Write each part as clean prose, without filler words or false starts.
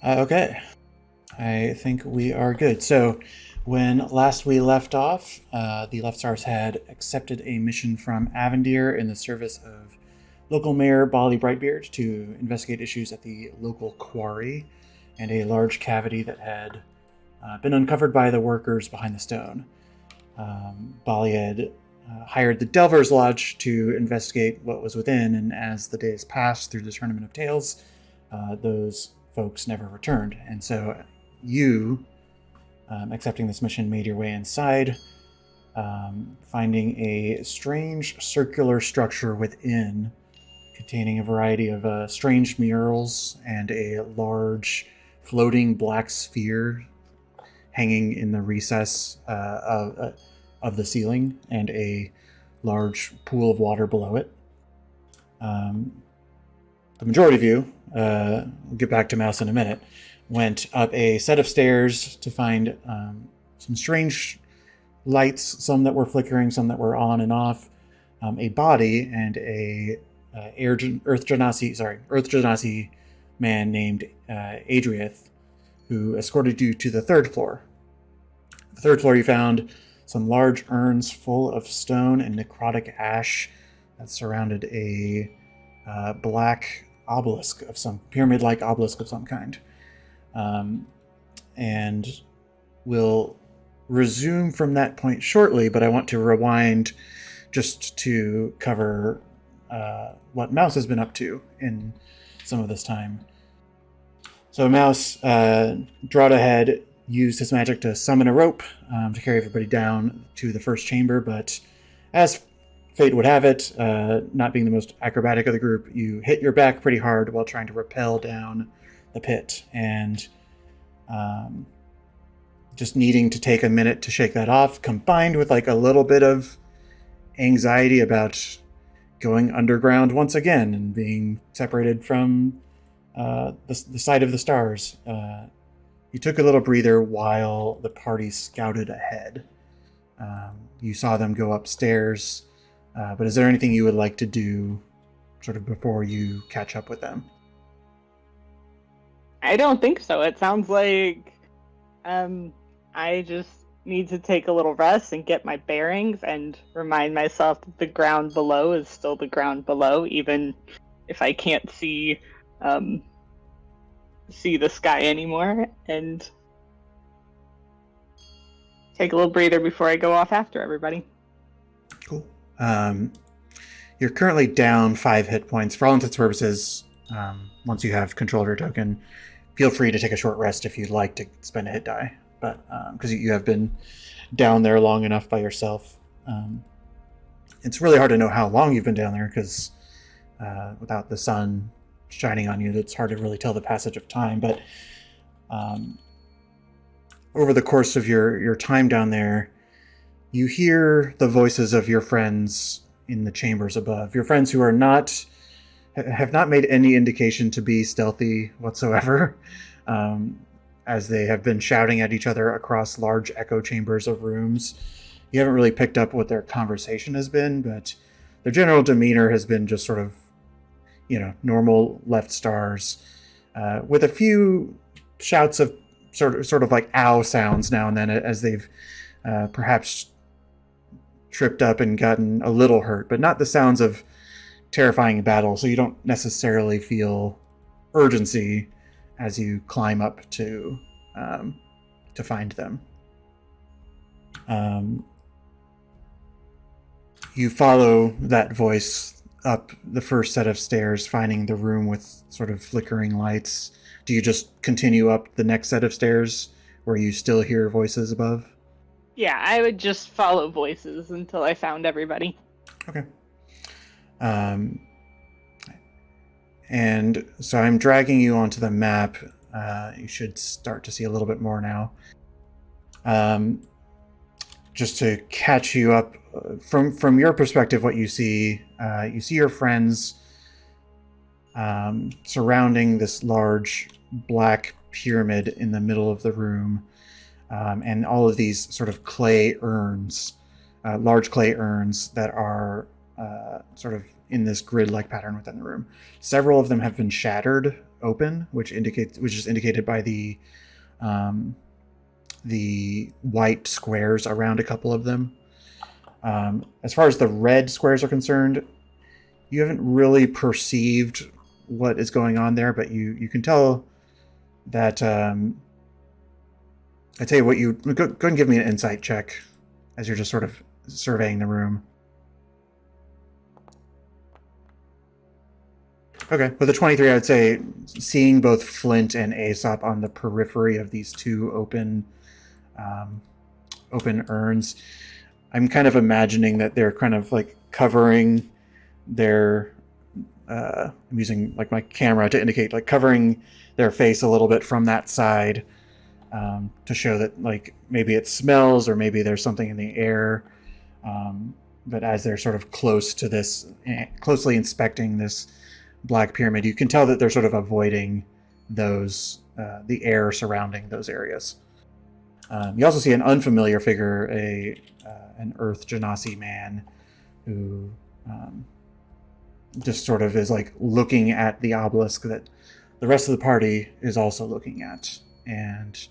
Okay, I think we are good. So, when last we left off, the Left Stars had accepted a mission from Avendir in the service of local mayor Bali Brightbeard to investigate issues at the local quarry and a large cavity that had been uncovered by the workers behind the stone. Bali had hired the Delver's Lodge to investigate what was within, and as the days passed through the Tournament of Tales, those folks never returned. And so you, accepting this mission, made your way inside, finding a strange circular structure within containing a variety of strange murals and a large floating black sphere hanging in the recess of the ceiling and a large pool of water below it. The majority of you, we'll get back to Mouse in a minute, went up a set of stairs to find some strange lights, some that were flickering, some that were on and off, a body, and a Earth Genasi man named Adrairth, who escorted you to the third floor. The third floor, you found some large urns full of stone and necrotic ash that surrounded a black obelisk of some pyramid-like obelisk of some kind. And we'll resume from that point shortly, but I want to rewind just to cover what Mouse has been up to in some of this time. So Mouse, drawed ahead, used his magic to summon a rope to carry everybody down to the first chamber, but as fate would have it, not being the most acrobatic of the group, you hit your back pretty hard while trying to rappel down the pit, and just needing to take a minute to shake that off, combined with like a little bit of anxiety about going underground once again and being separated from the sight of the stars. You took a little breather while the party scouted ahead. You saw them go upstairs, but is there anything you would like to do sort of before you catch up with them? I don't think so. It sounds like I just need to take a little rest and get my bearings and remind myself that the ground below is still the ground below, even if I can't see the sky anymore, and take a little breather before I go off after everybody. Cool. You're currently down 5 hit points. For all intents and purposes, once you have control of your token, feel free to take a short rest if you'd like to spend a hit die. But because you have been down there long enough by yourself, it's really hard to know how long you've been down there because without the sun shining on you, it's hard to really tell the passage of time. But over the course of your time down there, you hear the voices of your friends in the chambers above. Your friends who are have not made any indication to be stealthy whatsoever, as they have been shouting at each other across large echo chambers of rooms. You haven't really picked up what their conversation has been, but their general demeanor has been just sort of, normal Left Stars, with a few shouts of sort of like ow sounds now and then as they've perhaps tripped up and gotten a little hurt, but not the sounds of terrifying battle, so you don't necessarily feel urgency as you climb up to find them. You follow that voice up the first set of stairs, finding the room with sort of flickering lights. Do you just continue up the next set of stairs where you still hear voices above? Yeah, I would just follow voices until I found everybody. Okay. And so I'm dragging you onto the map. You should start to see a little bit more now. Just to catch you up, from your perspective, what you see your friends surrounding this large black pyramid in the middle of the room, and all of these sort of clay urns, large clay urns that are sort of in this grid-like pattern within the room. Several of them have been shattered open, which is indicated by the white squares around a couple of them. As far as the red squares are concerned, you haven't really perceived what is going on there, but you can tell that. I tell you what, you go ahead and give me an insight check as you're just sort of surveying the room. Okay, with a 23, I would say seeing both Flint and Aesop on the periphery of these two open urns, I'm kind of imagining that they're kind of like covering their. I'm using like my camera to indicate like covering their face a little bit from that side to show that like maybe it smells or maybe there's something in the air. But as they're sort of closely inspecting this black pyramid, you can tell that they're sort of avoiding those the air surrounding those areas. You also see an unfamiliar figure, an Earth Genasi man, who just sort of is like looking at the obelisk that the rest of the party is also looking at, and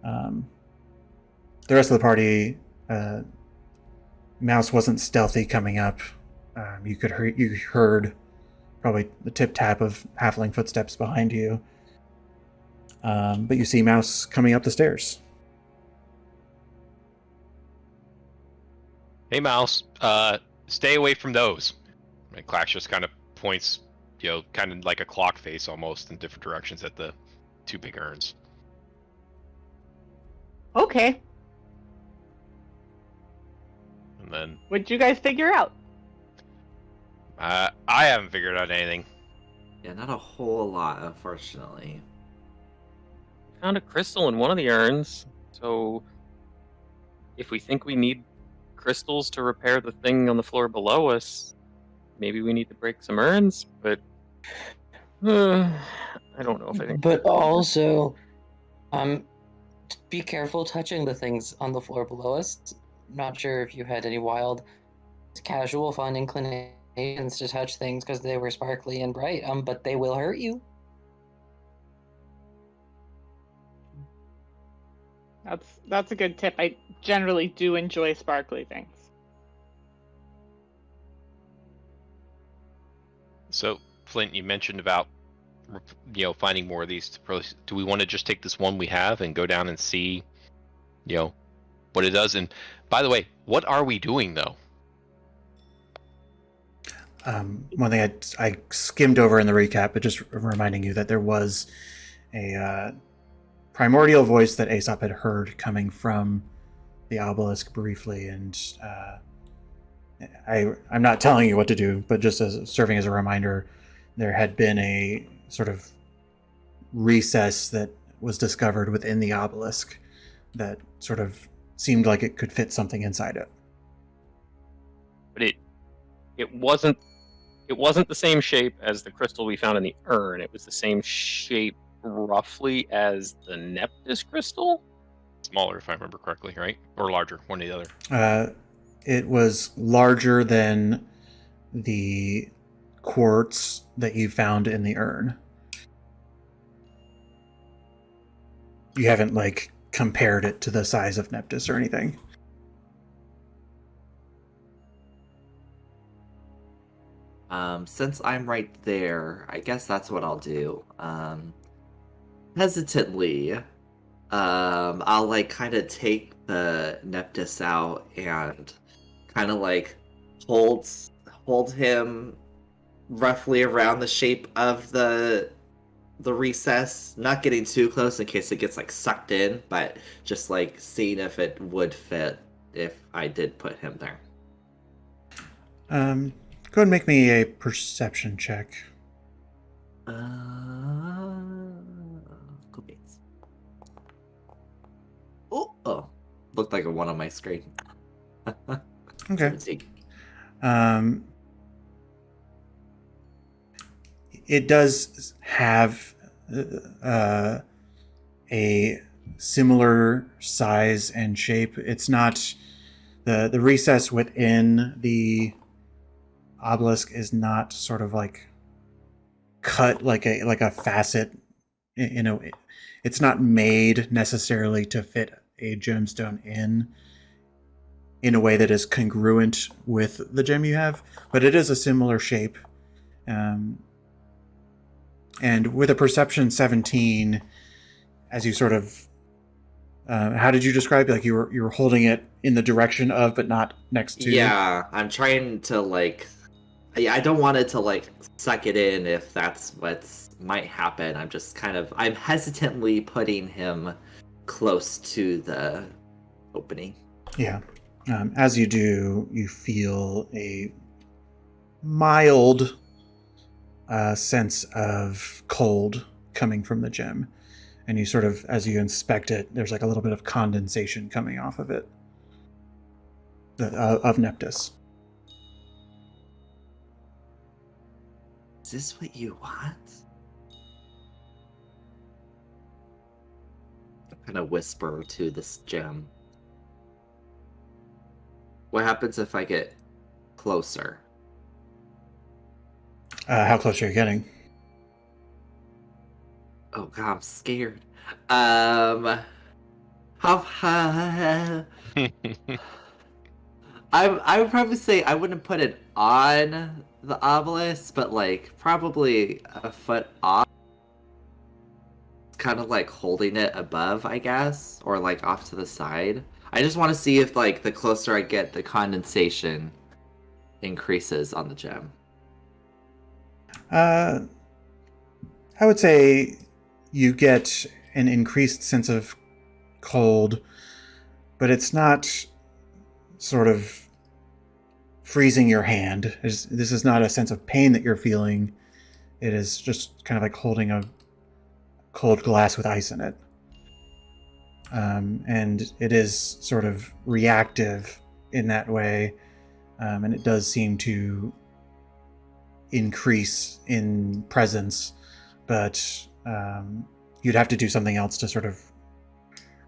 the rest of the party, Mouse wasn't stealthy coming up. You heard probably the tip tap of halfling footsteps behind you, but you see Mouse coming up the stairs. Hey, Mouse, stay away from those. And Clash just kind of points, kind of like a clock face almost in different directions at the two big urns. Okay. And then... What'd you guys figure out? I haven't figured out anything. Yeah, not a whole lot, unfortunately. Found a crystal in one of the urns, so if we think we need crystals to repair the thing on the floor below us, maybe we need to break some urns, but I don't know if I think... But also, be careful touching the things on the floor below us. Not sure if you had any wild, casual, fun inclinations to touch things because they were sparkly and bright, but they will hurt you. That's a good tip. I generally do enjoy sparkly things. So, Flint, you mentioned about finding more of these. Do we want to just take this one we have and go down and see, what it does? And by the way, what are we doing though? One thing I skimmed over in the recap, but just reminding you that there was a primordial voice that Aesop had heard coming from the obelisk briefly, and I'm not telling you what to do, but just serving as a reminder, there had been a sort of recess that was discovered within the obelisk that sort of seemed like it could fit something inside it. But it wasn't the same shape as the crystal we found in the urn. It was the same shape roughly as the Neptus crystal? Smaller, if I remember correctly, right? Or larger, one or the other. It was larger than the quartz that you found in the urn. You haven't, compared it to the size of Neptus or anything. Since I'm right there, I guess that's what I'll do. Hesitantly, I'll kind of take the Neptus out and kind of hold him roughly around the shape of the recess, not getting too close in case it gets sucked in, but just seeing if it would fit if I did put him there. Go ahead and make me a perception check. Cool beans. Oh, looked like a 1 on my screen. Okay. 17. It does have a similar size and shape. It's not the recess within the obelisk is not sort of cut like a facet. You know, it's not made necessarily to fit a gemstone in a way that is congruent with the gem you have, but it is a similar shape. And with a perception 17, as you sort of, how did you describe it? Like you were holding it in the direction of, but not next to. Yeah, I'm trying to like. I don't want it to like suck it in if that's what might happen. I'm hesitantly putting him close to the opening. Yeah. As you do, you feel a mild sense of cold coming from the gem. And you sort of, as you inspect it, there's like a little bit of condensation coming off of it. Of Neptus. Is this what you want? I kind of whisper to this gem. What happens if I get closer? How close are you getting? Oh god, I'm scared. How I would probably say I wouldn't put it on the obelisk, but like probably a foot off. Kind of like holding it above, I guess, or like off to the side. I just want to see if like the closer I get, the condensation increases on the gem. I would say you get an increased sense of cold, but it's not sort of freezing your hand. This is not a sense of pain that you're feeling. It is just kind of like holding a cold glass with ice in it. And it is sort of reactive in that way, and it does seem to increase in presence, but you'd have to do something else to sort of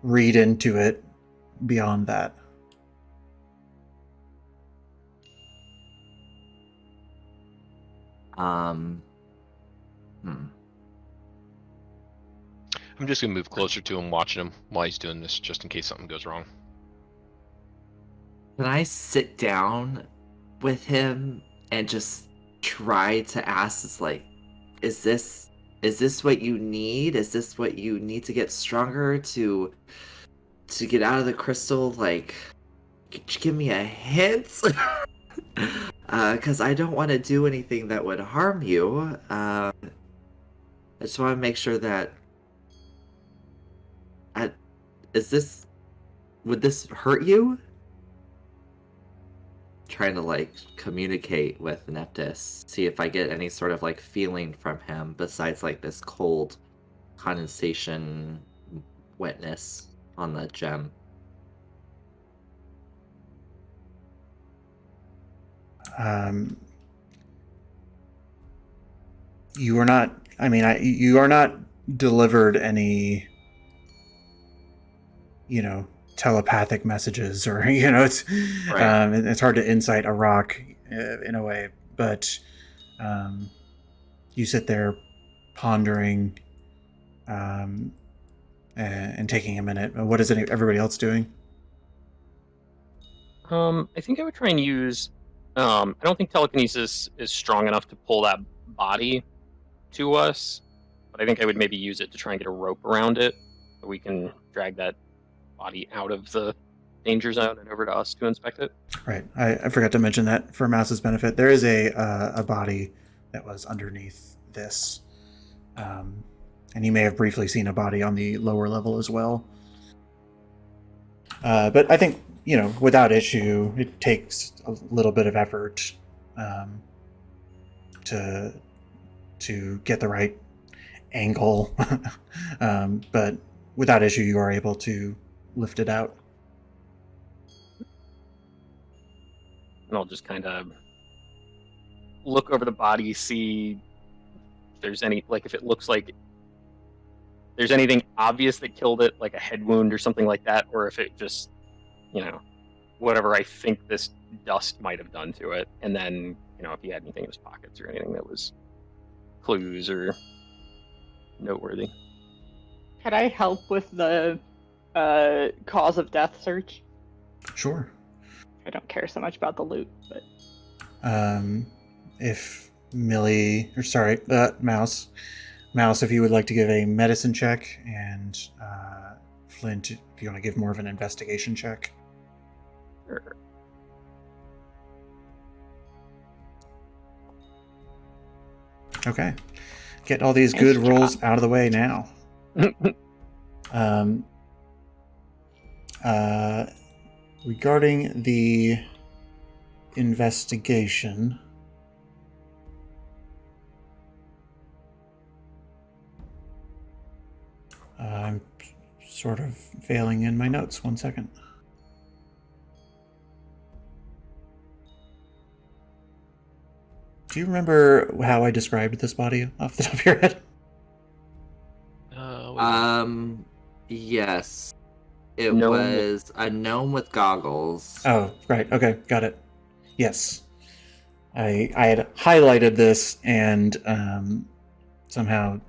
read into it beyond that. I'm just gonna move closer to him, watching him while he's doing this, just in case something goes wrong. Can I sit down with him and just try to ask, it's like, is this what you need? Is this what you need to get stronger to get out of the crystal? Like, could you give me a hint? Because I don't want to do anything that would harm you. I just want to make sure that would this hurt you? Trying to like communicate with Neptus, see if I get any sort of like feeling from him besides like this cold condensation wetness on the gem. You are not. I mean, you are not delivered any, telepathic messages, or it's Right. it's hard to insight a rock in a way, but you sit there pondering and taking a minute. What is everybody else doing? I think I would try and use. I don't think telekinesis is strong enough to pull that body to us, but I think I would maybe use it to try and get a rope around it so we can drag that body out of the danger zone and over to us to inspect it. Right. I forgot to mention that for Mouse's benefit, there is a body that was underneath this, and you may have briefly seen a body on the lower level as well. But I think, without issue, it takes a little bit of effort to get the right angle. But without issue, you are able to lift it out. And I'll just kind of look over the body, see if there's any, like if it looks like there's anything obvious that killed it, like a head wound or something like that, or if it just, whatever I think this dust might have done to it. And then, if he had anything in his pockets or anything that was clues or noteworthy. Could I help with the cause of death search? Sure. I don't care so much about the loot, but If Mouse, if you would like to give a medicine check, and Flint, if you want to give more of an investigation check. Sure. Okay. Get all these Nice good job. rolls out of the way now. Regarding the investigation, I'm sort of failing in my notes. 1 second. Do you remember how I described this body off the top of your head? Yes. It Gnome. was a gnome with goggles. Oh, right. Okay, got it. Yes. I had highlighted this and somehow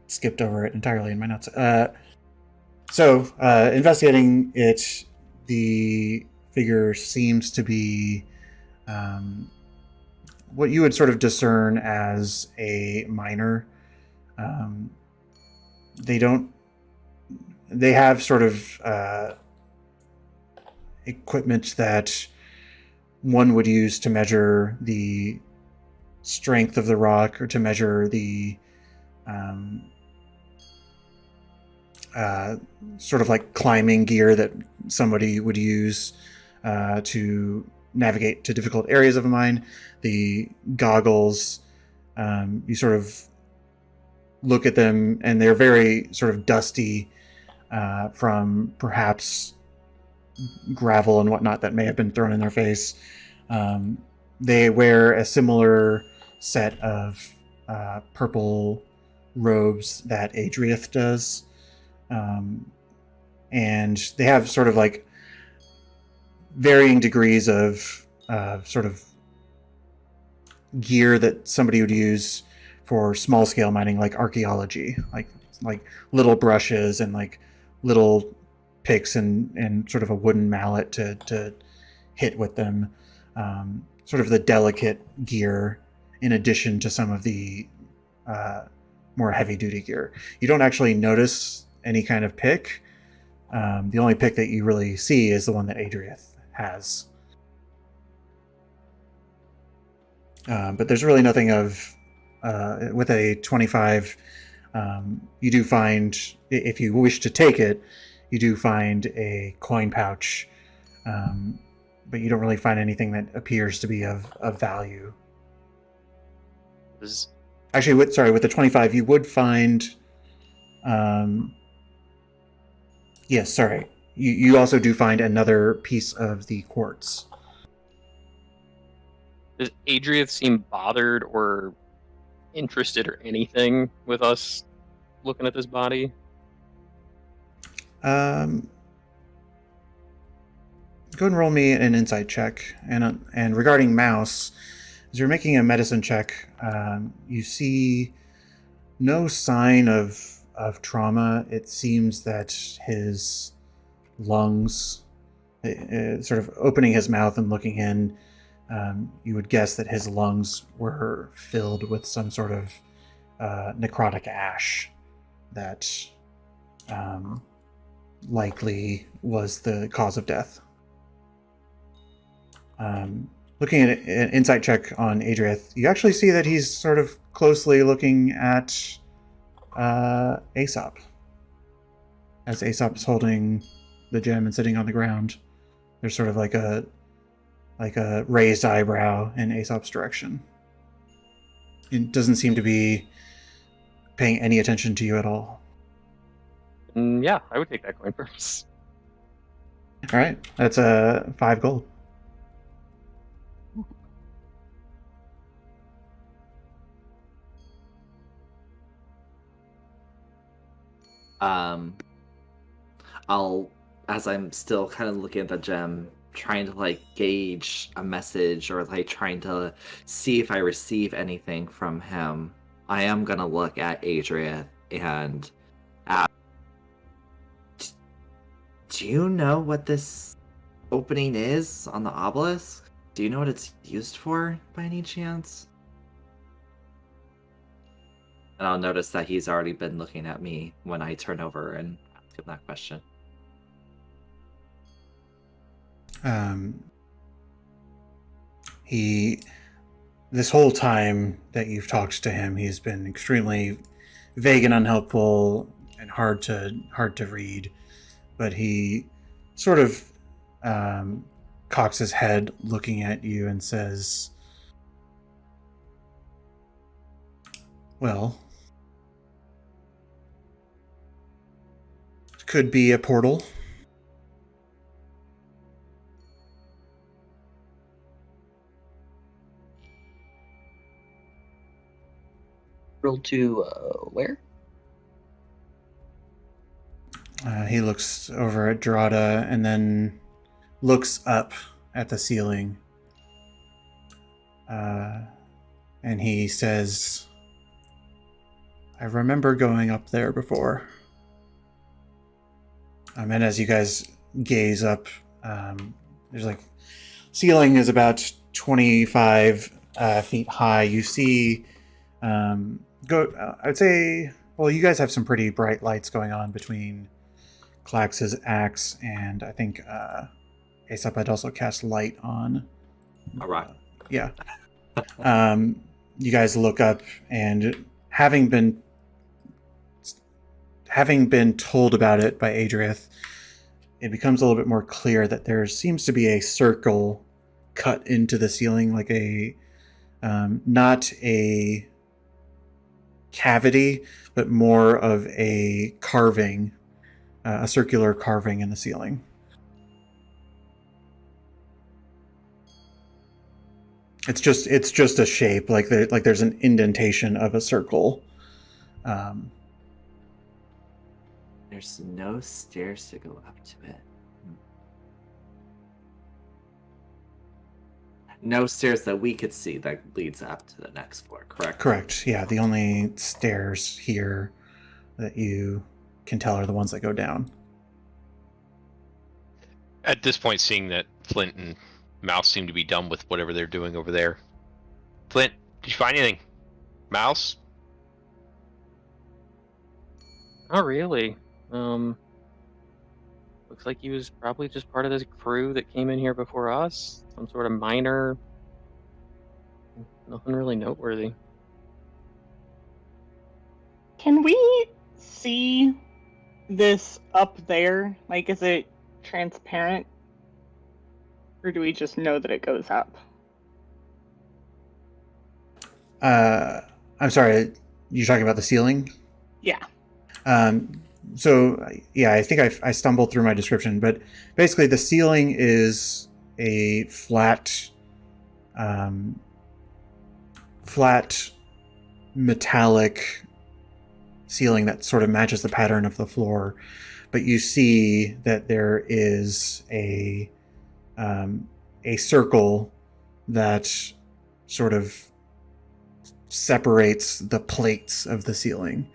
skipped over it entirely in my notes. Investigating it, the figure seems to be what you would sort of discern as a miner. They have sort of equipment that one would use to measure the strength of the rock, or to measure the sort of like climbing gear that somebody would use to navigate to difficult areas of a mine. The goggles, you sort of look at them and they're very sort of dusty from perhaps gravel and whatnot that may have been thrown in their face. They wear a similar set of purple robes that Adrairth does. And they have sort of like varying degrees of sort of gear that somebody would use for small scale mining, like archaeology, like little brushes and like little picks and sort of a wooden mallet to hit with them. Sort of the delicate gear in addition to some of the more heavy duty gear. You don't actually notice any kind of pick. The only pick that you really see is the one that Adrairth has. But there's really nothing of with a 25. You do find, if you wish to take it, you do find a coin pouch, but you don't really find anything that appears to be of value. Actually, with the 25, you would find. Yes, sorry. You also do find another piece of the quartz. Does Adrairth seem bothered or interested or anything with us looking at this body? Go ahead and roll me an insight check. And regarding Mouse, as you're making a medicine check, you see no sign of trauma. It seems that his lungs, sort of opening his mouth and looking in, you would guess that his lungs were filled with some sort of necrotic ash that likely was the cause of death. Looking at an insight check on Adrairth, you actually see that he's sort of closely looking at Aesop. As Aesop's holding the gem and sitting on the ground, there's sort of like a raised eyebrow in Aesop's direction. It doesn't seem to be paying any attention to you at all. Yeah, I would take that coin purse. All right, that's 5 gold. As I'm still kind of looking at the gem, trying to like gauge a message or like trying to see if I receive anything from him. I am gonna look at Adrairth and ask, do you know what this opening is on the obelisk? Do you know what it's used for by any chance? And I'll notice that he's already been looking at me when I turn over and ask him that question. This whole time that you've talked to him, he's been extremely vague and unhelpful and hard to read. But he sort of cocks his head looking at you and says, well, it could be a portal. Roll to where? He looks over at Drada and then looks up at the ceiling. And he says, I remember going up there before. And as you guys gaze up, there's like, ceiling is about 25 feet high. You see, I'd say, well, you guys have some pretty bright lights going on between Klax's axe, and I think Aesop had also cast light on. All right. Yeah. You guys look up, and having been told about it by Adrairth, it becomes a little bit more clear that there seems to be a circle cut into the ceiling, like a not a cavity, but more of a carving, a circular carving in the ceiling. It's just a shape, like there's an indentation of a circle. There's no stairs to go up to it. No stairs that we could see that leads up to the next floor, correct? Correct. Yeah, the only stairs here that you can tell are the ones that go down. At this point, seeing that Flint and Mouse seem to be done with whatever they're doing over there. Flint, did you find anything? Mouse? Not really. Looks like he was probably just part of this crew that came in here before us. Some sort of miner. Nothing really noteworthy. Can we see this up there? Like, is it transparent? Or do we just know that it goes up? I'm sorry, you're talking about the ceiling? Yeah. So, yeah, I think I stumbled through my description, but basically the ceiling is a flat metallic ceiling that sort of matches the pattern of the floor, but you see that there is a circle that sort of separates the plates of the ceiling,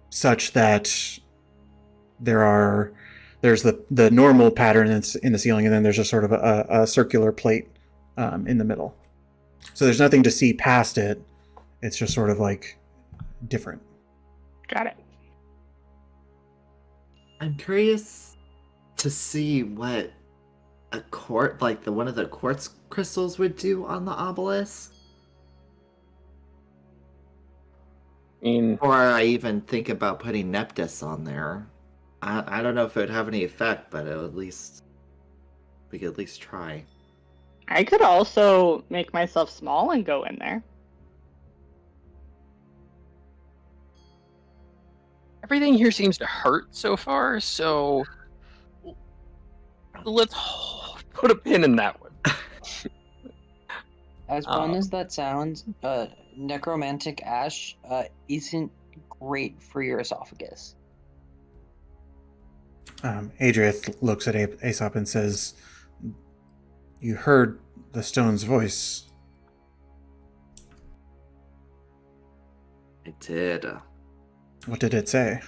such that there's the normal pattern that's in the ceiling, and then there's a sort of a circular plate in the middle. So there's nothing to see past it. It's just sort of like different. Got it. I'm curious to see what a one of the quartz crystals would do on the obelisk. I mean, Or I even think about putting Neptus on there. I don't know if it would have any effect, but we could at least try. I could also make myself small and go in there. everything here seems to hurt so far, so let's put a pin in that one. As fun as that sounds, necromantic ash isn't great for your esophagus. Adrairth looks at Aesop and says, "You heard the stone's voice." I did. What did it say?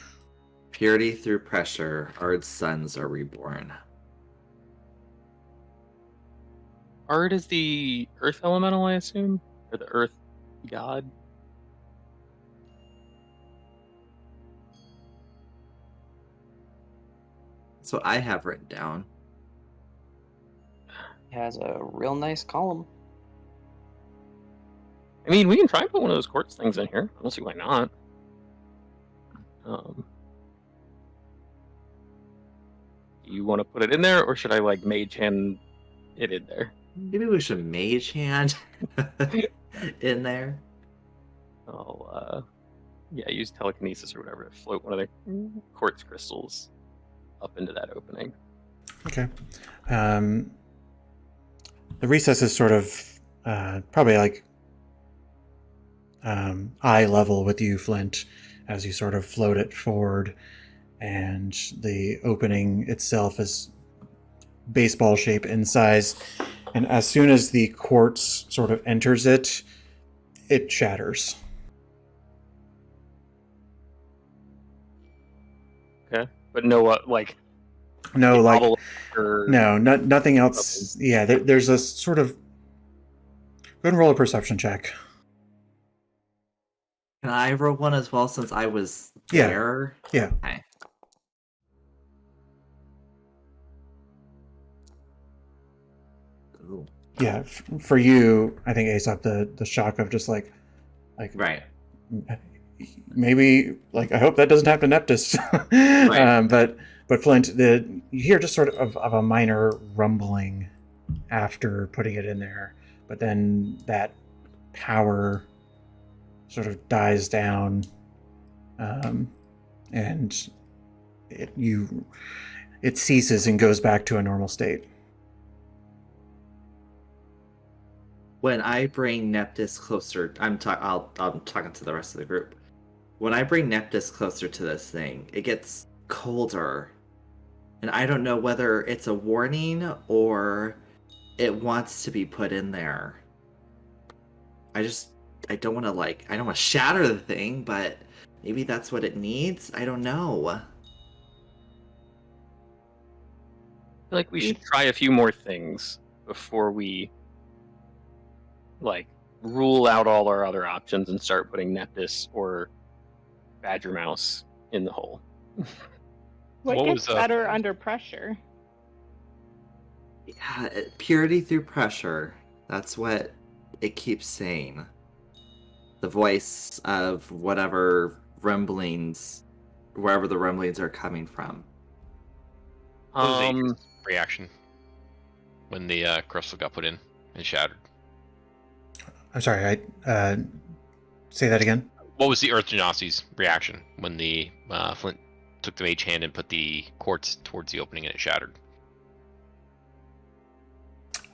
Purity through pressure, Ard's sons are reborn. Ard is the earth elemental, I assume? Or the earth god? That's what I have written down. He has a real nice column. I mean, we can try and put one of those quartz things in here. I don't see why not. You want to put it in there, or should I like mage hand it in there? Maybe we should mage hand in there. I'll use telekinesis or whatever to float one of the quartz crystals up into that opening. Okay. The recess is sort of probably like eye level with you, Flint, as you sort of float it forward, and the opening itself is baseball shape in size, and as soon as the quartz sort of enters it, it shatters. Okay, but no, like No, like bubble or nothing else. Yeah, there's a sort of. Go ahead and roll a perception check. Can I roll one as well since I was Yeah. there? Yeah. Okay. Ooh. Yeah, for you, I think Aesop, the shock of just like Right. maybe like I hope that doesn't happen to Neptus. Right. But Flint, you hear just sort of a minor rumbling after putting it in there, but then that power sort of dies down, and it ceases and goes back to a normal state. When I bring Neptus closer, I'm talking to the rest of the group. When I bring Neptus closer to this thing, it gets colder. And I don't know whether it's a warning or it wants to be put in there. I don't want to shatter the thing, but maybe that's what it needs. I don't know. I feel like we should try a few more things before we like rule out all our other options and start putting Neptus or Badger Mouse in the hole. What What gets was, better under pressure? Yeah, purity through pressure. That's what it keeps saying. The voice of whatever rumblings, wherever the rumblings are coming from. What was Adrian's reaction when the crystal got put in and shattered? I'm sorry, I say that again. What was the Earth Genasi's reaction when the Flint took the mage hand and put the quartz towards the opening and it shattered?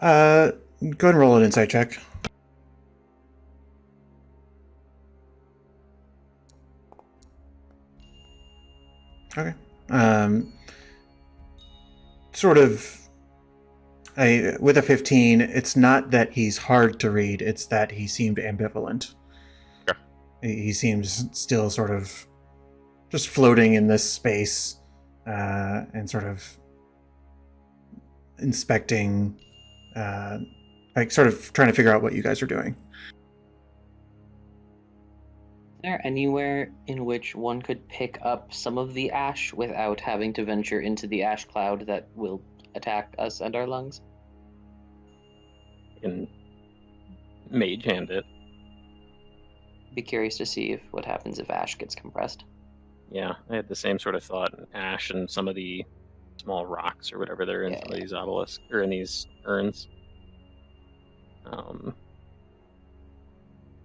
Go ahead and roll an insight check. Okay. Sort of. With a 15, it's not that he's hard to read, it's that he seemed ambivalent. Okay. He seems still sort of just floating in this space and sort of inspecting, like sort of trying to figure out what you guys are doing. Is there anywhere in which one could pick up some of the ash without having to venture into the ash cloud that will attack us and our lungs? Can mage hand it. Be curious to see what happens if ash gets compressed. Yeah, I had the same sort of thought. Ash and some of the small rocks or whatever they're in some of these obelisks or in these urns.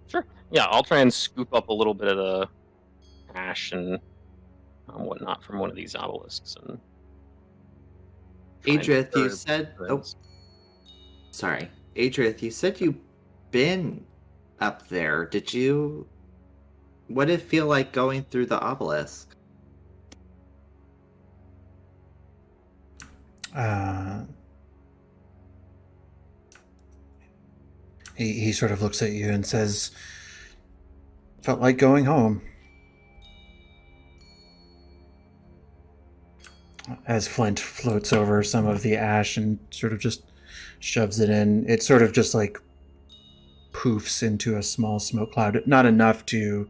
Sure. Yeah, I'll try and scoop up a little bit of the ash and whatnot from one of these obelisks and. Adrairth, you said. Oh, sorry, Adrairth, you said you've been up there. Did you? What did it feel like going through the obelisk? He sort of looks at you and says, Felt like going home. As Flint floats over some of the ash and sort of just shoves it in, it sort of just like poofs into a small smoke cloud. Not enough to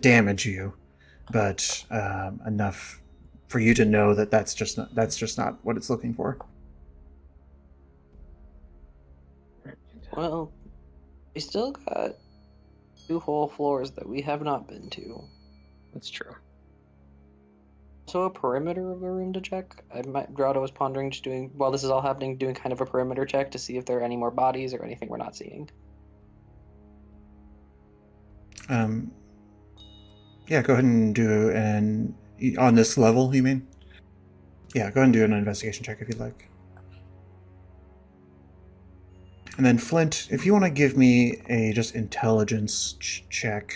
damage you, but enough for you to know that that's just not what it's looking for. Well, we still got 2 whole floors that we have not been to. That's true. So a perimeter of the room to check. Grotto was pondering just doing, while this is all happening, doing kind of a perimeter check to see if there are any more bodies or anything we're not seeing. Yeah, go ahead and do on this level, you mean? Yeah, go ahead and do an investigation check if you'd like. And then Flint, if you want to give me a just intelligence check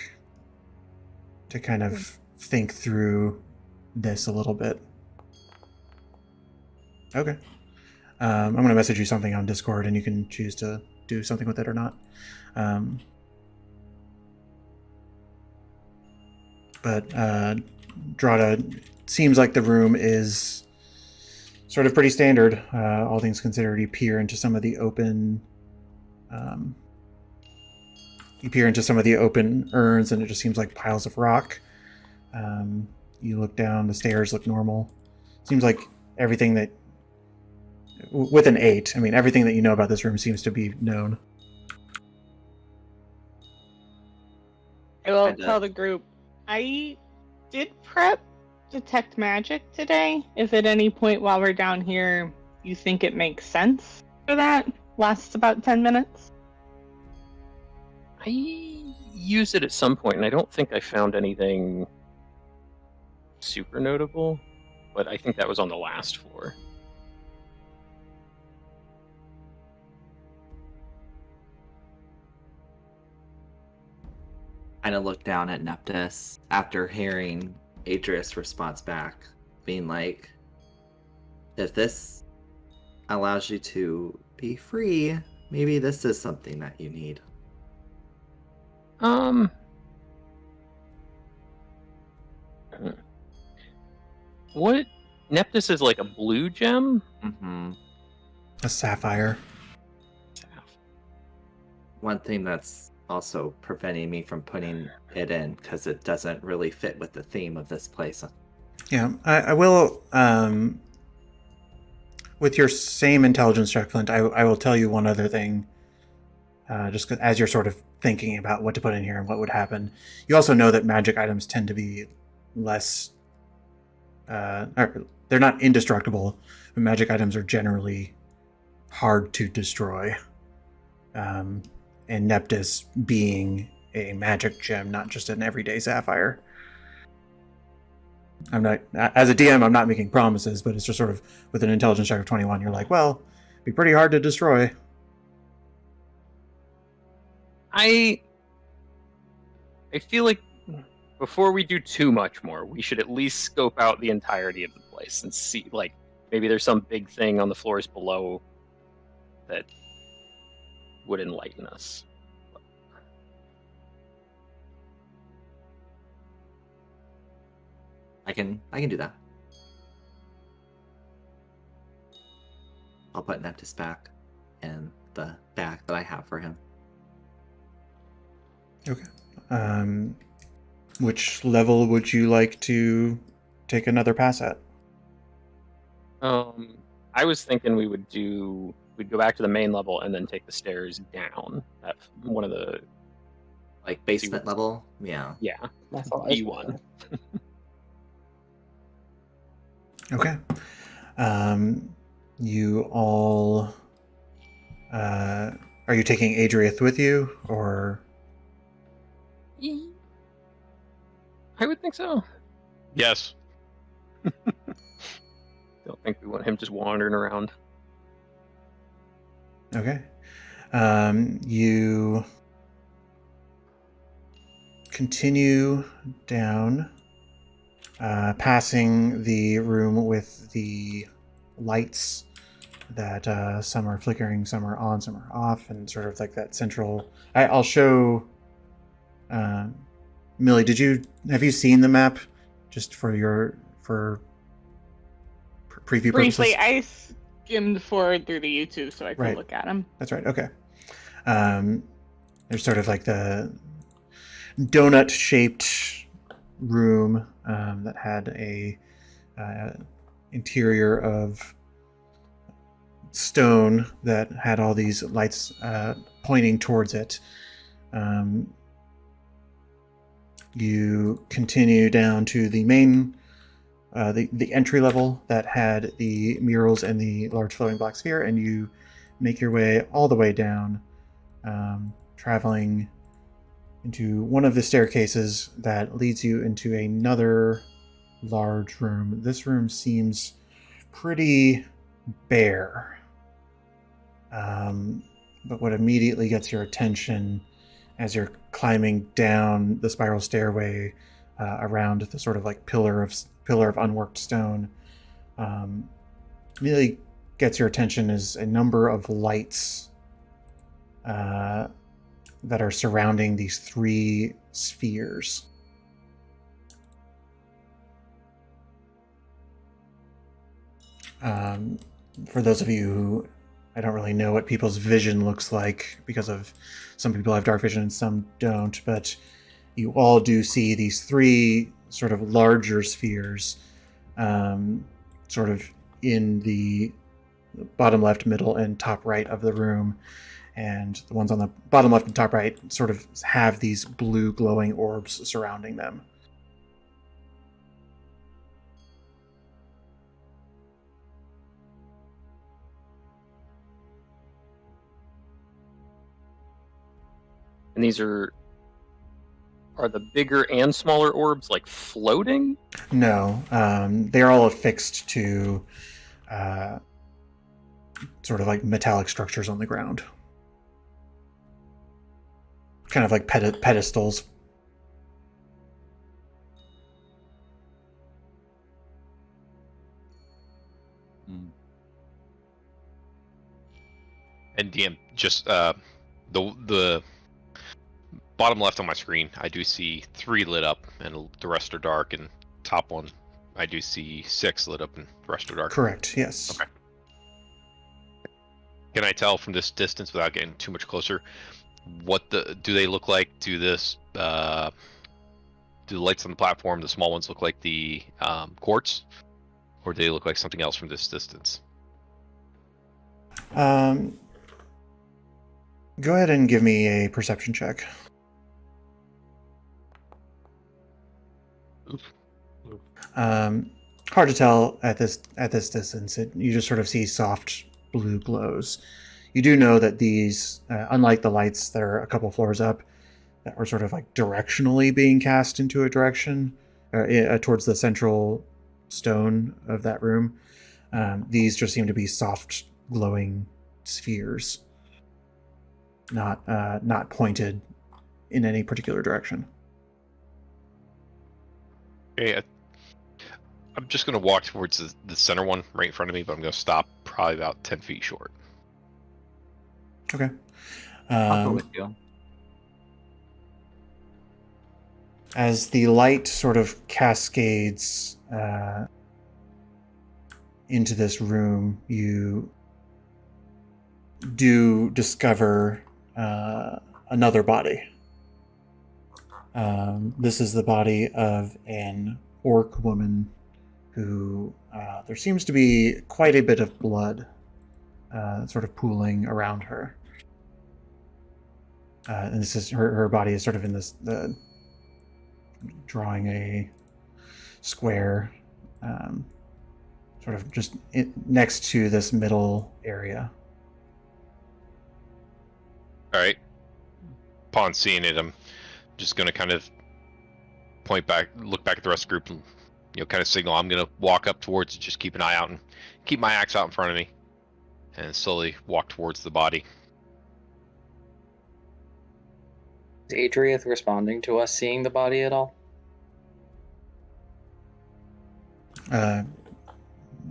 to kind of think through this a little bit. Okay. I'm going to message you something on Discord, and you can choose to do something with it or not. But Drada, seems like the room is sort of pretty standard, all things considered. You peer into some of the open urns, and it just seems like piles of rock. You look down, the stairs look normal. Seems like everything that, with an 8, I mean, everything that you know about this room seems to be known. I will tell the group, I did prep detect magic today. If at any point while we're down here you think it makes sense for that, lasts about 10 minutes. I used it at some point, and I don't think I found anything super notable, but I think that was on the last floor. Kind of look down at Neptus after hearing Adrairth's response back, being like, if this allows you to be free, maybe this is something that you need. What? Neptus is like a blue gem? Mm-hmm. A sapphire. One thing that's also preventing me from putting it in, because it doesn't really fit with the theme of this place. Yeah, I will, with your same intelligence check, Flint, I will tell you one other thing, just as you're sort of thinking about what to put in here and what would happen. You also know that magic items tend to be less, they're not indestructible, but magic items are generally hard to destroy. And Neptus being a magic gem, not just an everyday sapphire. I'm not, as a DM, I'm not making promises, but it's just sort of with an intelligence check of 21, you're like, well, it'd be pretty hard to destroy. I feel like before we do too much more, we should at least scope out the entirety of the place and see, like, maybe there's some big thing on the floors below that would enlighten us. I can do that. I'll put Neptus back in the bag that I have for him. Okay. Which level would you like to take another pass at? I was thinking we'd go back to the main level and then take the stairs down. That one of the like basement level? Yeah. Yeah. That's all E1. Okay. You all, are you taking Adrairth with you, or? I would think so. Yes. Don't think we want him just wandering around. Okay. You continue down, passing the room with the lights that some are flickering, some are on, some are off, and sort of like that central. I'll show Millie, have you seen the map just for preview Briefly, purposes? I skimmed forward through the YouTube so I could Right. look at them. That's right. Okay. There's sort of like the donut-shaped room that had a interior of stone that had all these lights pointing towards it. You continue down to the main, the entry level that had the murals and the large floating black sphere, and you make your way all the way down, traveling into one of the staircases that leads you into another large room. This room seems pretty bare. But what immediately gets your attention as you're climbing down the spiral stairway around the sort of like pillar of unworked stone, immediately gets your attention is a number of lights that are surrounding these 3 spheres. For those of you who I don't really know what people's vision looks like, because of some people have dark vision and some don't, but you all do see these 3 sort of larger spheres sort of in the bottom left, middle, and top right of the room. And the ones on the bottom left and top right sort of have these blue glowing orbs surrounding them. And these are the bigger and smaller orbs like floating? No, they're all affixed to sort of like metallic structures on the ground. Kind of like pedestals. And DM, just the bottom left on my screen, I do see 3 lit up, and the rest are dark. And top one, I do see 6 lit up, and the rest are dark. Correct. Yes. Okay. Can I tell from this distance, without getting too much closer, what do they look like? Do the lights on the platform, the small ones, look like the quartz, or do they look like something else from this distance? Go ahead and give me a perception check. Hard to tell at this distance. You just sort of see soft blue glows. You do know that these, unlike the lights that are a couple floors up, that were sort of like directionally being cast into a direction towards the central stone of that room, these just seem to be soft glowing spheres, not pointed in any particular direction. Okay, I'm just going to walk towards the center one right in front of me, but I'm going to stop probably about 10 feet short. Okay. I'll go with you. As the light sort of cascades into this room, you do discover another body. This is the body of an orc woman who there seems to be quite a bit of blood sort of pooling around her. And this is her body is sort of in this drawing a square sort of just next to this middle area. All right. Upon seeing it, I'm just going to kind of look back at the rest of the group, and kind of signal I'm going to walk up towards it, just keep an eye out and keep my axe out in front of me, and slowly walk towards the body. Is Adrairth responding to us seeing the body at all?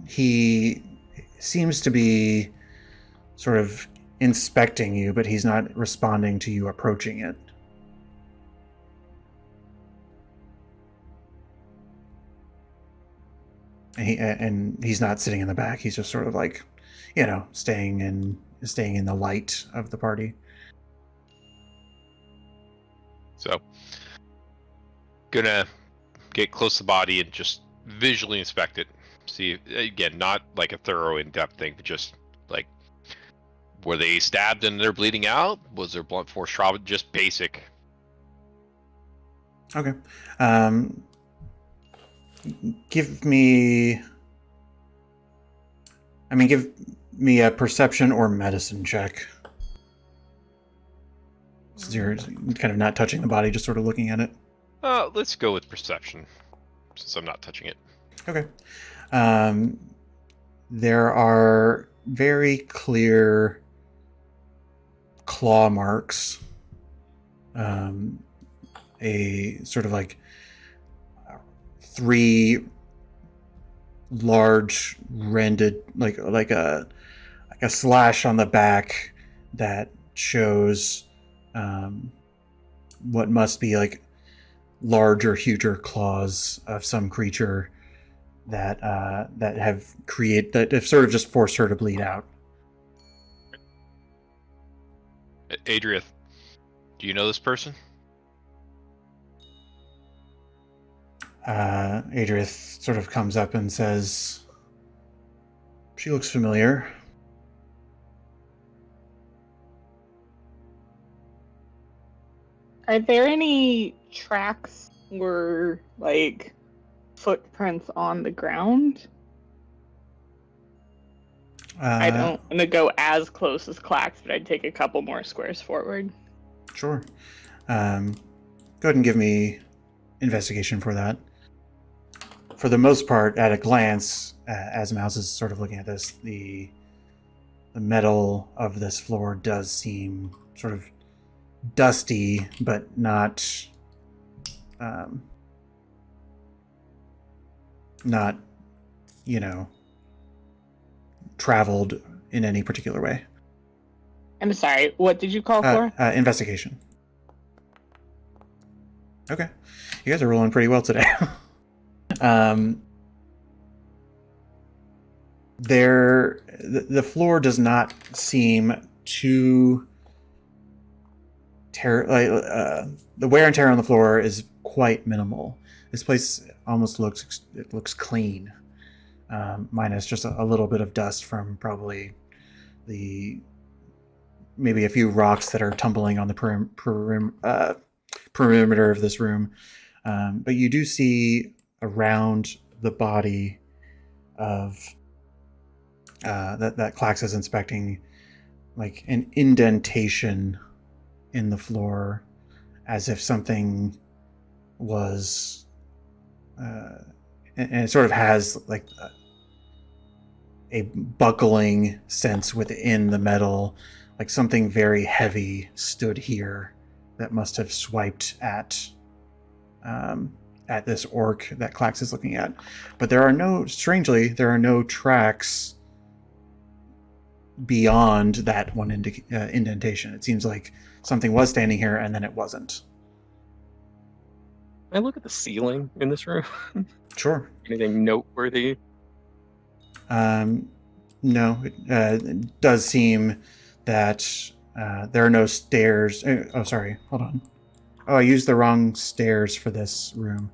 He seems to be sort of inspecting you, but he's not responding to you approaching it. and he's not sitting in the back. He's just sort of like, staying in the light of the party. So, gonna get close to the body and just visually inspect it. See, again, not like a thorough, in-depth thing, but just like, were they stabbed and they're bleeding out? Was there blunt force trauma? Just basic. Okay. Give me a perception or medicine check. Since you're kind of not touching the body, just sort of looking at it. Let's go with perception, since I'm not touching it. Okay. There are very clear claw marks. A sort of like 3 large rended, like a slash on the back that shows what must be like larger, huger claws of some creature that have sort of just forced her to bleed out. Adrairth, do you know this person? Adrairth sort of comes up and says, "She looks familiar." Are there any tracks or like footprints on the ground? I don't want to go as close as Clax, but I'd take a couple more squares forward. Sure. Go ahead and give me investigation for that. For the most part, at a glance, as Mouse is sort of looking at this, the metal of this floor does seem sort of dusty, but not traveled in any particular way. I'm sorry, what did you call for? Investigation. Okay. You guys are rolling pretty well today. The floor does not seem too the wear and tear on the floor is quite minimal. This place almost looks clean, minus just a little bit of dust from probably maybe a few rocks that are tumbling on the perimeter of this room. But you do see around the body of that Clax is inspecting, like an indentation in the floor, as if something was, and it sort of has like a buckling sense within the metal, like something very heavy stood here that must have swiped at this orc that Clax is looking at. But there are no tracks beyond that one indentation. It seems like something was standing here and then it wasn't. Can I look at the ceiling in this room? Sure. Anything noteworthy? No. It does seem that there are no stairs. Oh, sorry. Hold on. Oh, I used the wrong stairs for this room.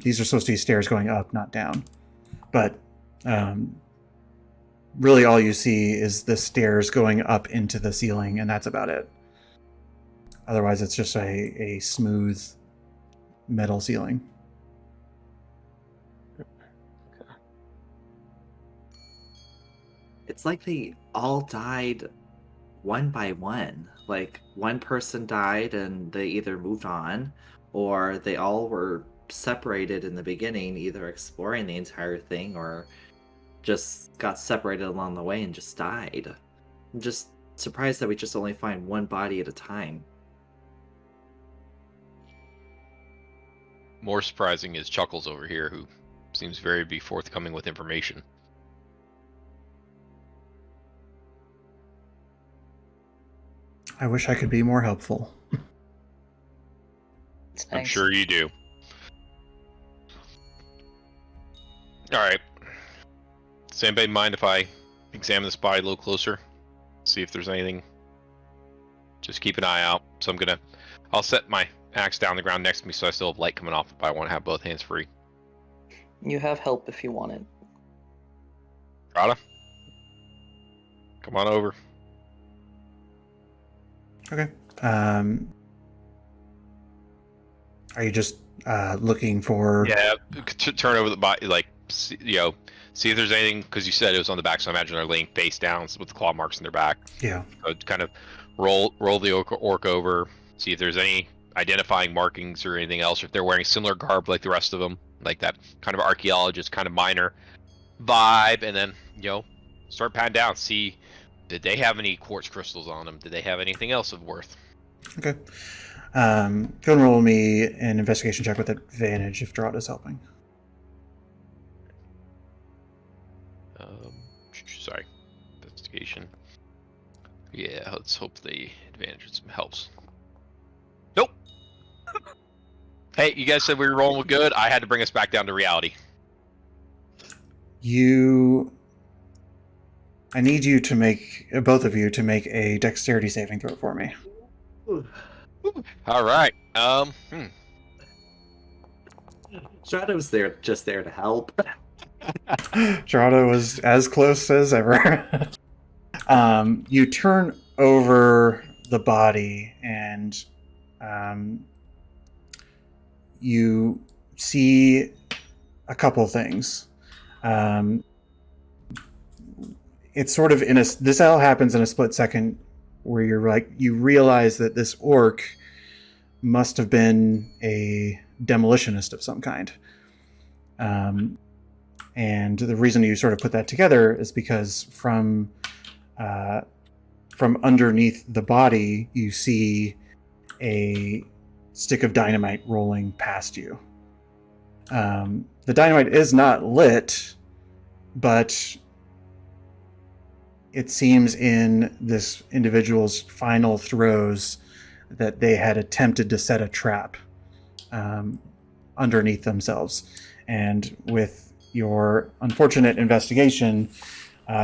These are supposed to be stairs going up, not down. But really all you see is the stairs going up into the ceiling, and that's about it. Otherwise, it's just a smooth metal ceiling. It's like they all died one by one. Like, one person died and they either moved on, or they all were separated in the beginning, either exploring the entire thing or just got separated along the way and just died. I'm just surprised that we just only find one body at a time. More surprising is Chuckles over here, who seems very be forthcoming with information. I wish I could be more helpful. I'm sure you do. All right. Does anybody mind if I examine this body a little closer? See if there's anything. Just keep an eye out. So I'll set my axe down on the ground next to me so I still have light coming off, but I want to have both hands free. You have help if you want it. Rada? Come on over. Okay. Are you just looking for? Yeah, turn over the body, like, see if there's anything, because you said it was on the back, so I imagine they're laying face down with the claw marks in their back. Yeah. So kind of roll the orc over, see if there's any identifying markings or anything else, or if they're wearing similar garb like the rest of them, like that kind of archaeologist, kind of miner vibe, and then, start patting down, see, did they have any quartz crystals on them? Did they have anything else of worth? Okay. Go and roll me an investigation check with advantage if Draught is helping. Sorry. Investigation. Yeah, let's hope the advantage helps. Nope. Hey, you guys said we were rolling good. I had to bring us back down to reality. I need you to make, both of you, to make a dexterity saving throw for me. All right. Shadow's just there to help. Gerardo was as close as ever. You turn over the body and you see a couple things. It's sort of this all happens in a split second where you realize that this orc must have been a demolitionist of some kind. And the reason you sort of put that together is because from underneath the body, you see a stick of dynamite rolling past you. The dynamite is not lit, but it seems in this individual's final throes that they had attempted to set a trap underneath themselves. And with your unfortunate investigation,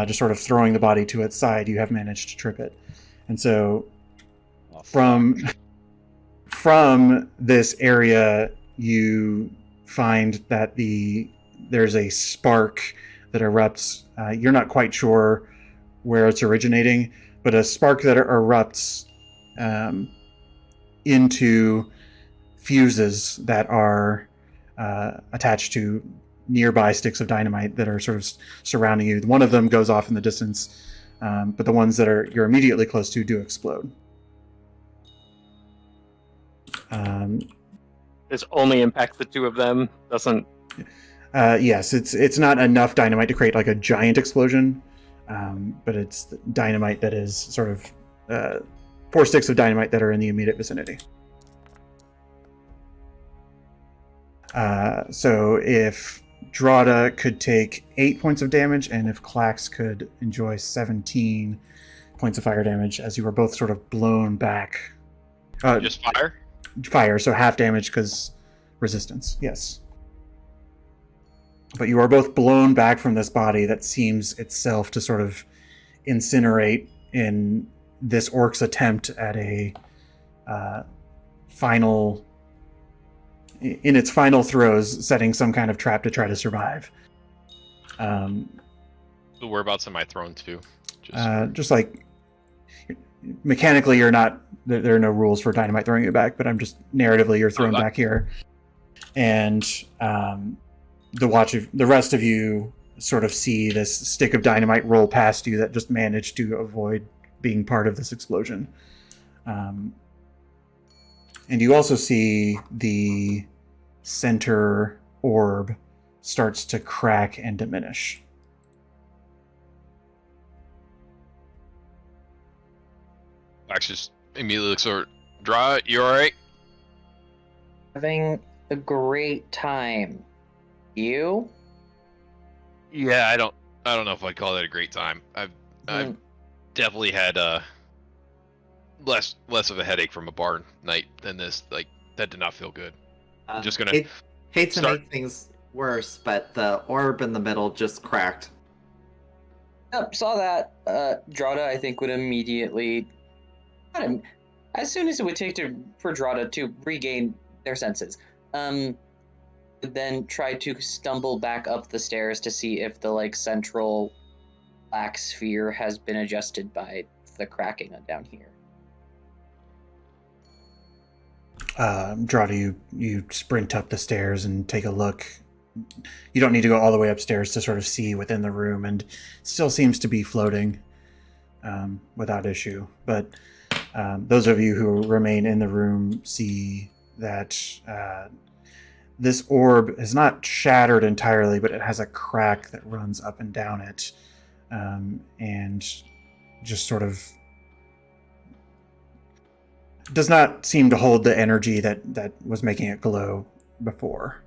just sort of throwing the body to its side, you have managed to trip it. And so from this area, you find that there's a spark that erupts. You're not quite sure where it's originating, but a spark that erupts into fuses that are attached to nearby sticks of dynamite that are sort of surrounding you. One of them goes off in the distance, but the ones that you're immediately close to do explode. This only impacts the two of them. Doesn't. Yes, it's not enough dynamite to create like a giant explosion, but it's dynamite that is sort of 4 sticks of dynamite that are in the immediate vicinity. So if Draught could take 8 points of damage, and if Klax could enjoy 17 points of fire damage, as you were both sort of blown back. Just fire? Fire, so half damage because resistance, yes. But you are both blown back from this body that seems itself to sort of incinerate in this orc's attempt at a in its final throes, setting some kind of trap to try to survive. The whereabouts am I thrown to? Just like mechanically, you're not. There are no rules for dynamite throwing you back, but I'm just narratively you're thrown back here, and the rest of you sort of see this stick of dynamite roll past you that just managed to avoid being part of this explosion. And you also see the center orb starts to crack and diminish. Max just immediately looks over. Draw, you alright? Having a great time. You? Yeah, I don't know if I'd call that a great time. I've definitely had less of a headache from a bar night than this. Like, that did not feel good. I'm just gonna hate to start- make things worse, but the orb in the middle just cracked. Yep, saw that. Drada, I think, would immediately, as soon as it would take for Drada to regain their senses, would then try to stumble back up the stairs to see if the central black sphere has been adjusted by the cracking down here. Drada, you sprint up the stairs and take a look. You don't need to go all the way upstairs to sort of see within the room, and still seems to be floating without issue. But those of you who remain in the room see that this orb is not shattered entirely, but it has a crack that runs up and down it, and just sort of does not seem to hold the energy that was making it glow before.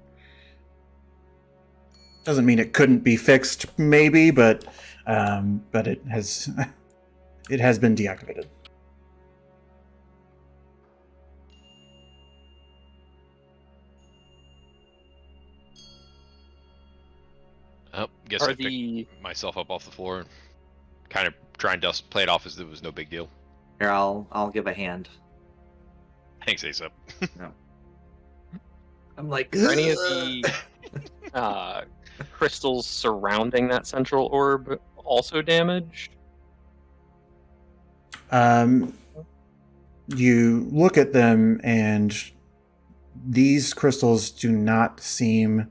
Doesn't mean it couldn't be fixed, maybe, but it has been deactivated. Oh, guess Are I picked myself up off the floor and kind of try and play it off as it was no big deal. Here, I'll give a hand. Thanks, Aesop. I'm like, Are any of the crystals surrounding that central orb also damaged? You look at them, and these crystals do not seem...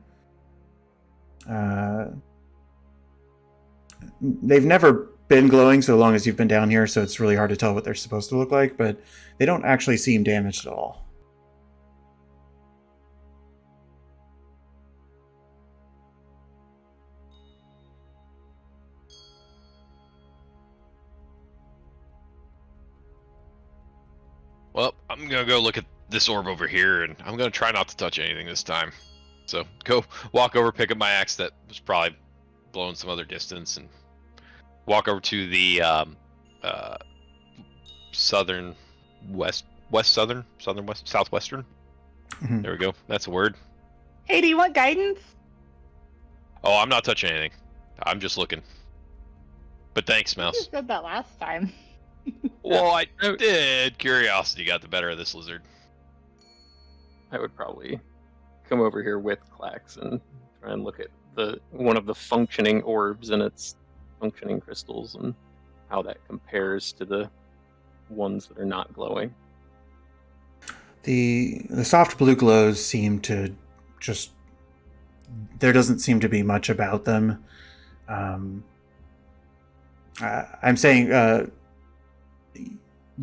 they've never been glowing so long as you've been down here, so it's really hard to tell what they're supposed to look like, but they don't actually seem damaged at all. Well, I'm gonna go look at this orb over here, and I'm gonna try not to touch anything this time. So go walk over, pick up my axe that was probably blowing some other distance, and walk over to the southwestern. Mhm. There we go. That's a word. Hey, do you want guidance? Oh, I'm not touching anything. I'm just looking. But thanks, You Mouse. said that last time. Well, I did. Curiosity got the better of this lizard. I would probably come over here with Clax and try and look at one of the functioning orbs and its functioning crystals and how that compares to the ones that are not glowing. The soft blue glows seem to just... there doesn't seem to be much about them. I'm saying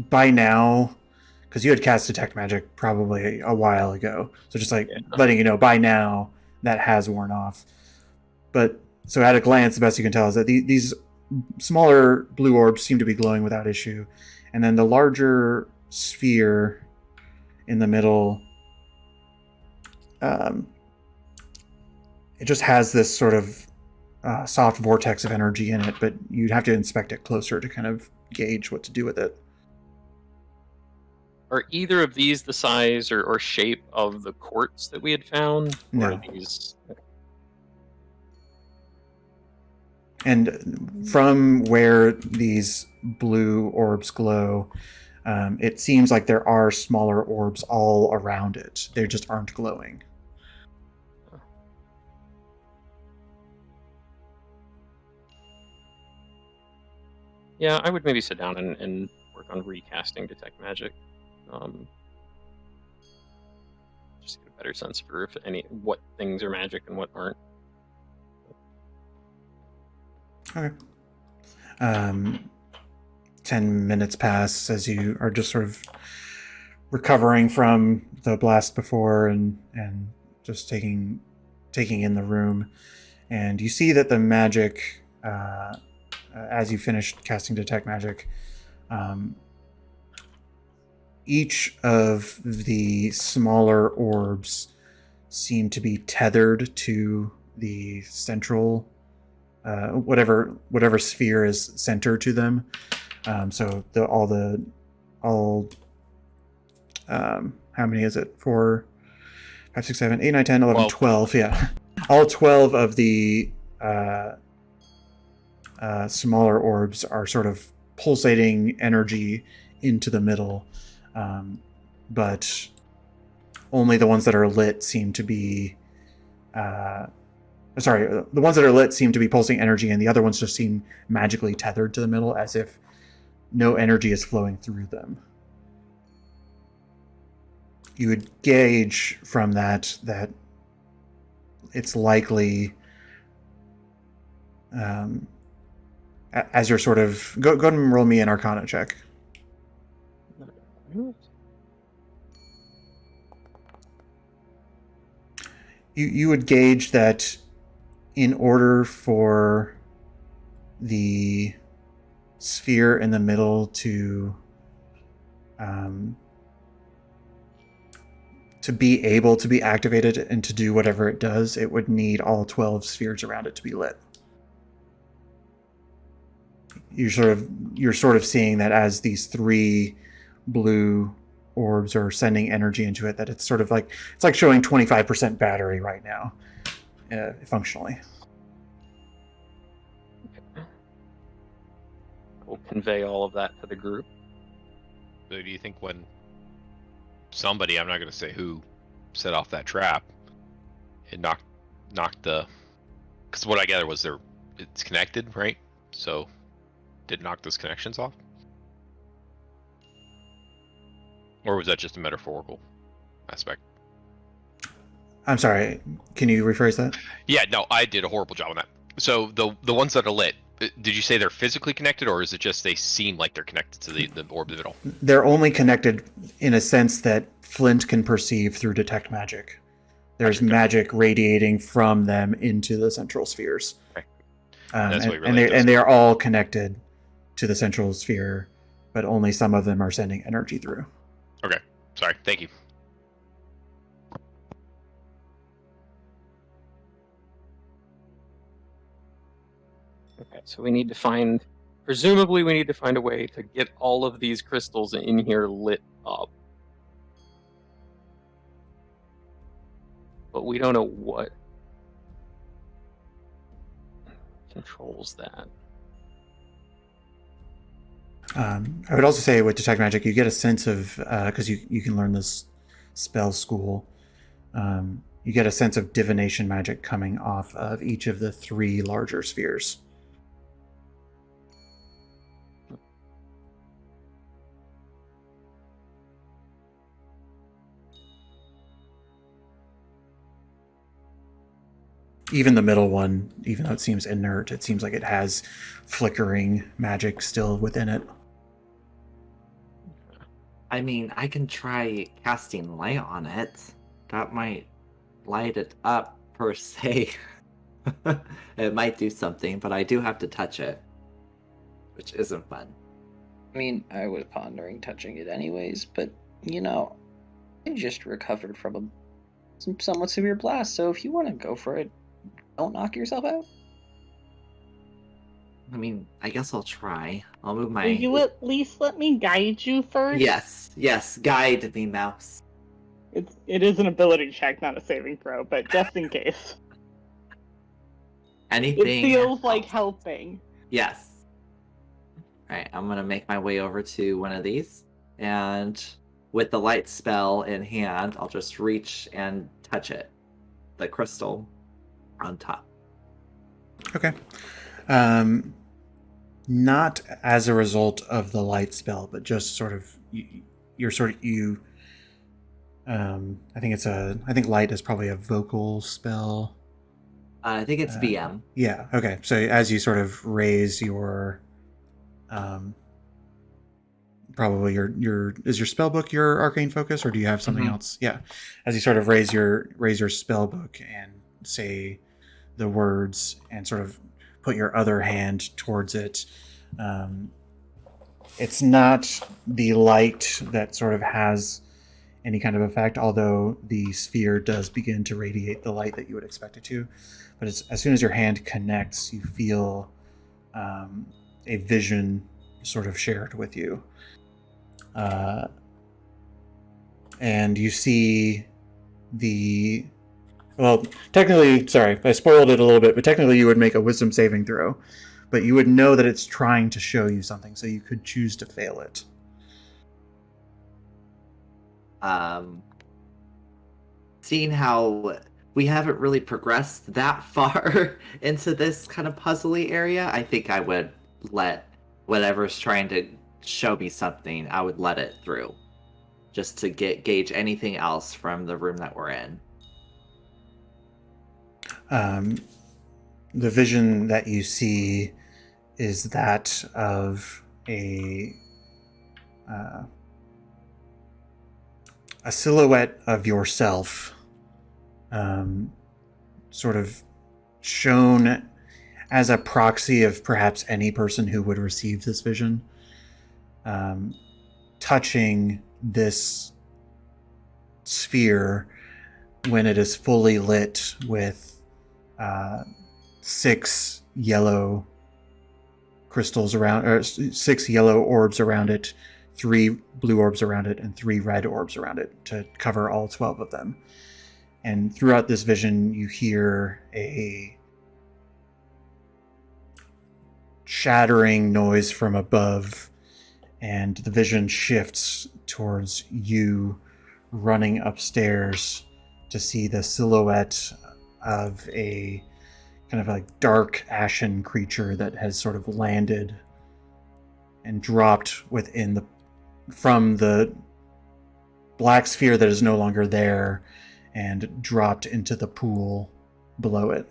by now, because you had cast Detect Magic probably a while ago, so just letting you know, by now that has worn off. But so at a glance, the best you can tell is that these smaller blue orbs seem to be glowing without issue, and then the larger sphere in the middle, it just has this sort of soft vortex of energy in it, but you'd have to inspect it closer to kind of gauge what to do with it. Are either of these the size or shape of the quartz that we had found? No. Or are these... And from where these blue orbs glow, it seems like there are smaller orbs all around it. They just aren't glowing. Yeah, I would maybe sit down and work on recasting Detect Magic. Just get a better sense for what things are magic and what aren't. Okay. 10 minutes pass as you are just sort of recovering from the blast before and just taking in the room. And you see that the magic, as you finish casting Detect Magic, each of the smaller orbs seem to be tethered to the central, whatever sphere is center to them. So how many is it? 4, 5, 6, 7, 8, 9, 10, 11, 12. Yeah. All 12 of the smaller orbs are sort of pulsating energy into the middle, but only the ones that are lit seem to be the ones that are lit seem to be pulsing energy, and the other ones just seem magically tethered to the middle, as if no energy is flowing through them. You would gauge from that it's likely, as you're sort of go ahead and roll me an Arcana check. You would gauge that in order for the sphere in the middle to be able to be activated and to do whatever it does, it would need all 12 spheres around it to be lit. You're sort of seeing that as these 3 blue orbs are sending energy into it, that it's sort of like showing 25% battery right now, functionally. We'll convey all of that to the group. So do you think when somebody, I'm not going to say who, set off that trap, it knocked the... Because what I gather was it's connected, right? So did it knock those connections off? Or was that just a metaphorical aspect? I'm sorry, can you rephrase that? Yeah, no, I did a horrible job on that. So the ones that are lit, did you say they're physically connected, or is it just they seem like they're connected to the orb of the middle? They're only connected in a sense that Flint can perceive through detect magic. There's magic radiating from them into the central spheres. Okay. And they are all connected to the central sphere, but only some of them are sending energy through. Okay, sorry, thank you. Okay, so presumably we need to find a way to get all of these crystals in here lit up. But we don't know what controls that. I would also say with detect magic, you get a sense of, because you can learn this spell school, you get a sense of divination magic coming off of each of the 3 larger spheres. Even the middle one, even though it seems inert, it seems like it has flickering magic still within it. I mean, I can try casting light on it. That might light it up, per se. It might do something, but I do have to touch it, which isn't fun. I mean, I was pondering touching it anyways, but, I just recovered from some somewhat severe blast, so if you want to go for it, don't knock yourself out. I mean, I guess I'll try. I'll move my... Will you at least let me guide you first? Yes, guide me, mouse. It is an ability check, not a saving throw, but just in case. Anything It feels like helping. Yes. Alright, I'm gonna make my way over to one of these, and with the light spell in hand, I'll just reach and touch it. The crystal on top. Okay. Not as a result of the light spell, but just sort of I think light is probably a vocal spell. I think it's VM. Yeah. Okay. So as you sort of raise your, probably is your spell book your arcane focus, or do you have something else? Yeah. As you sort of raise your spell book and say the words and sort of put your other hand towards it, it's not the light that sort of has any kind of effect, although the sphere does begin to radiate the light that you would expect it to. But as soon as your hand connects, you feel a vision sort of shared with you. And you see the Well, technically, sorry, I spoiled it a little bit, but technically you would make a wisdom saving throw. But you would know that it's trying to show you something, so you could choose to fail it. Seeing how we haven't really progressed that far into this kind of puzzly area, I think I would let whatever's trying to show me something, I would let it through. Just to gauge anything else from the room that we're in. The vision that you see is that of a silhouette of yourself, sort of shown as a proxy of perhaps any person who would receive this vision, touching this sphere when it is fully lit with 6 yellow crystals around, or 6 yellow orbs around it, 3 blue orbs around it, and 3 red orbs around it to cover all 12 of them. And throughout this vision, you hear a shattering noise from above, and the vision shifts towards you running upstairs to see the silhouette of a kind of like dark ashen creature that has sort of landed and dropped from the black sphere that is no longer there and dropped into the pool below it.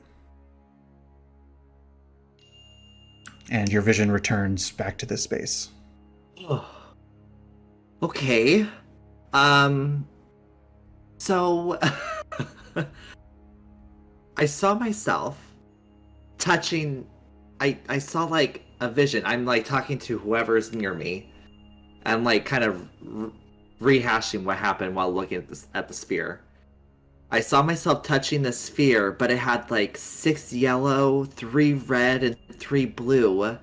And your vision returns back to this space. Okay. So I saw myself touching. I saw like a vision. I'm like talking to whoever's near me. I'm like kind of rehashing what happened while looking at the sphere. I saw myself touching the sphere, but it had like 6 yellow, 3 red, and 3 blue.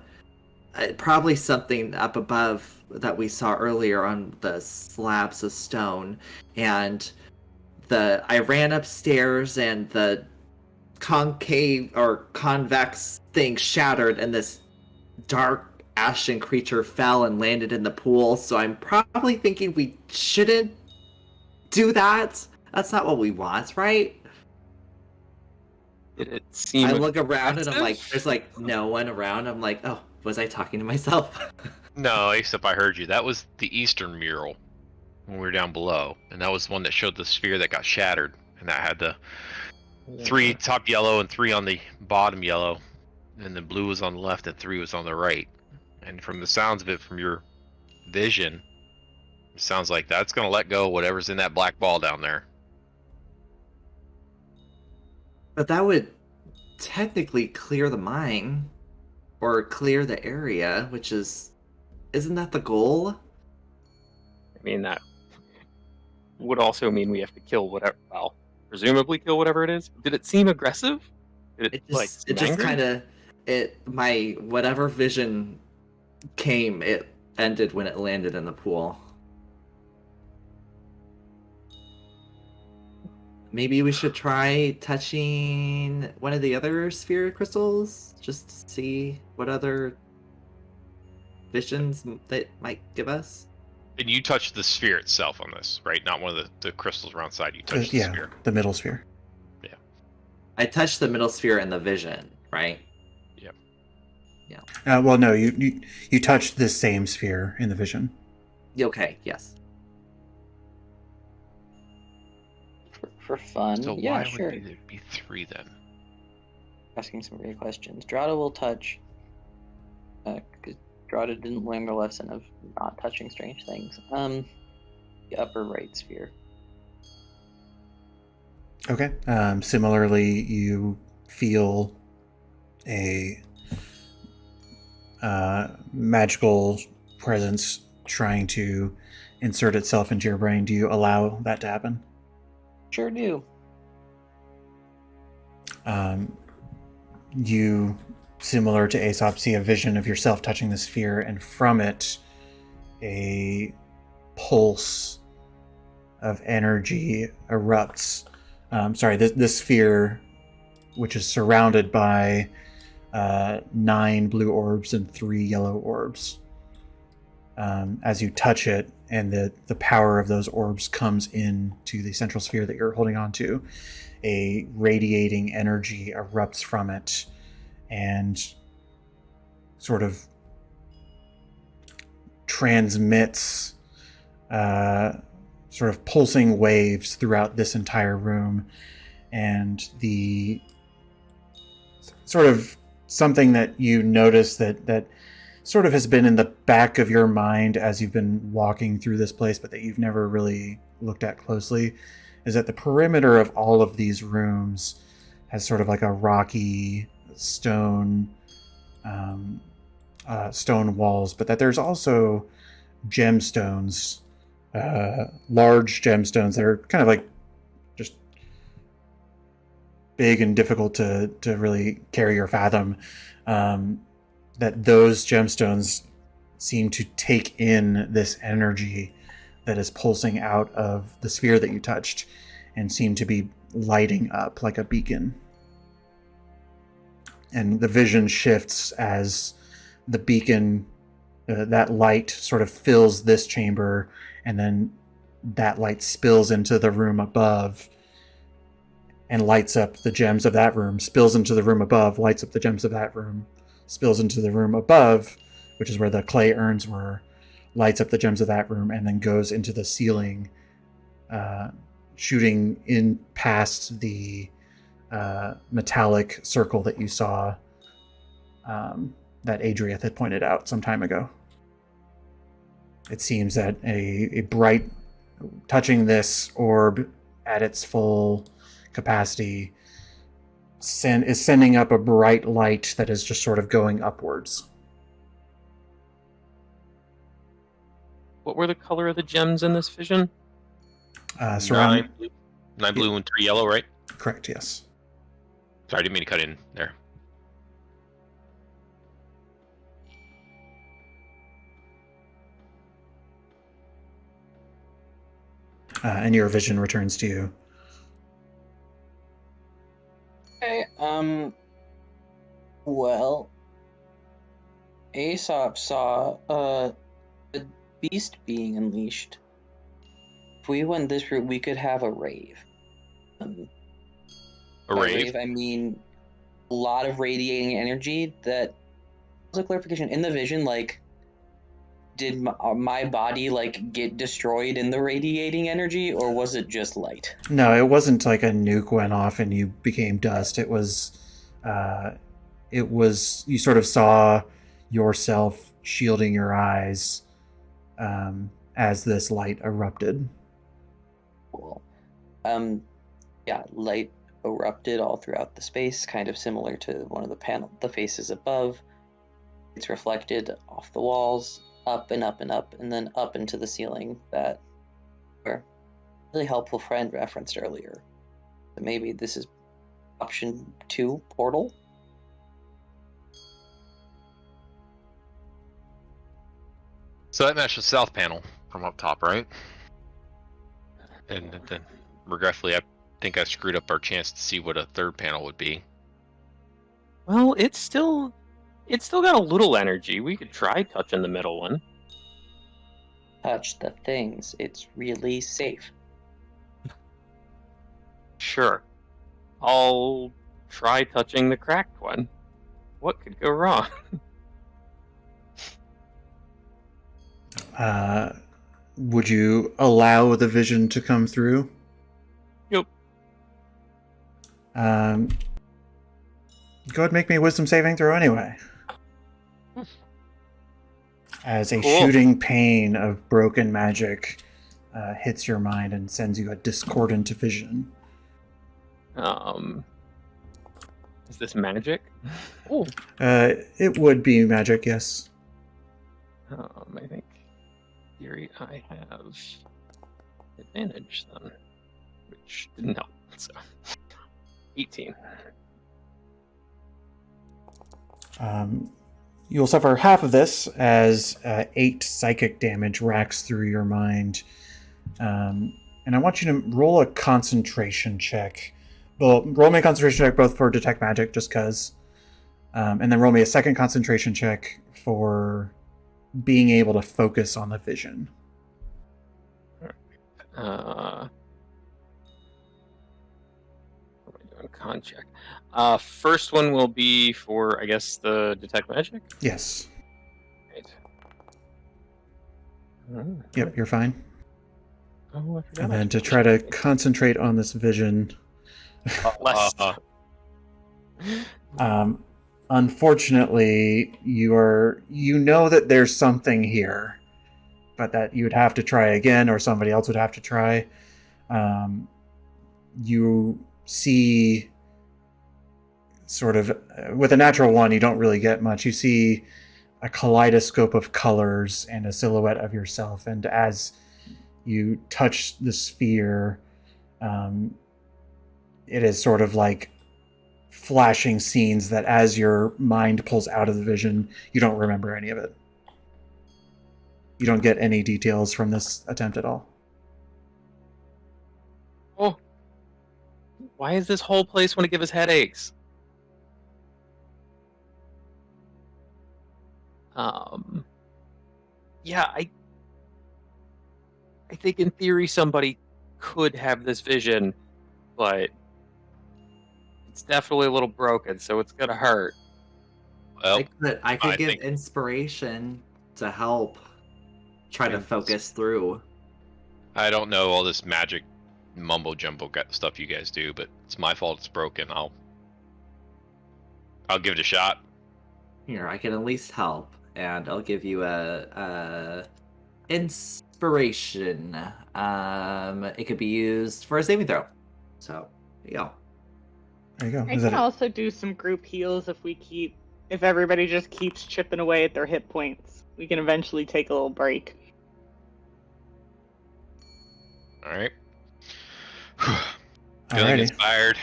Probably something up above that we saw earlier on the slabs of stone. And I ran upstairs, and the concave or convex thing shattered, and this dark ashen creature fell and landed in the pool. So I'm probably thinking we shouldn't do that. That's not what we want, right? Did it seem I look around and I'm aggressive? like, there's like no one around. I'm like, oh, was I talking to myself? No, except I heard you. That was the eastern mural when we were down below, and that was the one that showed the sphere that got shattered, and that had the 3 top yellow and 3 on the bottom yellow, and the blue was on the left and 3 was on the right. And from the sounds of it, from your vision, it sounds like that's going to let go whatever's in that black ball down there. But that would technically clear the mine or clear the area, which isn't that the goal? I mean, that would also mean we have to kill whatever. Well, presumably kill whatever it is. Did it seem aggressive? Did It just kind of my whatever vision came, it ended when it landed in the pool. Maybe we should try touching one of the other sphere crystals just to see what other visions that might give us. And you touched the sphere itself on this, right? Not one of the crystals around side. You touched the sphere. The middle sphere. I touched the middle sphere in the vision, right? Yep. Yeah. Well, no, you touched this same sphere in the vision. Okay, yes. For fun, So yeah, why sure. would there be 3 then? Asking some great questions. Drata will touch, because Drata didn't learn the lesson of not touching strange things. The upper right sphere. Okay. Similarly, you feel a magical presence trying to insert itself into your brain. Do you allow that to happen? Sure do. You, similar to Aesop, see a vision of yourself touching the sphere, and from it, a pulse of energy erupts This sphere, which is surrounded by 9 blue orbs and 3 yellow orbs. As you touch it, and the power of those orbs comes into the central sphere that you're holding on to, a radiating energy erupts from it and sort of transmits sort of pulsing waves throughout this entire room. And the sort of something that you notice that sort of has been in the back of your mind as you've been walking through this place, but that you've never really looked at closely, is that the perimeter of all of these rooms has sort of like a rocky stone stone walls, but that there's also gemstones, large gemstones that are kind of like just big and difficult to really carry or fathom. That those gemstones seem to take in this energy that is pulsing out of the sphere that you touched and seem to be lighting up like a beacon. And the vision shifts as the beacon, that light sort of fills this chamber, and then that light spills into the room above and lights up the gems of that room, spills into the room above, lights up the gems of that room, spills into the room above, which is where the clay urns were, lights up the gems of that room, and then goes into the ceiling, shooting in past the metallic circle that you saw, that Adrairth had pointed out some time ago. It seems that a bright, touching this orb at its full capacity is sending up a bright light that is just sort of going upwards. What were the color of the gems in this vision? Nine blue and 3 yellow, right? Correct, yes. Sorry, I didn't mean to cut in there. And your vision returns to you. Okay, well, Aesop saw a beast being unleashed. If we went this route, we could have a rave. A By rave? I mean a lot of radiating energy that... Was a clarification. In the vision, like, did my body, like, get destroyed in the radiating energy, or was it just light? No, it wasn't like a nuke went off and you became dust. It was, you sort of saw yourself shielding your eyes as this light erupted. Cool. Yeah, light erupted all throughout the space, kind of similar to one of the faces above. It's reflected off the walls, up and up and up, and then up into the ceiling that our really helpful friend referenced earlier. But maybe this is option 2, portal? So that matched the south panel from up top, right? And then, regretfully, I think I screwed up our chance to see what a third panel would be. Well, it's still got a little energy. We could try touching the middle one. Touch the things. It's really safe. Sure. I'll try touching the cracked one. What could go wrong? Would you allow the vision to come through? Yep. Go ahead and make me a wisdom saving throw anyway. As a Cool. shooting pain of broken magic hits your mind and sends you a discordant vision. Is this magic? Oh, It would be magic, yes. I think theory I have advantage then, which didn't help. So 18. You'll suffer half of this as 8 psychic damage racks through your mind. And and I want you to roll a concentration check. Well, roll me a concentration check both for detect magic, just because, and then roll me a second concentration check for being able to focus on the vision. What am I doing? Con check. First one will be for, I guess, the detect magic. Yes. Right. Yep, you're fine. Oh, I forgot. And then to try to concentrate on this vision. Less. Unfortunately, you know that there's something here, but that you would have to try again, or somebody else would have to try. You see, sort of, with a natural one, you don't really get much. You see a kaleidoscope of colors and a silhouette of yourself, and as you touch the sphere, it is sort of like flashing scenes that as your mind pulls out of the vision, you don't remember any of it. You don't get any details from this attempt at all. Oh, why is this whole place want to give us headaches? Yeah, I think in theory somebody could have this vision, but it's definitely a little broken, so it's gonna hurt. Well, I could I give think- inspiration to help try to Yes. focus through. I don't know all this magic mumbo jumbo stuff you guys do, but it's my fault it's broken. I'll give it a shot. Here, I can at least help, and I'll give you a inspiration. It could be used for a saving throw. So there you go. There you go. I Is can that also do some group heals if everybody just keeps chipping away at their hit points. We can eventually take a little break. All right. Feeling Alrighty. inspired.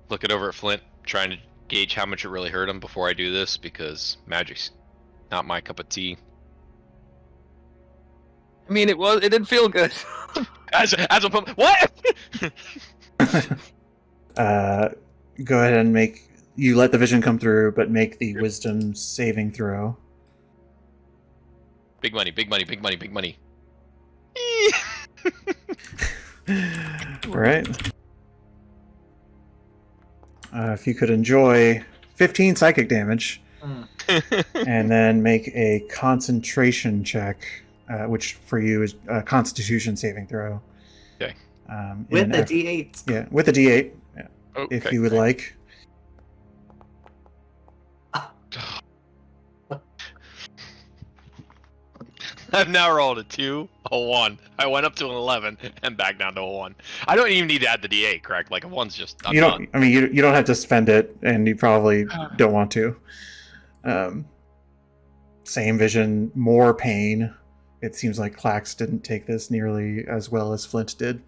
Looking over at Flint, trying to gauge how much it really hurt him before I do this, because magic's not my cup of tea. I mean, it didn't feel good. As a what? Go ahead and you let the vision come through, but make the wisdom saving throw. Big money, big money, big money, big money. All right. If you could enjoy 15 psychic damage, and then make a concentration check, which for you is a Constitution saving throw. Okay. With in the F- D8. Yeah, with a D8, Okay. if you would like. I've now rolled a 2, a 1. I went up to an 11 and back down to a 1. I don't even need to add the D8, correct? Like a 1's just. I'm You don't. done. I mean, you don't have to spend it, and you probably don't want to. Same vision, more pain. It seems like Clax didn't take this nearly as well as Flint did.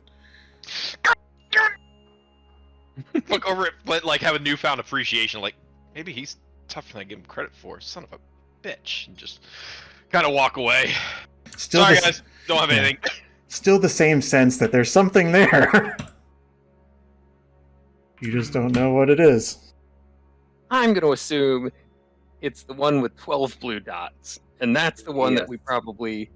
Look over it, but like have a newfound appreciation. Like maybe he's tougher than I give him credit for. Son of a bitch, and just kind of walk away. Still, Sorry, the, guys, don't have yeah. anything. Still the same sense that there's something there. You just don't know what it is. I'm going to assume it's the one with 12 blue dots, and that's the one that we Yes. probably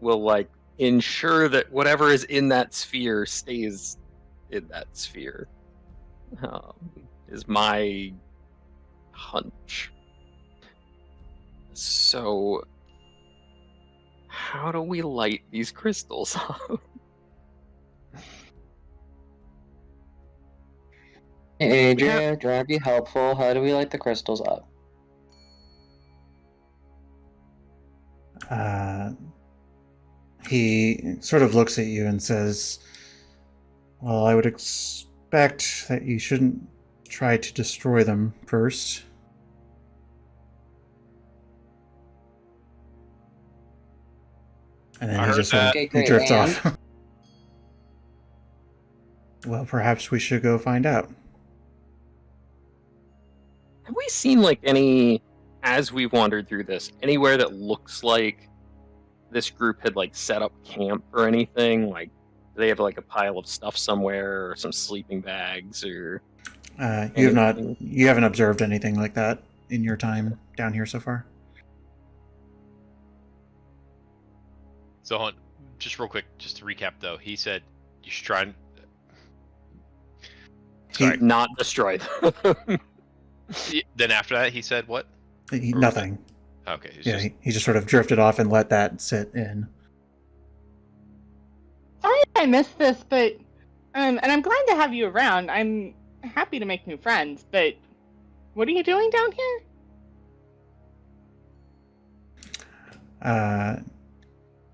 will like ensure that whatever is in that sphere stays in that sphere. Is my hunch. So, how do we light these crystals up? Hey, Adrian, trying to be helpful. How do we light the crystals up? He sort of looks at you and says, "Well, I would expect that you shouldn't try to destroy them first." And then I he heard just sort of, that. Okay, he great, drifts and? off. Well, perhaps we should go find out. Have we seen like any, as we've wandered through this, anywhere that looks like this group had like set up camp or anything? Like they have like a pile of stuff somewhere, or some sleeping bags, or You haven't observed anything like that in your time down here so far. So, just real quick, just to recap though, he said you should try and. Sorry. not destroy them. Then after that, he said what? Nothing. Okay. Yeah, he just sort of drifted off and let that sit in. Sorry I missed this, but and I'm glad to have you around. I'm happy to make new friends, but what are you doing down here?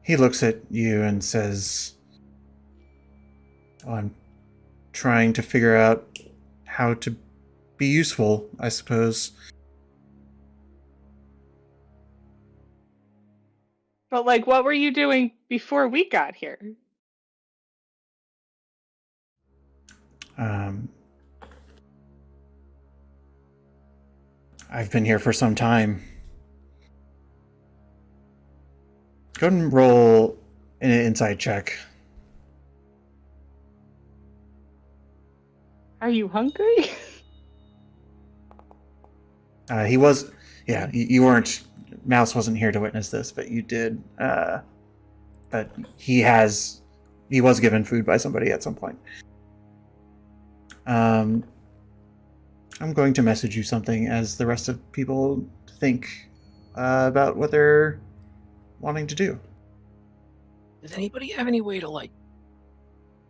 He looks at you and says, well, I'm trying to figure out how to be useful, I suppose. But like, what were you doing before we got here? I've been here for some time. Go ahead and roll an insight check. Are you hungry? He was, yeah, you weren't, Mouse wasn't here to witness this, but you did, but he was given food by somebody at some point. I'm going to message you something as the rest of people think about what they're wanting to do. Does anybody have any way to like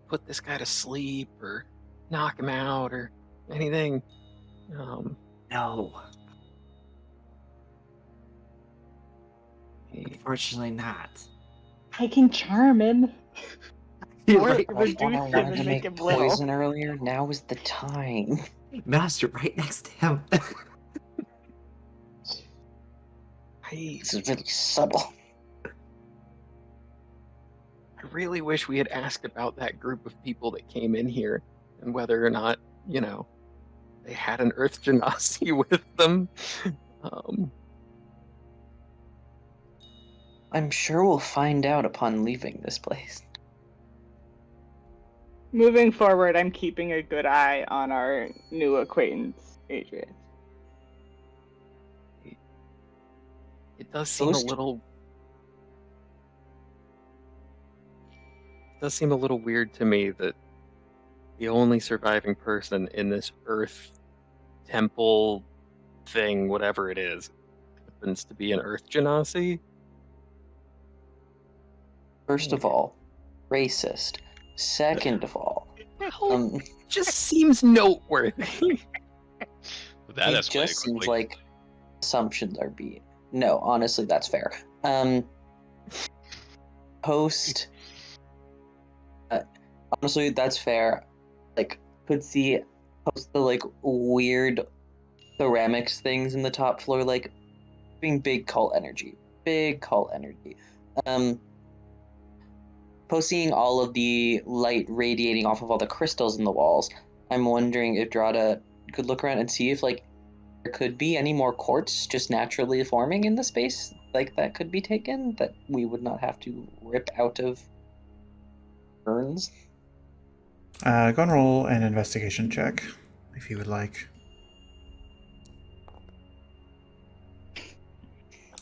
put this guy to sleep or knock him out or anything? No. Unfortunately not. I can charm him. You're Or right, reduce When I him wanted and to make make him little. poison earlier, now is the time. Master, right next to him. This is really subtle. I really wish we had asked about that group of people that came in here and whether or not, they had an Earth Genasi with them. I'm sure we'll find out upon leaving this place. Moving forward, I'm keeping a good eye on our new acquaintance, Adrairth. It does seem a little. It does seem a little weird to me that the only surviving person in this Earth temple thing, whatever it is, happens to be an Earth Genasi. First of all, racist. Second of all, just seems noteworthy. That it just seems like assumptions are being. No, honestly, that's fair. Honestly, that's fair. Like, could see post the like weird ceramics things in the top floor, like being big cult energy. Posting all of the light radiating off of all the crystals in the walls. I'm wondering if Drada could look around and see if like there could be any more quartz just naturally forming in the space like that could be taken that we would not have to rip out of urns. Go and roll an investigation check, if you would like.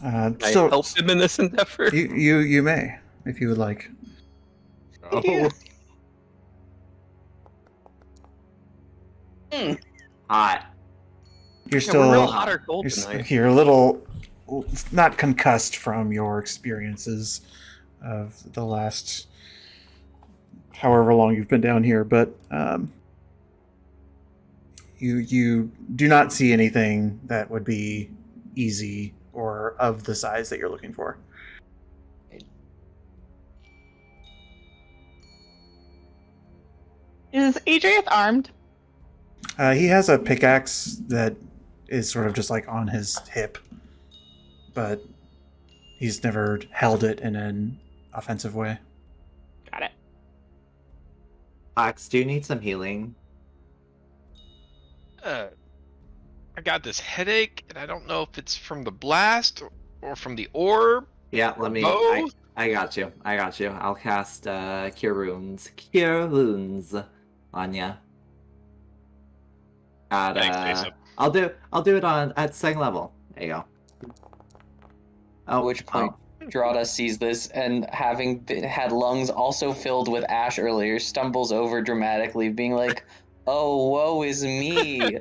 Can I help him in this endeavor? You may, if you would like. Oh. Hot. You're Yeah, still we're real hot or cold tonight. you're a little not concussed from your experiences of the last however long you've been down here, but you do not see anything that would be easy or of the size that you're looking for. Is Adrairth armed? He has a pickaxe that is sort of just like on his hip, but he's never held it in an offensive way. Got it. Ox, do you need some healing? I got this headache, and I don't know if it's from the blast or from the orb. Yeah, let me. Both? I got you. I'll cast Cure Wounds on ya. Thanks, Asa. I'll do it at second level. There you go. At which point, Drada sees this and, having had lungs also filled with ash earlier, stumbles over dramatically, being like, "Oh, woe is me!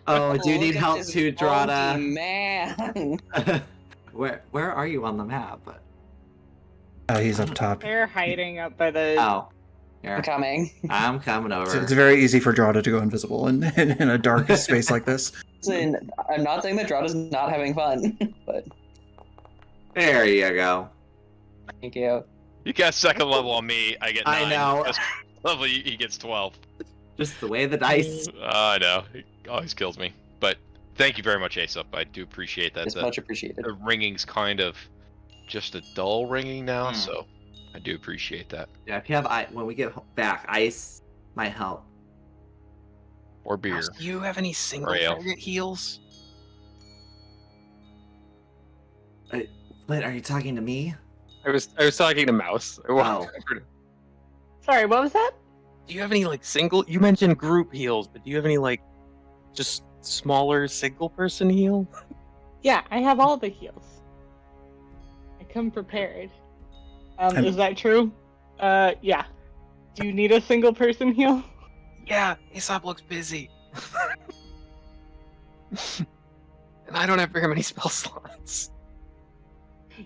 Oh, do you need Look at help this too, bulky Drada? man." Where are you on the map? He's up top. They're hiding up by the. Oh, here. I'm coming. I'm coming over. It's very easy for Drada to go invisible in a dark space like this. Listen, I'm not saying that Drada's not having fun, but There you go. thank you. You got second level on me. I get 9. I know. First level, he gets 12. Just the way the dice. I know. It always kills me. But thank you very much, Aesop. I do appreciate that. It's much appreciated. The ringing's kind of just a dull ringing now, Hmm. so I do appreciate that. Yeah, if you have when we get back, ice might help. Or beer. Do you have any single ale. target heals? Flint, are you talking to me? I was talking to Mouse. I walked over to- Sorry, what was that? Do you have any like single? You mentioned group heals, but do you have any like just smaller single person heal? Yeah, I have all the heals. I come prepared. Is that true? Yeah. Do you need a single person heal? Yeah, Aesop looks busy. And I don't have very many spell slots.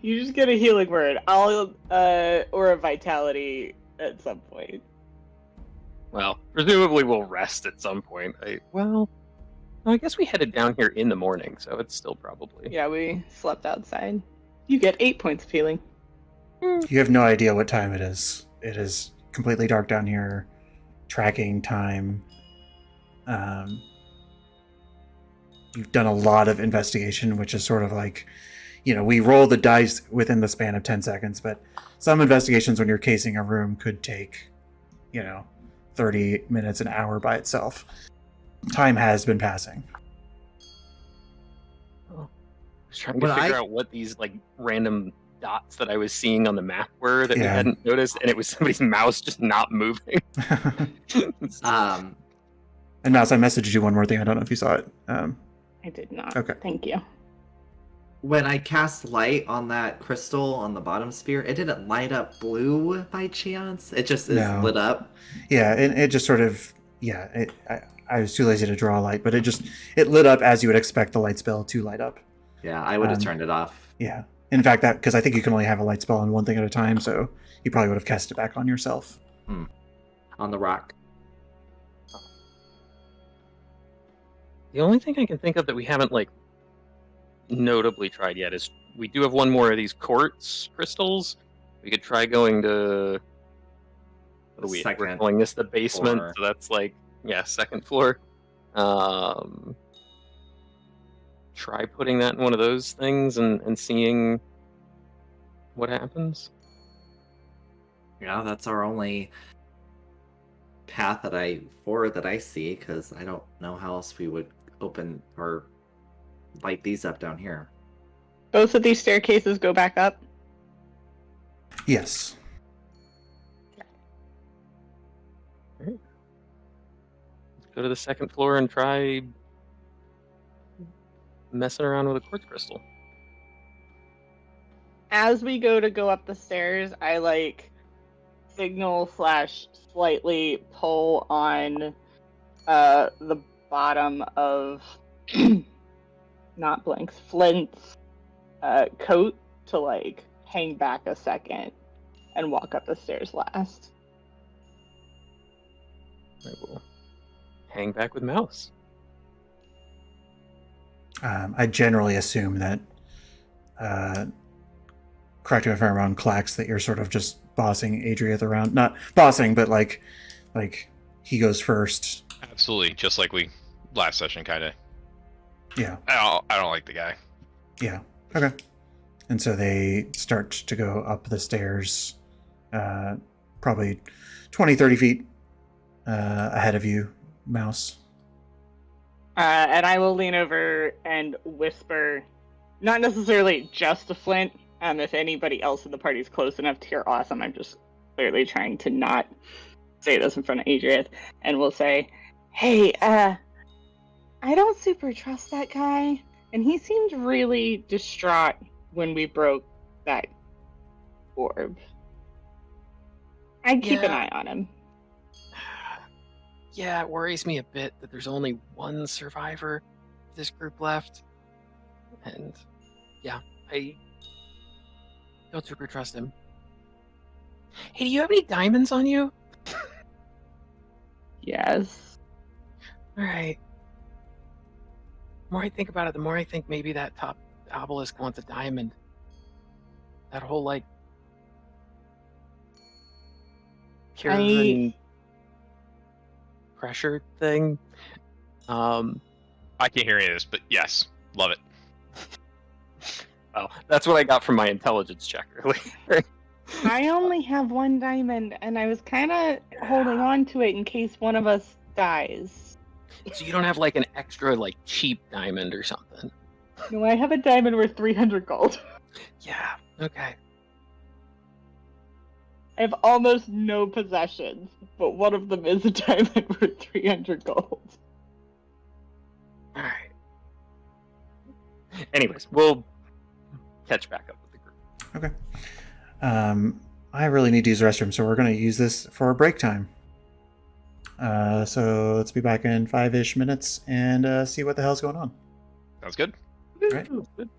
You just get a healing word. I'll or a vitality at some point. Well, presumably we'll rest at some point. I guess we headed down here in the morning, so it's still probably. Yeah, we slept outside. You get 8 points of healing. You have no idea what time it is. It is completely dark down here. Tracking time. You've done a lot of investigation, which is sort of like, we roll the dice within the span of 10 seconds, but some investigations when you're casing a room could take, 30 minutes, an hour by itself. Time has been passing. I was trying to figure out what these like random dots that I was seeing on the map were that we hadn't noticed, and it was somebody's mouse just not moving. And Mouse, I messaged you one more thing. I don't know if you saw it. I did not. Okay. Thank you. When I cast light on that crystal on the bottom sphere, it didn't light up blue by chance. It just is lit up. Yeah, it just sort of I was too lazy to draw a light, but it lit up as you would expect the light spell to light up. Yeah, I would have turned it off. Yeah. In fact, because I think you can only have a light spell on one thing at a time, so you probably would have cast it back on yourself. On the rock. The only thing I can think of that we haven't like notably tried yet is we do have one more of these quartz crystals. We could try going to we're calling this the basement, floor. so that's like second floor. Try putting that in one of those things and seeing what happens. Yeah, that's our only path that I see, because I don't know how else we would open or light these up down here. Both of these staircases go back up. Yes. Let's go to the second floor and try messing around with a quartz crystal. As we go up the stairs, I signal / slightly pull on the bottom of not Blank's, Flint's coat to hang back a second and walk up the stairs last. I will hang back with Mouse. I generally assume that, correct me if I'm wrong, Clax, that you're sort of just bossing Adrairth around. Not bossing, but like he goes first. Absolutely, just like we last session, kind of. Yeah. I don't like the guy. Yeah. Okay. And so they start to go up the stairs, probably 20, 30 feet ahead of you, Mouse. And I will lean over and whisper, not necessarily just to Flint, If anybody else in the party is close enough to hear awesome, I'm just clearly trying to not say this in front of Adrairth, and we'll say, hey, I don't super trust that guy, and he seemed really distraught when we broke that orb. I'd keep an Yeah. eye on him. Yeah, it worries me a bit that there's only one survivor of this group left. And yeah, I don't super trust him. Hey, do you have any diamonds on you? Yes. Alright. The more I think about it, the more I think maybe that top obelisk wants a diamond. That whole, like, pure and pressure thing. I can't hear any of this, but yes, love it. Oh, that's what I got from my intelligence check earlier. I only have one diamond, and I was kind of holding on to it in case one of us dies. So you don't have like an extra like cheap diamond or something? No, I have a diamond worth 300 gold. Yeah. Okay. I have almost no possessions, but one of them is a diamond worth 300 gold. All right. Anyways, we'll catch back up with the group. Okay. I really need to use the restroom, so we're going to use this for break time. So let's be back in 5-ish minutes and see what the hell's going on. Sounds good. Right. Good.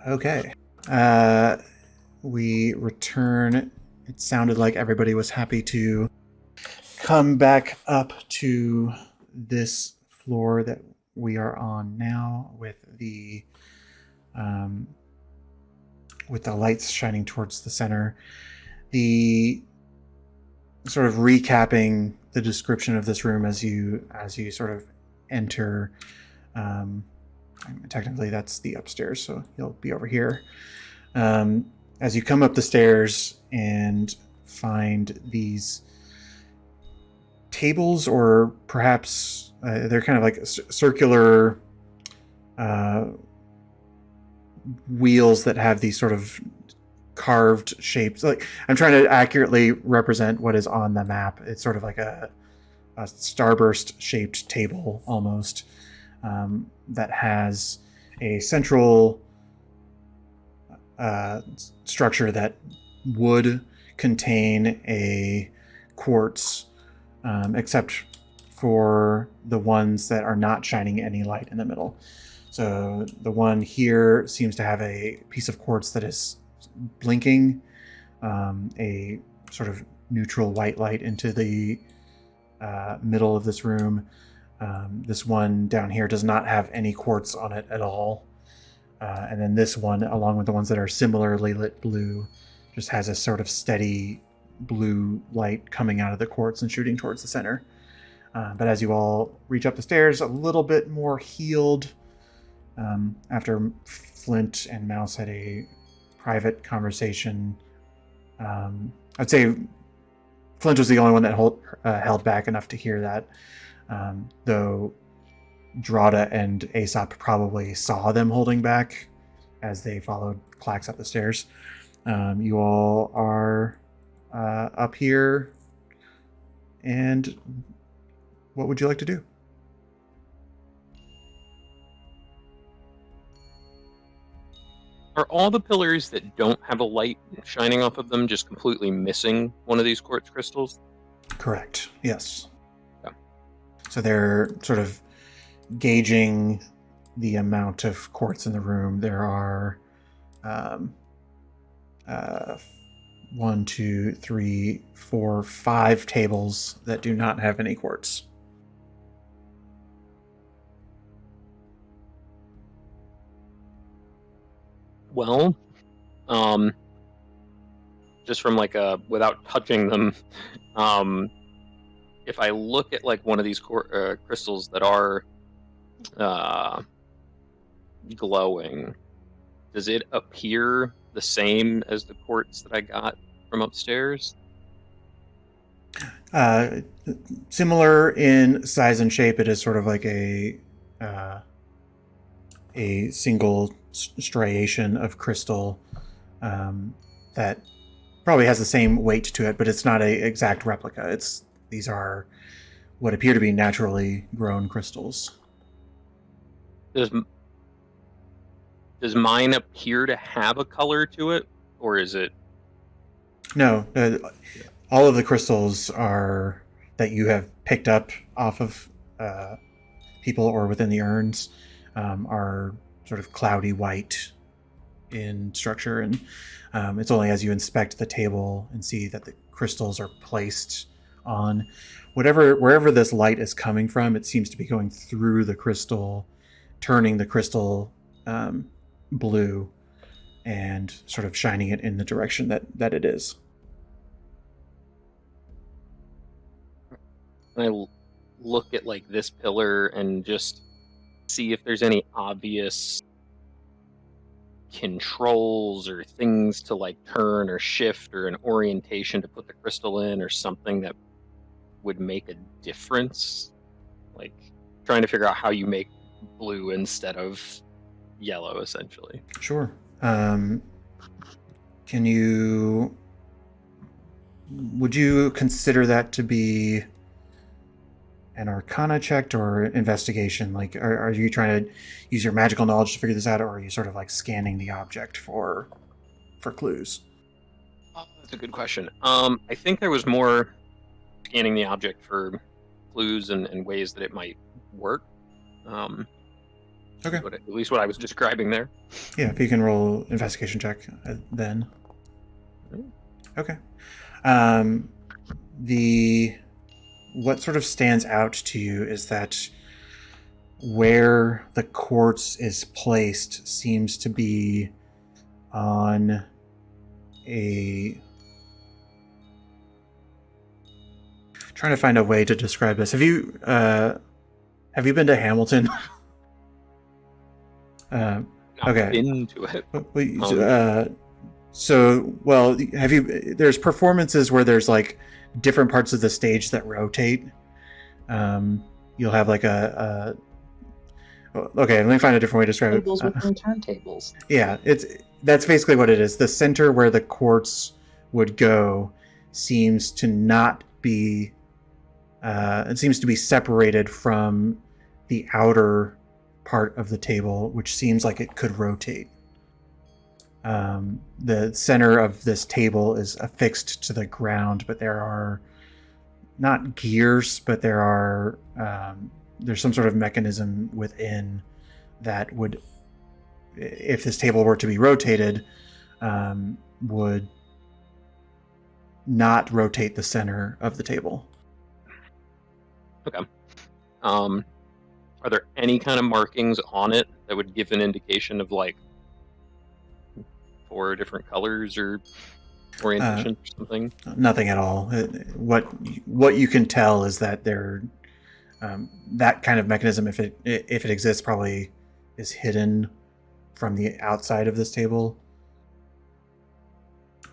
Okay. We return. It sounded like everybody was happy to come back up to this floor that we are on now with the lights shining towards the center. The sort of recapping the description of this room as you sort of enter. Technically, that's the upstairs, so you'll be over here. As you come up the stairs and find these tables, or perhaps they're kind of like circular wheels that have these sort of carved shapes. Like, I'm trying to accurately represent what is on the map. It's sort of like a starburst shaped table almost, that has a central structure that would contain a quartz, except for the ones that are not shining any light in the middle. So the one here seems to have a piece of quartz that is blinking a sort of neutral white light into the middle of this room. This one down here does not have any quartz on it at all. And then this one, along with the ones that are similarly lit blue, just has a sort of steady blue light coming out of the quartz and shooting towards the center. But as you all reach up the stairs, a little bit more healed, after Flint and Mouse had a private conversation. I'd say Flint was the only one that held back enough to hear that, though Drada and Aesop probably saw them holding back as they followed Clax up the stairs. You all are up here, and what would you like to do? Are all the pillars that don't have a light shining off of them just completely missing one of these quartz crystals? Correct. Yes. Yeah. So they're sort of gauging the amount of quartz in the room. There are 1, 2, 3, 4, 5 tables that do not have any quartz. Well, just from like without touching them, if I look at like one of these crystals that are glowing, does it appear the same as the quartz that I got from upstairs? Similar in size and shape. It is sort of like a single striation of crystal that probably has the same weight to it, but it's not an exact replica. These are what appear to be naturally grown crystals. Does mine appear to have a color to it, or is it? No, all of the crystals are that you have picked up off of people or within the urns are sort of cloudy white in structure, and it's only as you inspect the table and see that the crystals are placed on wherever this light is coming from. It seems to be going through the crystal, turning the crystal blue and sort of shining it in the direction that it is. I look at like this pillar and just see if there's any obvious controls or things to like turn or shift or an orientation to put the crystal in or something that would make a difference. Like trying to figure out how you make blue instead of yellow, essentially. Sure. Would you consider that to be an Arcana check or investigation? Like, are you trying to use your magical knowledge to figure this out, or are you sort of like scanning the object for clues? Oh, that's a good question. I think I was more scanning the object for clues and ways that it might work. Okay. At least what I was describing there. Yeah, if you can roll investigation check, then. Mm. Okay. What sort of stands out to you is that where the quartz is placed seems to be on a... Trying to find a way to describe this. Have you been to Hamilton? Not Okay. into it. Have you? There's performances where there's like different parts of the stage that rotate. You'll have like okay, let me find a different way to describe it. Tables within turntables. Yeah, that's basically what it is. The center where the quartz would go seems to not be. It seems to be separated from the outer part of the table, which seems like it could rotate. The center of this table is affixed to the ground, but there are not gears, but there's some sort of mechanism within that would, if this table were to be rotated, would not rotate the center of the table. Okay. Are there any kind of markings on it that would give an indication of like 4 different colors or orientation or something? Nothing at all. What you can tell is that that kind of mechanism, if it exists, probably is hidden from the outside of this table.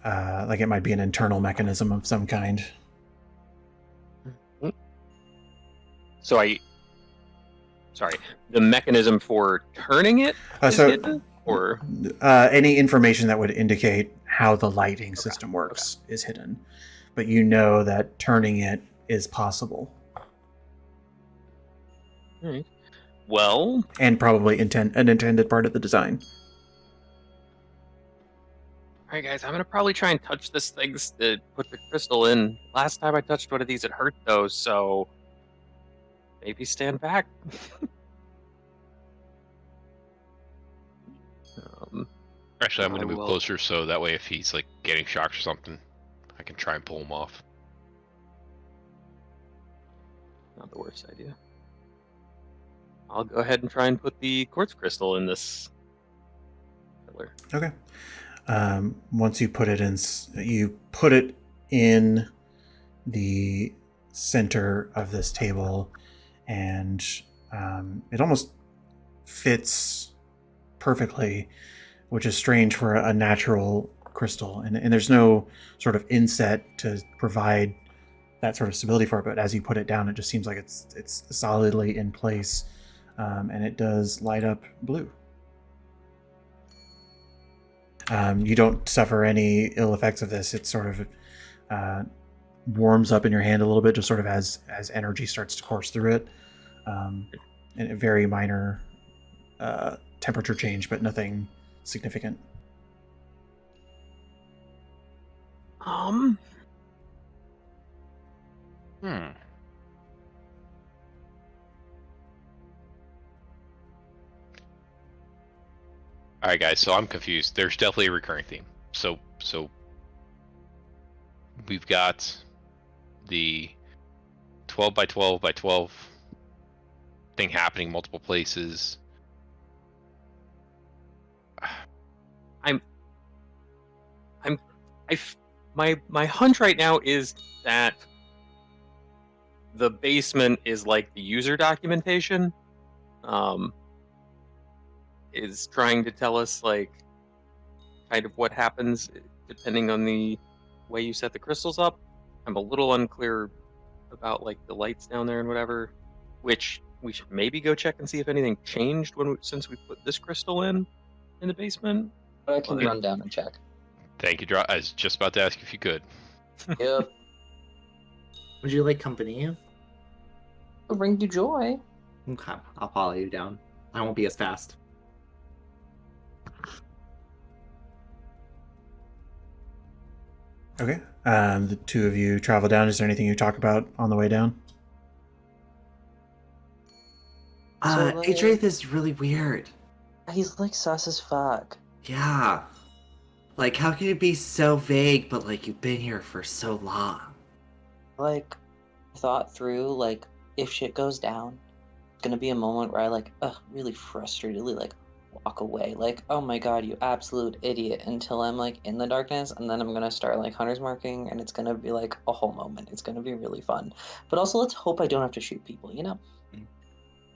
Like it might be an internal mechanism of some kind. The mechanism for turning it is hidden? Or any information that would indicate how the lighting system works is hidden, but you know that turning it is possible. All right. Well, and probably an intended part of the design. All right, guys, I'm gonna probably try and touch this thing to put the crystal in. Last time I touched one of these, it hurt though, so maybe stand back. Actually, I'm going to move closer so that way if he's like getting shocked or something, I can try and pull him off. Not the worst idea. I'll go ahead and try and put the quartz crystal in this pillar. Okay. Once you put it in the center of this table, and it almost fits perfectly, which is strange for a natural crystal. And there's no sort of inset to provide that sort of stability for it, but as you put it down, it just seems like it's solidly in place, and it does light up blue. You don't suffer any ill effects of this. It sort of warms up in your hand a little bit, just sort of as energy starts to course through it. And a very minor temperature change, but nothing significant. All right, guys. So I'm confused. There's definitely a recurring theme. So we've got the 12 by 12 by 12 thing happening multiple places. My hunch right now is that the basement is like the user documentation. Is trying to tell us like kind of what happens depending on the way you set the crystals up. I'm a little unclear about like the lights down there and whatever, which we should maybe go check and see if anything changed since we put this crystal in the basement. But I can run down and check. Thank you, I was just about to ask if you could. Yep. Would you like company? It'll bring you joy. Okay, I'll follow you down. I won't be as fast. Okay. The two of you travel down. Is there anything you talk about on the way down? like, Adrairth is really weird. he's like sus as fuck. Yeah. Like, how can you be so vague, but like you've been here for so long? Like, thought through, like, if shit goes down, it's gonna be a moment where I like, really frustratedly like walk away. Like, oh my god, you absolute idiot, until I'm like in the darkness, and then I'm gonna start like hunter's marking, and it's gonna be like a whole moment. It's gonna be really fun. But also, let's hope I don't have to shoot people, you know?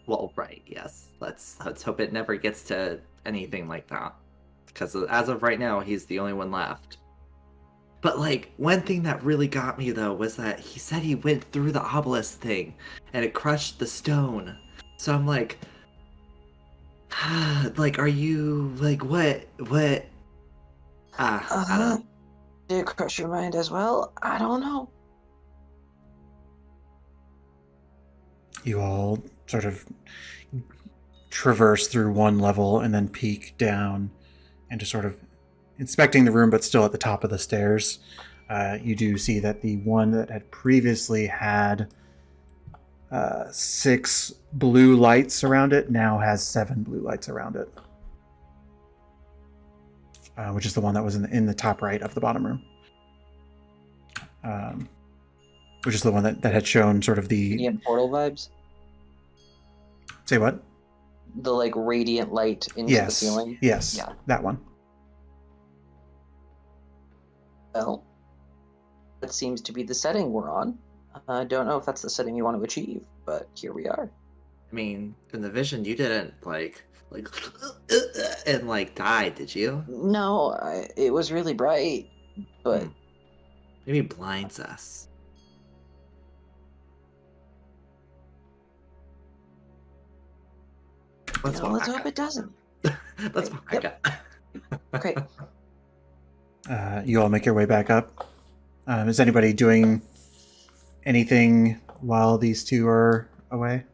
Well, right, yes. Let's hope it never gets to anything like that. Because as of right now, he's the only one left. But like, one thing that really got me though was that he said he went through the obelisk thing and it crushed the stone. So I'm like, like, are you like what? I don't know. Did it crush your mind as well? I don't know. You all sort of traverse through one level and then peek down and just sort of inspecting the room, but still at the top of the stairs. You do see that the one that had previously had 6 blue lights around it now has 7 blue lights around it, which is the one that was in the top right of the bottom room, which is the one that had shown sort of the Radiant portal vibes? Say what? The like radiant light into the ceiling? Yes, Yeah. that one. Well, that seems to be the setting we're on. I don't know if that's the setting you want to achieve, but here we are. I mean, in the vision, you didn't like and like die, did you? No, it was really bright, but Maybe it blinds us. Let's let's hope it doesn't. Let's walk back up. Okay. You all make your way back up. Is anybody doing anything while these two are away?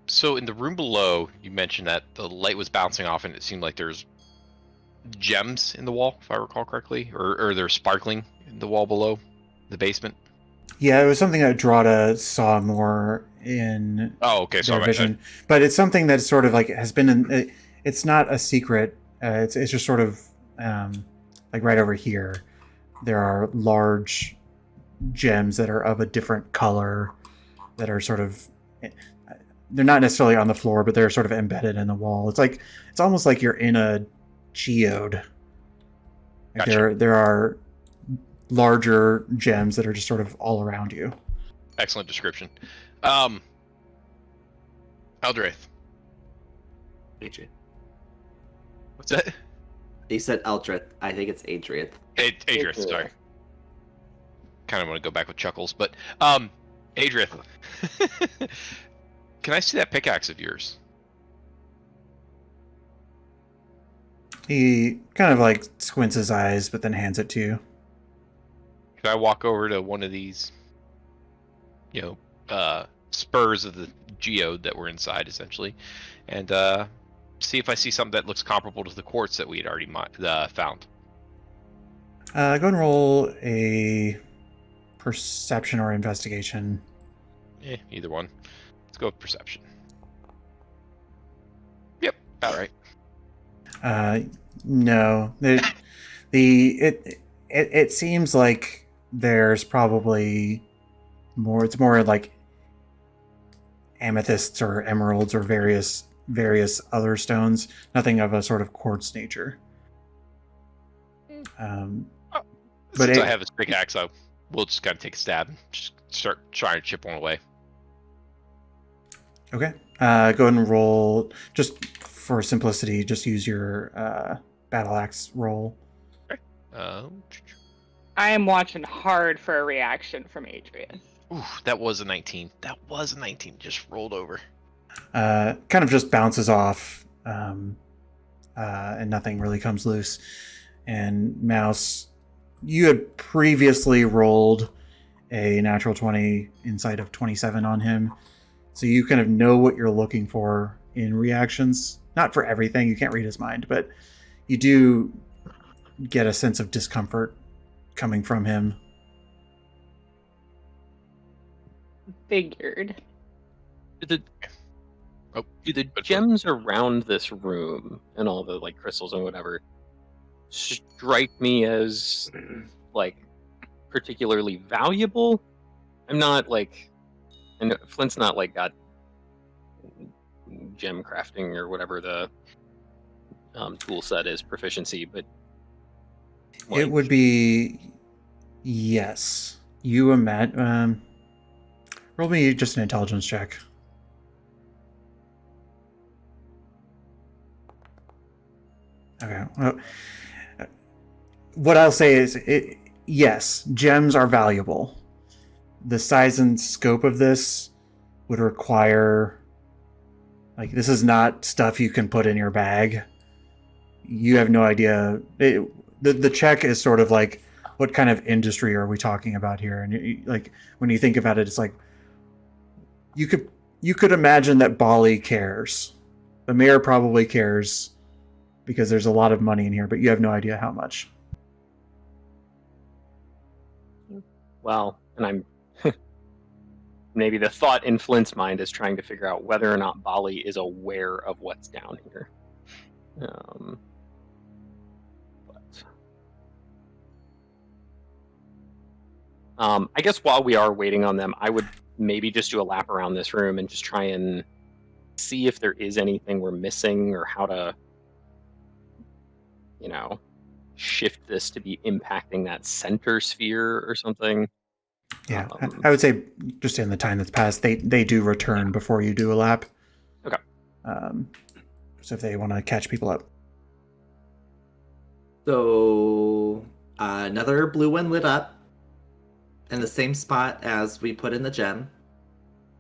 So in the room below, you mentioned that the light was bouncing off, and it seemed like there's gems in the wall, if I recall correctly, or they're sparkling in the wall below the basement. Yeah, it was something that Drada saw more in Okay, so their vision, but it's something that sort of like has been in. It's not a secret. It's just sort of like right over here. There are large gems that are of a different color that are sort of. They're not necessarily on the floor, but they're sort of embedded in the wall. It's almost like you're in a geode. Like Gotcha. there are larger gems that are just sort of all around you. Excellent description. Adrairth. Adrian. What's that? You said Eldrith. I think it's Adrairth. Adrairth, sorry. Kind of want to go back with chuckles, but Adrairth. Can I see that pickaxe of yours? He kind of like squints his eyes, but then hands it to you. Can I walk over to one of these, spurs of the geode that were inside, essentially, and see if I see something that looks comparable to the quartz that we had already found? Go and roll a perception or investigation. Either one. Let's go with perception. Yep, about right. No. It seems like there's probably more. It's more like amethysts or emeralds or various other stones. Nothing of a sort of quartz nature. But Since I have this pickaxe, we'll just kind of take a stab and just start trying to chip one away. Okay. Go ahead and roll, just for simplicity, just use your battle axe roll. Okay. I am watching hard for a reaction from Adrairth. Ooh, that was a 19. Just rolled over. Kind of just bounces off, and nothing really comes loose. And Mouse, you had previously rolled a natural 20 inside of 27 on him. So you kind of know what you're looking for in reactions. Not for everything, you can't read his mind, but you do get a sense of discomfort coming from him. Figured. the Oh, do the good gems around this room and all the like crystals and whatever strike me as like particularly valuable? I'm not like, and Flint's not like got gem crafting or whatever the tool set is proficiency, but It would be yes. You imagine. Roll me just an intelligence check. Okay. Well, what I'll say is, yes, gems are valuable. The size and scope of this would require, like, this is not stuff you can put in your bag. You have no idea. The check is sort of like, what kind of industry are we talking about here? And like, when you think about it, it's like, you could imagine that Bali cares. The mayor probably cares because there's a lot of money in here, but you have no idea how much. well, and I'm maybe the thought in Flint's mind is trying to figure out whether or not Bali is aware of what's down here. I guess while we are waiting on them, I would maybe just do a lap around this room and just try and see if there is anything we're missing or how to, shift this to be impacting that center sphere or something. Yeah, I would say just in the time that's passed, they do return before you do a lap. Okay. So if they want to catch people up. So another blue one lit up in the same spot as we put in the gem.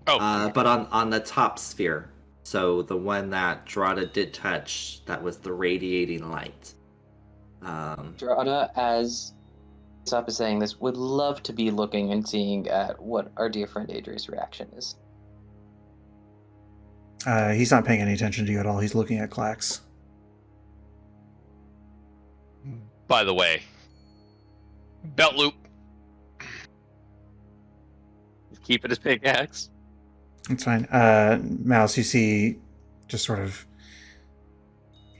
Oh, But on the top sphere. So the one that Drada did touch, that was the radiating light. Drada, as Sop is saying this, would love to be looking and seeing at what our dear friend Adrairth's reaction is. He's not paying any attention to you at all. He's looking at Clax. by the way, belt loop. Keep it as pickaxe. It's fine. Mouse, you see, just sort of.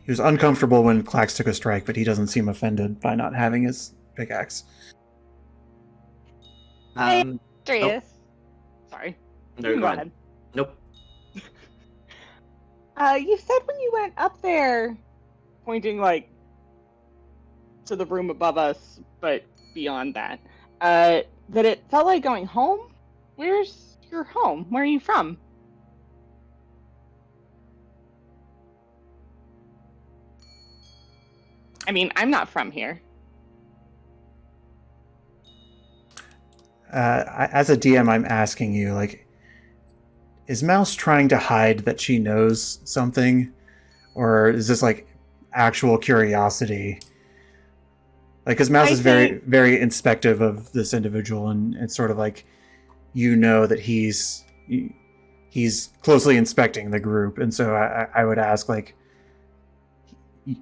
He was uncomfortable when Clax took a strike, but he doesn't seem offended by not having his pickaxe. Adrairth. Sorry. No, You go ahead. Nope. You said when you went up there, pointing like to the room above us, but beyond that, that it felt like going home. Where's your home? Where are you from? I mean, I'm not from here. As a DM, I'm asking you, like, is Mouse trying to hide that she knows something? Or is this, like, actual curiosity? Like, because Mouse is very, very inspective of this individual, and it's sort of like, you know that he's closely inspecting the group, and so I would ask, like,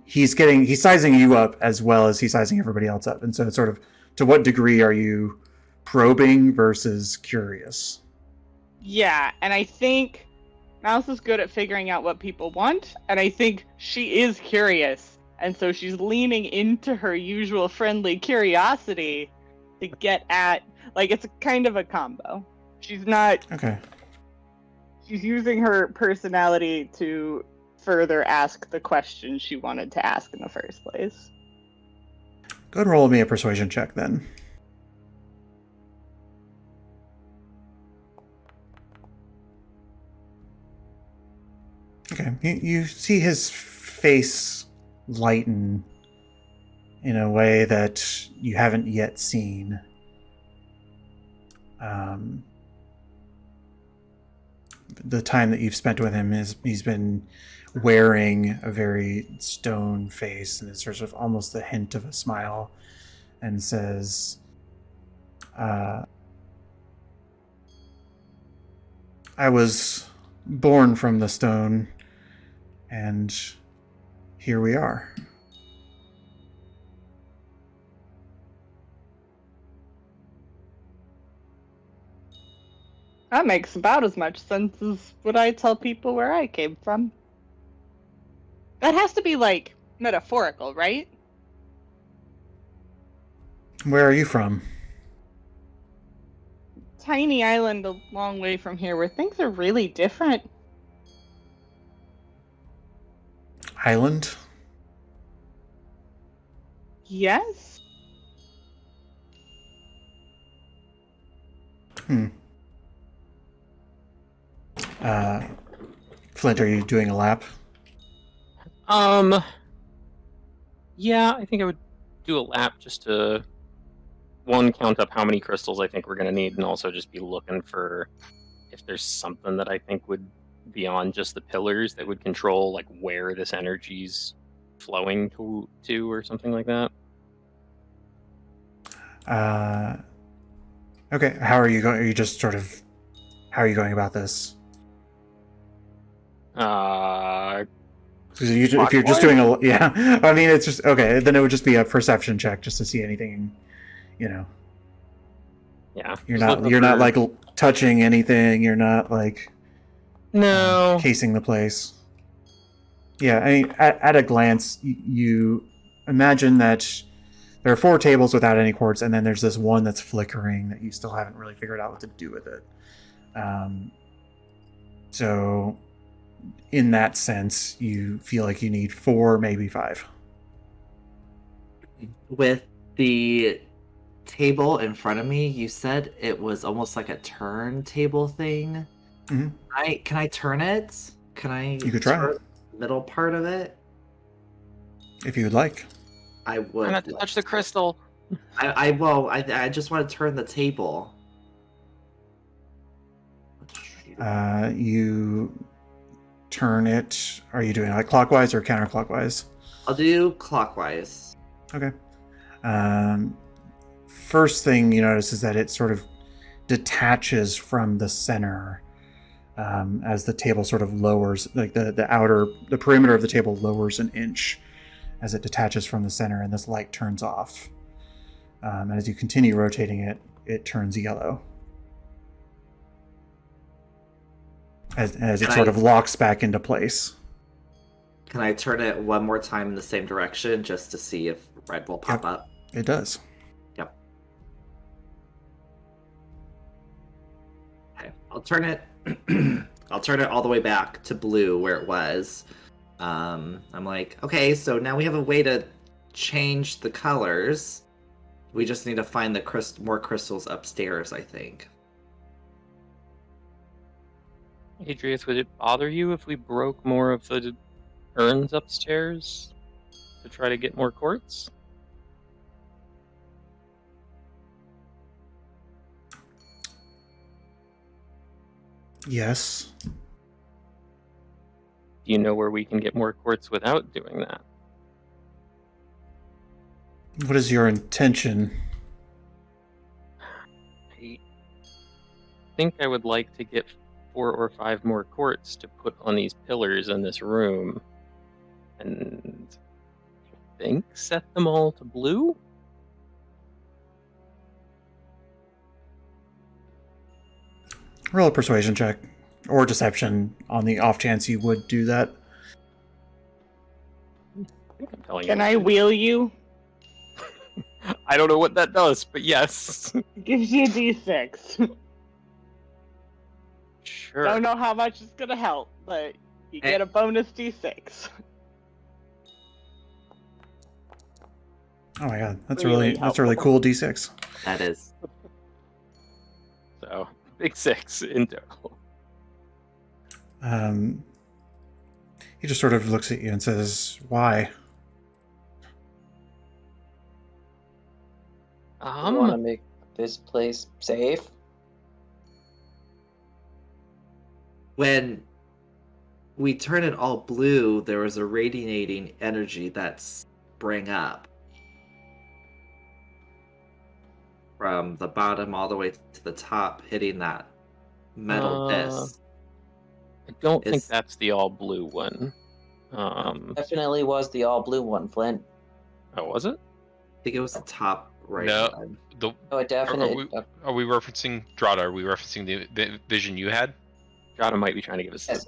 he's sizing you up as well as he's sizing everybody else up, and so it's sort of, to what degree are you probing versus curious? Yeah, and I think Mouse is good at figuring out what people want, and I think she is curious, and so she's leaning into her usual friendly curiosity to get at, like, it's kind of a combo. She's not... Okay. She's using her personality to further ask the question she wanted to ask in the first place. Go ahead and roll me a persuasion check, then. Okay, you see his face lighten in a way that you haven't yet seen. The time that you've spent with him he's been wearing a very stone face, and it's sort of almost the hint of a smile, and says, I was born from the stone, and here we are. That makes about as much sense as what I tell people where I came from. That has to be, like, metaphorical, right? Where are you from? Tiny island a long way from here where things are really different. Island? Yes? Flint, are you doing a lap? Yeah, I think I would do a lap just to one, count up how many crystals I think we're gonna need, and also just be looking for if there's something that I think would beyond just the pillars that would control like where this energy's flowing to or something like that. Okay, how are you going? Are you just sort of... How are you going about this? If you're just doing a... Yeah, I mean, it's just... Okay, then it would just be a perception check just to see anything, you know. Yeah. You're not like touching anything. You're not like... No. Casing the place. Yeah, I mean, at a glance, you imagine that there are 4 tables without any quartz, and then there's this one that's flickering that you still haven't really figured out what to do with it. So, in that sense, you feel like you need 4, maybe 5. With the table in front of me, you said it was almost like a turntable thing. Mm-hmm. Can I turn it? Can I? You could try turn the middle part of it. If you would like. I would. Try not to touch the crystal. I just want to turn the table. You turn it. Are you doing like clockwise or counterclockwise? I'll do clockwise. Okay. First thing you notice is that it sort of detaches from the center as the table sort of lowers, like the perimeter of the table lowers an inch as it detaches from the center, and this light turns off. And as you continue rotating it, it turns yellow. As it sort of locks back into place. Can I turn it one more time in the same direction just to see if red will pop up? It does. Yep. Okay, I'll turn it. I'll turn it all the way back to blue where it was. I'm like, okay, so now we have a way to change the colors. We just need to find the more crystals upstairs, I think. Adrairth, would it bother you if we broke more of the urns upstairs to try to get more quartz? Yes. Do you know where we can get more quartz without doing that? What is your intention? I think I would like to get 4 or 5 more quartz to put on these pillars in this room, and I think set them all to blue? Roll a persuasion check. Or deception on the off chance you would do that. I think I'm telling Can you. I wheel you? I don't know what that does, but yes. Gives you a d6. Sure. Don't know how much it's gonna help, but you get a bonus d6. Oh my god, that's Really that's a really helpful. cool D6. That is. So, big 6 in total. He just sort of looks at you and says, "Why?" I want to make this place safe. When we turn it all blue, there was a radiating energy that sprang up from the bottom all the way to the top, hitting that metal disc. I don't think Is- that's the all blue one. Definitely was the all blue one, Flint. Oh, was it? I think it was the top right No, one. the Oh, a are, definite. are we referencing Drada? Are we referencing the vision you had? Drada might be trying to give us. Yes.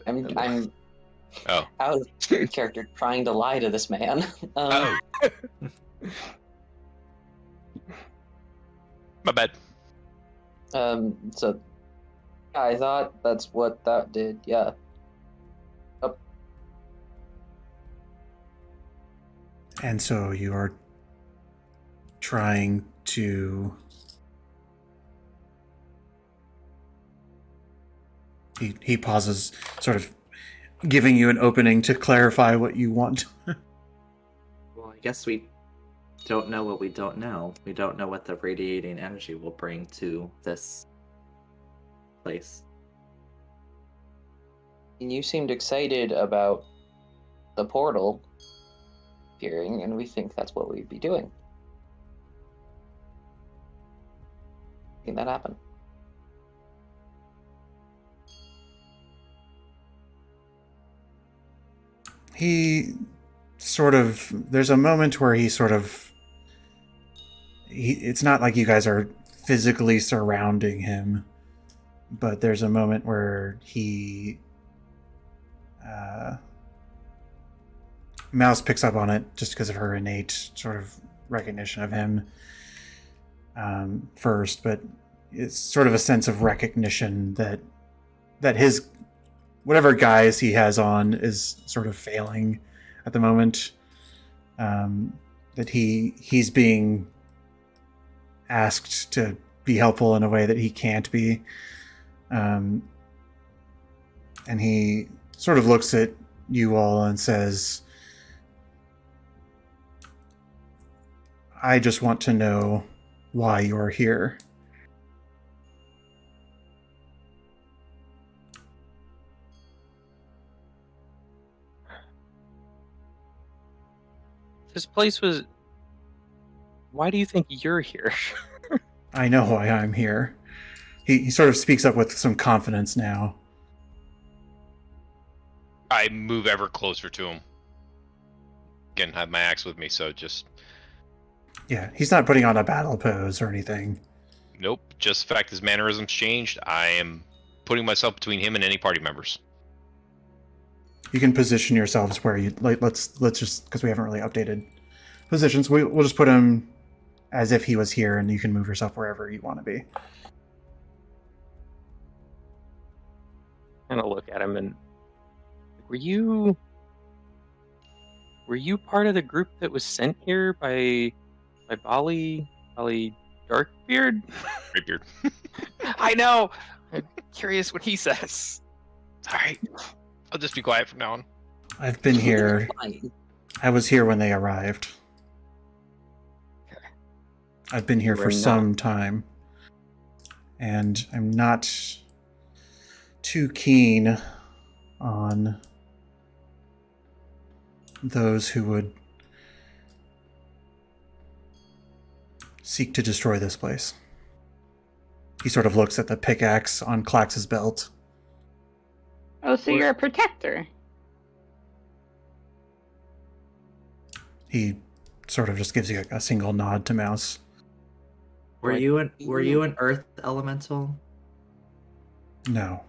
I'm Oh, out of character trying to lie to this man. oh, my bad. So I thought that's what that did. Yeah. And so you are trying to... He pauses, sort of giving you an opening to clarify what you want. Well, I guess we don't know what we don't know. We don't know what the radiating energy will bring to this place. And you seemed excited about the portal appearing, and we think that's what we'd be doing. Making that happen. He sort of... There's a moment where he sort of... It's not like you guys are physically surrounding him, but there's a moment where he... Mouse picks up on it just because of her innate sort of recognition of him first, but it's sort of a sense of recognition that his whatever guise he has on is sort of failing at the moment. That he's being asked to be helpful in a way that he can't be, and he sort of looks at you all and says, I just want to know why you're here. This place was. Why do you think you're here? I know why I'm here. He sort of speaks up with some confidence now. I move ever closer to him. Again, I have my axe with me, so just... Yeah, he's not putting on a battle pose or anything. Nope. Just the fact his mannerisms changed, I am putting myself between him and any party members. You can position yourselves where you like. Let's just, because we haven't really updated positions. We'll just put him as if he was here, and you can move yourself wherever you want to be. Kind of look at him and were you part of the group that was sent here by Bali Darkbeard? Greybeard. I know. I'm curious what he says. All right. I'll just be quiet from now on. I've been here. I was here when they arrived. I've been here for some time, and I'm not too keen on those who would seek to destroy this place. He sort of looks at the pickaxe on Klax's belt. Oh, so you're a protector. He sort of just gives you a single nod to Mouse. Were you an earth elemental? No.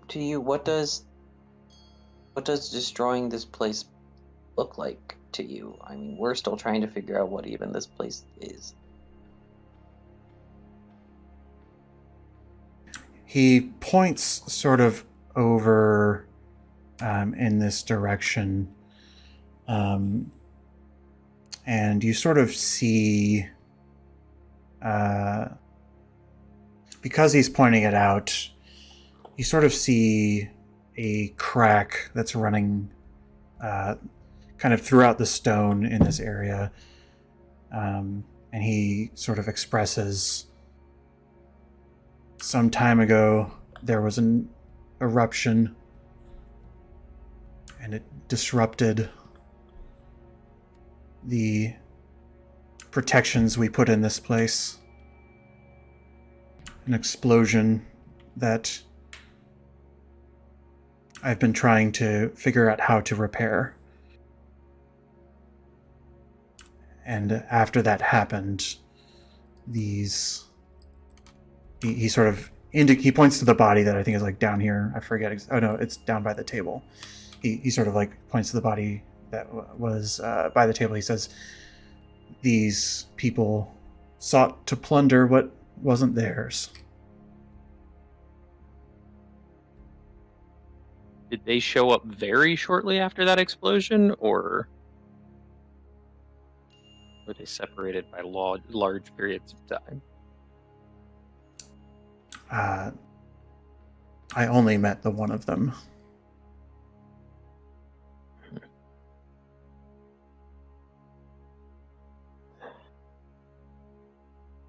To you, what does destroying this place look like to you? I mean, we're still trying to figure out what even this place is. He points sort of over in this direction, and you sort of see, because he's pointing it out, you sort of see a crack that's running kind of throughout the stone in this area, and he sort of expresses, some time ago there was an eruption and it disrupted the protections we put in this place. An explosion that I've been trying to figure out how to repair. And after that happened, these he sort of he points to the body that I think is like down here. I forget. Oh no, it's down by the table. He sort of like points to the body that was by the table. He says, "These people sought to plunder what wasn't theirs." Did they show up very shortly after that explosion, or were they separated by large periods of time? I only met the one of them.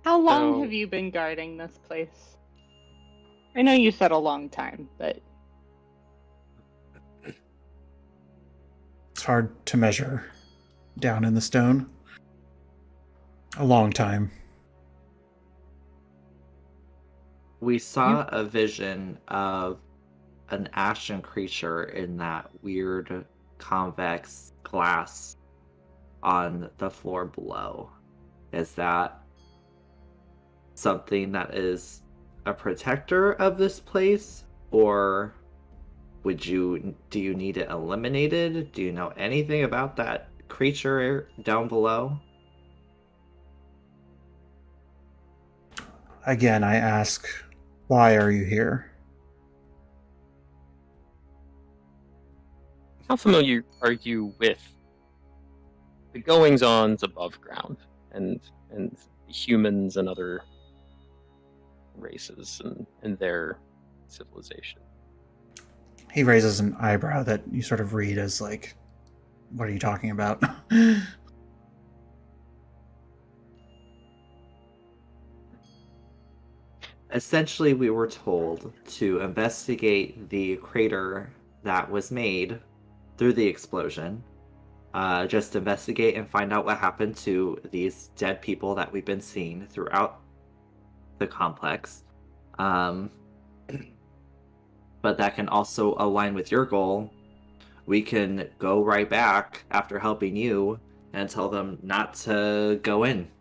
How long So- have you been guarding this place? I know you said a long time, but It's hard to measure down in the stone. A long time. We saw a vision of an ashen creature in that weird convex glass on the floor below. Is that something that is a protector of this place, or do you need it eliminated? Do you know anything about that creature down below? Again, I ask, why are you here? How familiar are you with the goings-ons above ground and humans and other races and their civilization? He raises an eyebrow that you sort of read as like, what are you talking about? Essentially, we were told to investigate the crater that was made through the explosion. Just investigate and find out what happened to these dead people that we've been seeing throughout the complex. But that can also align with your goal. We can go right back after helping you and tell them not to go in.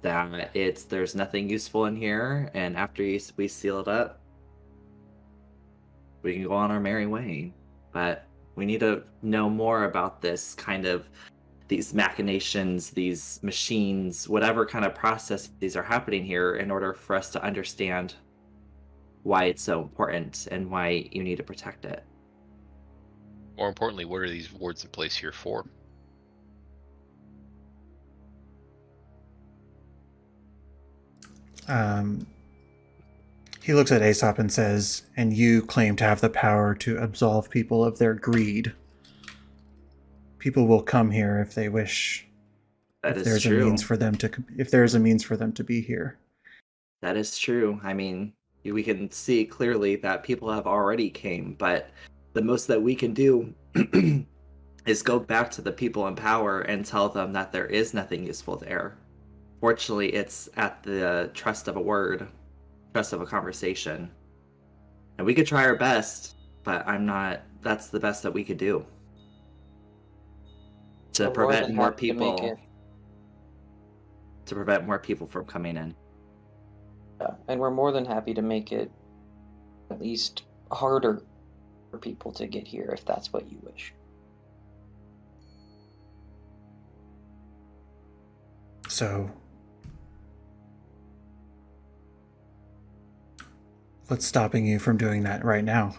That there's nothing useful in here, and after we seal it up, we can go on our merry way. But we need to know more about this kind of these machinations, these machines, whatever kind of processes are happening here, in order for us to understand why it's so important and why you need to protect it. More importantly, what are these wards in place here for? He looks at Aesop and says, "And you claim to have the power to absolve people of their greed. People will come here if they wish. That if is there's true. a means for them to, if there's a means for them to be here." That is true. I mean, we can see clearly that people have already came, but the most that we can do is go back to the people in power and tell them that there is nothing useful there. Fortunately, it's at the trust of a word, trust of a conversation. And we could try our best, but that's the best that we could do. To We're more prevent than more happy to make people it. to prevent more people from coming in. Yeah, and we're more than happy to make it at least harder for people to get here if that's what you wish. So, what's stopping you from doing that right now?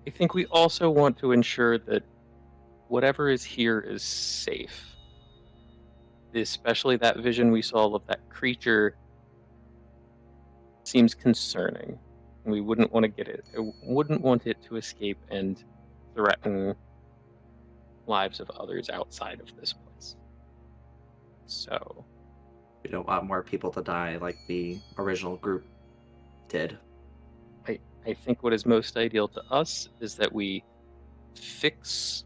I think we also want to ensure that whatever is here is safe. Especially that vision we saw of that creature seems concerning. We wouldn't want to get it. Wouldn't want it to escape and threaten lives of others outside of this place. So We don't want more people to die like the original group did. I think what is most ideal to us is that we fix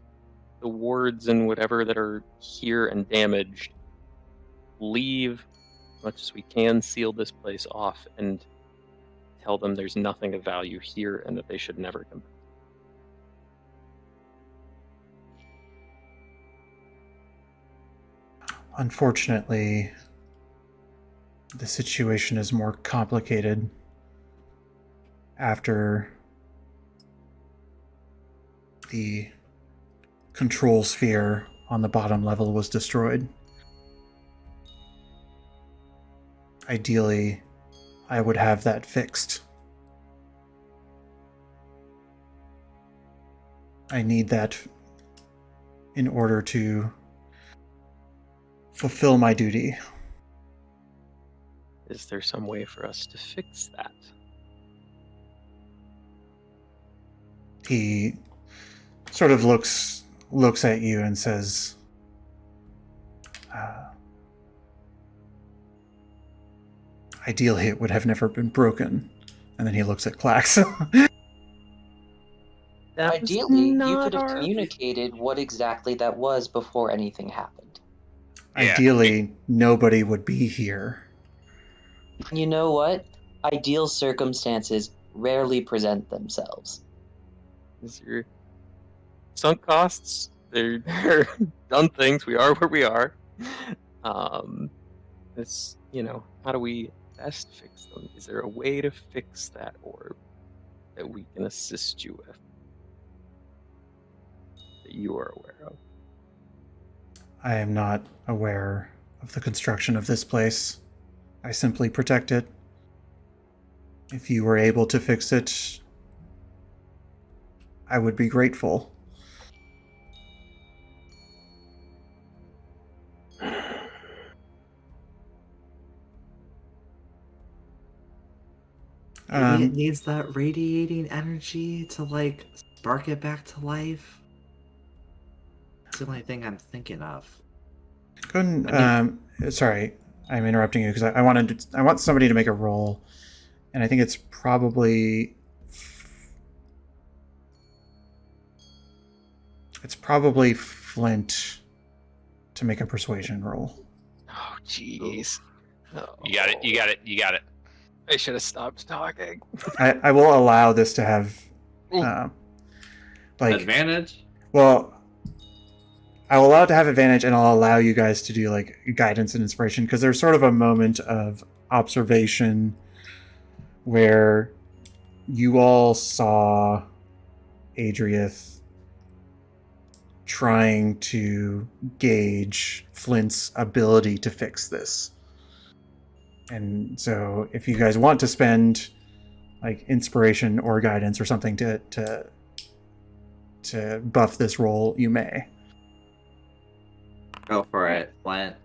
the wards and whatever that are here and damaged, leave as much as we can, seal this place off, and tell them there's nothing of value here and that they should never come back. Unfortunately, the situation is more complicated after the control sphere on the bottom level was destroyed. Ideally, I would have that fixed. I need that in order to fulfill my duty. Is there some way for us to fix that? He sort of looks at you and says, ideally it would have never been broken. And then he looks at Klax. Ideally, you could have communicated what exactly that was before anything happened. Ideally, nobody would be here. You know what? Ideal circumstances rarely present themselves. Is your sunk costs? They're done things. We are where we are. It's, how do we best fix them? Is there a way to fix that orb that we can assist you with? That you are aware of? I am not aware of the construction of this place. I simply protect it. If you were able to fix it, I would be grateful. Maybe it needs that radiating energy to, like, spark it back to life. It's the only thing I'm thinking of. Go ahead and, sorry, I'm interrupting you because I want somebody to make a roll, and I think it's probably Flint to make a persuasion roll. Oh, jeez. Oh. You got it. I should have stopped talking. I will allow this to have advantage. Well, I'll allow it to have advantage, and I'll allow you guys to do like guidance and inspiration, because there's sort of a moment of observation where you all saw Adrairth trying to gauge Flint's ability to fix this. And so if you guys want to spend like inspiration or guidance or something to buff this roll, you may. Go for it, Flint.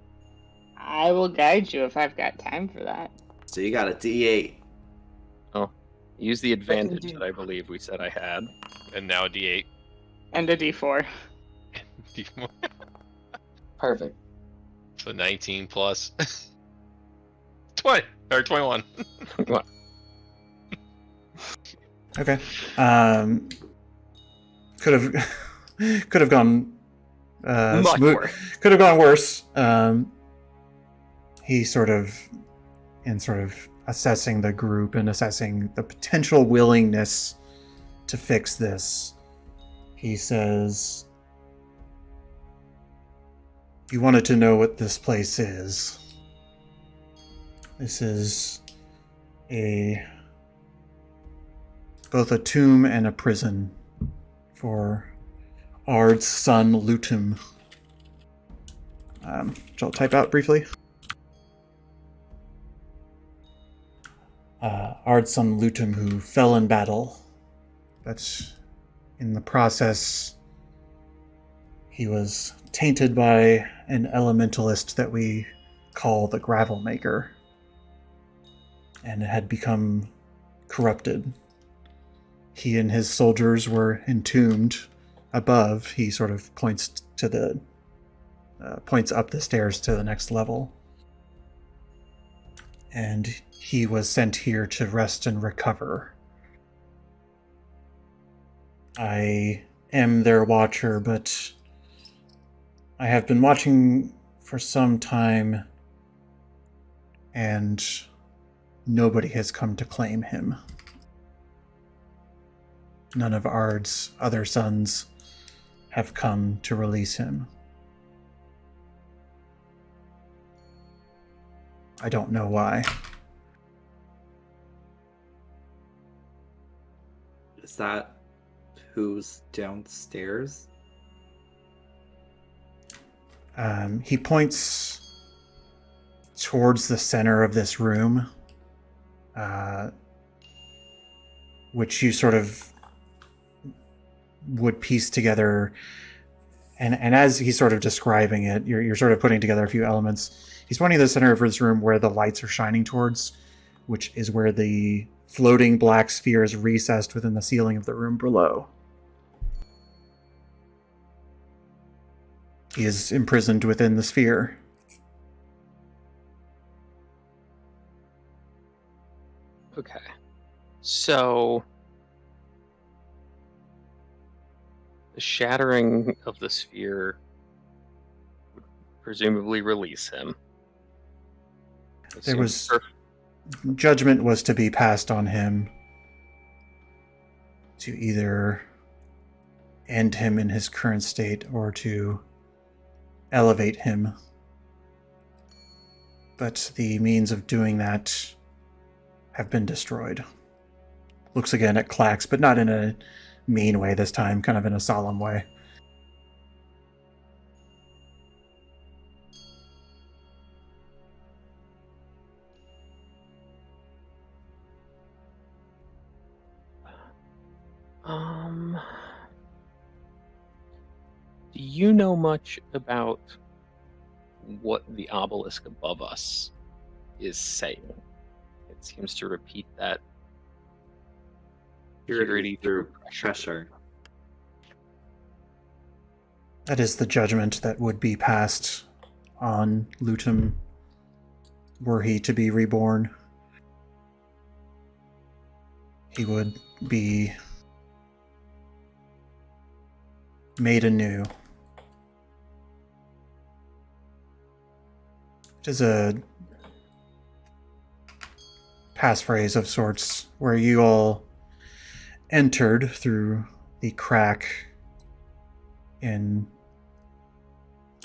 I will guide you if I've got time for that. So you got a D8. Oh, use the advantage that I believe we said I had. And now a D8. And a D4. D4. Perfect. So 19 plus 20 or 21. Okay. Could have gone could have gone worse. He sort of assessing the group and assessing the potential willingness to fix this. He says, "You wanted to know what this place is. This is both a tomb and a prison for Ard's son Lutum." Which I'll type out briefly. Ard's son Lutum, who fell in battle, but in the process he was tainted by an elementalist that we call the Gravel Maker, and had become corrupted. He and his soldiers were entombed above. He sort of points up the stairs to the next level. And he was sent here to rest and recover. I am their watcher, but I have been watching for some time, and nobody has come to claim him. None of Ard's other sons have come to release him. I don't know why. Is that who's downstairs? He points towards the center of this room, which you sort of would piece together. And as he's sort of describing it, you're sort of putting together a few elements. He's pointing to the center of this room where the lights are shining towards, which is where the floating black sphere is recessed within the ceiling of the room below. He is imprisoned within the sphere. Okay. So the shattering of the sphere would presumably release him. There was judgment was to be passed on him to either end him in his current state or to elevate him. But the means of doing that have been destroyed. Looks again at Clax, but not in a mean way this time, kind of in a solemn way. Do you know much about what the obelisk above us is saying? It seems to repeat that purity through pressure. That is the judgment that would be passed on Lutum were he to be reborn. He would be made anew. It is a passphrase of sorts where you all entered through the crack in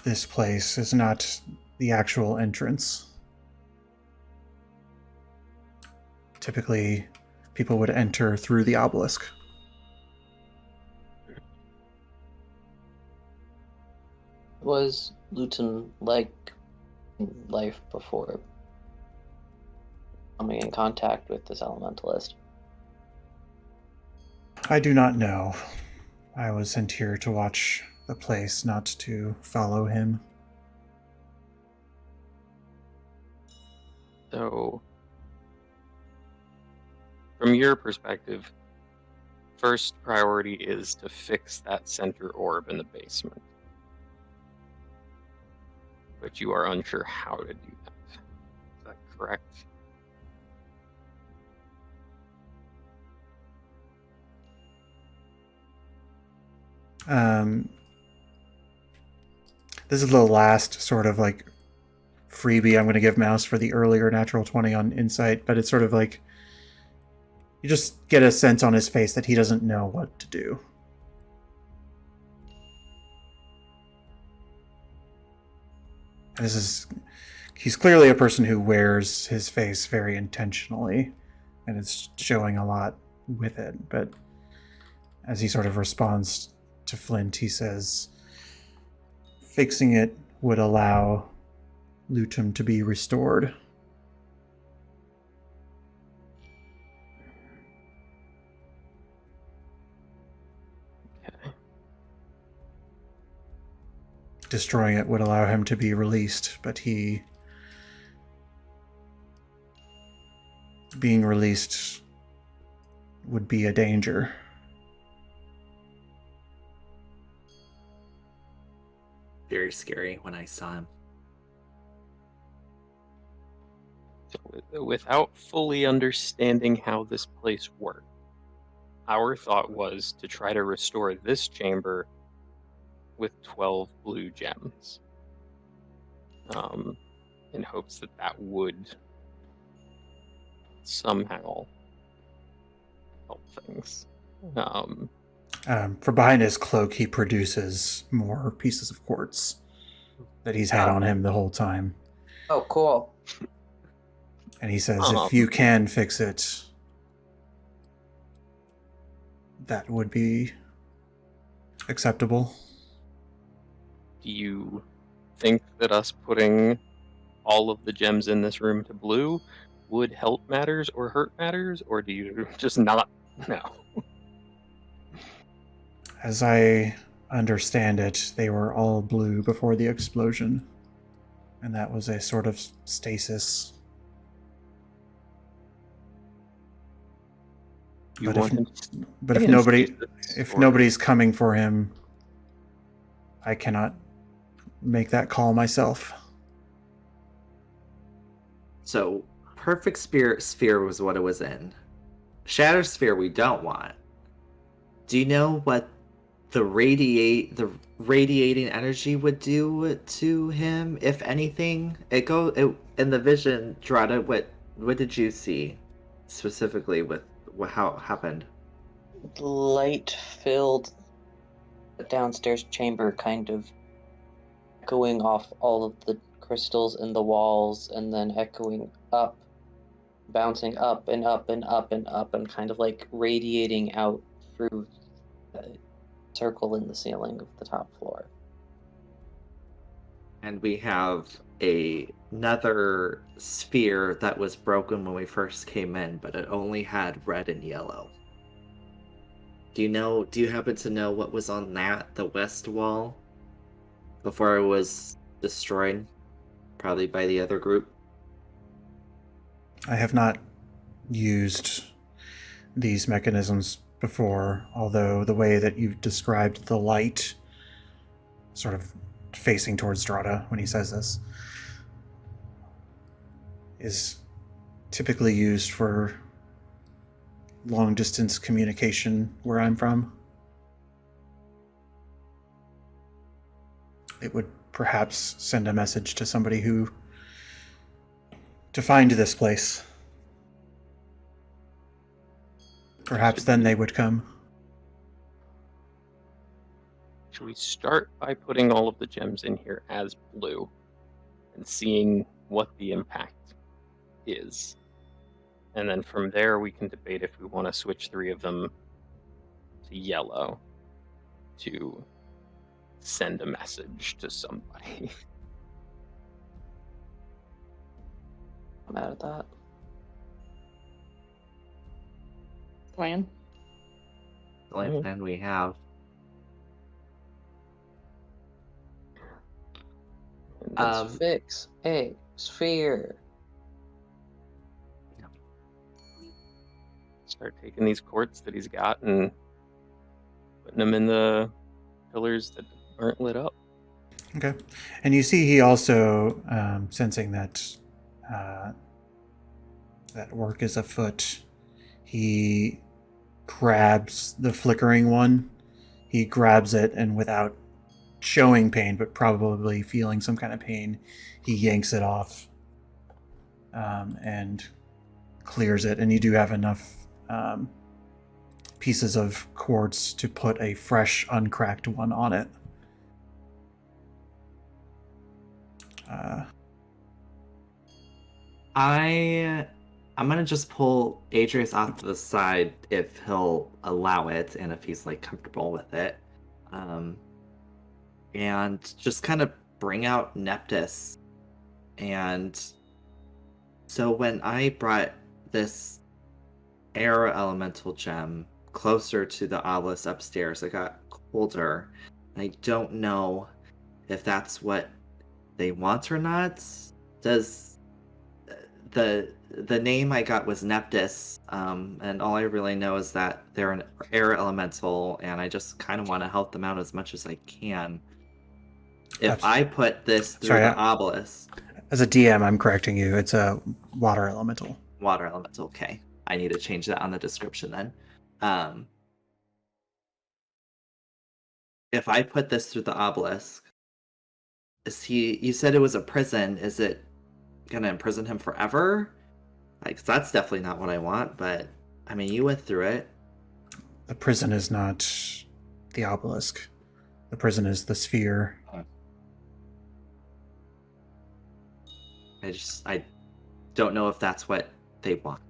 this place is not the actual entrance. Typically, people would enter through the obelisk. Was Luton like in life before coming in contact with this elementalist? I do not know. I was sent here to watch the place, not to follow him. So, from your perspective, first priority is to fix that center orb in the basement. But you are unsure how to do that. Is that correct? This is the last sort of like freebie I'm going to give Mouse for the earlier natural 20 on Insight, but it's sort of like you just get a sense on his face that he doesn't know what to do. He's clearly a person who wears his face very intentionally, and it's showing a lot with it, but as he sort of responds to Flint, he says, fixing it would allow Lutum to be restored. Okay. Destroying it would allow him to be released, but being released would be a danger. Very scary when I saw him. So, without fully understanding how this place worked, our thought was to try to restore this chamber with 12 blue gems. In hopes that that would somehow help things. For behind his cloak, he produces more pieces of quartz that he's had on him the whole time. Oh, cool. And he says, Um. if you can fix it, that would be acceptable. Do you think that us putting all of the gems in this room to blue would help matters or hurt matters, or do you just not know? As I understand it, they were all blue before the explosion. And that was a sort of stasis. You But want if- him to But stay if in nobody, stasis, if or- nobody's coming for him, I cannot make that call myself. So, perfect sphere was what it was in. Shatter sphere we don't want. Do you know what the radiating energy would do to him, if anything? In the vision, Drada, what did you see specifically with how it happened? Light filled downstairs chamber, kind of echoing off all of the crystals in the walls, and then echoing up, bouncing up and up and up and up, and kind of like radiating out through the circle in the ceiling of the top floor. And we have another sphere that was broken when we first came in, but it only had red and yellow. Do you happen to know what was on the west wall, before it was destroyed? Probably by the other group. I have not used these mechanisms before, although the way that you described the light sort of facing towards Strata when he says this is typically used for long distance communication where I'm from. It would perhaps send a message to somebody to find this place. Perhaps then they would come. Should we start by putting all of the gems in here as blue and seeing what the impact is? And then from there, we can debate if we want to switch 3 of them to yellow to send a message to somebody. I'm out of that. Plan. The only plan we have. And let's Um, fix a sphere. Start taking these quartz that he's got and putting them in the pillars that aren't lit up. Okay. And you see he also, sensing that that work is afoot, he grabs the flickering one. He grabs it, and without showing pain, but probably feeling some kind of pain, he yanks it off and clears it. And you do have enough pieces of quartz to put a fresh, uncracked one on it. I'm gonna just pull Adrairth off to the side if he'll allow it and if he's like comfortable with it, and just kind of bring out Neptus. And so when I brought this air elemental gem closer to the obelisk upstairs, it got colder. I don't know if that's what they want or not. Does the name I got was Neptus, and all I really know is that they're an air elemental, and I just kind of want to help them out as much as I can. If I put this through the obelisk... As a DM, I'm correcting you. It's a water elemental. Water elemental, okay. I need to change that on the description then. If I put this through the obelisk, you said it was a prison, is it gonna imprison him forever? Like, that's definitely not what I want, but I mean, you went through it. The prison is not the obelisk. The prison is the sphere. don't know if that's what they want.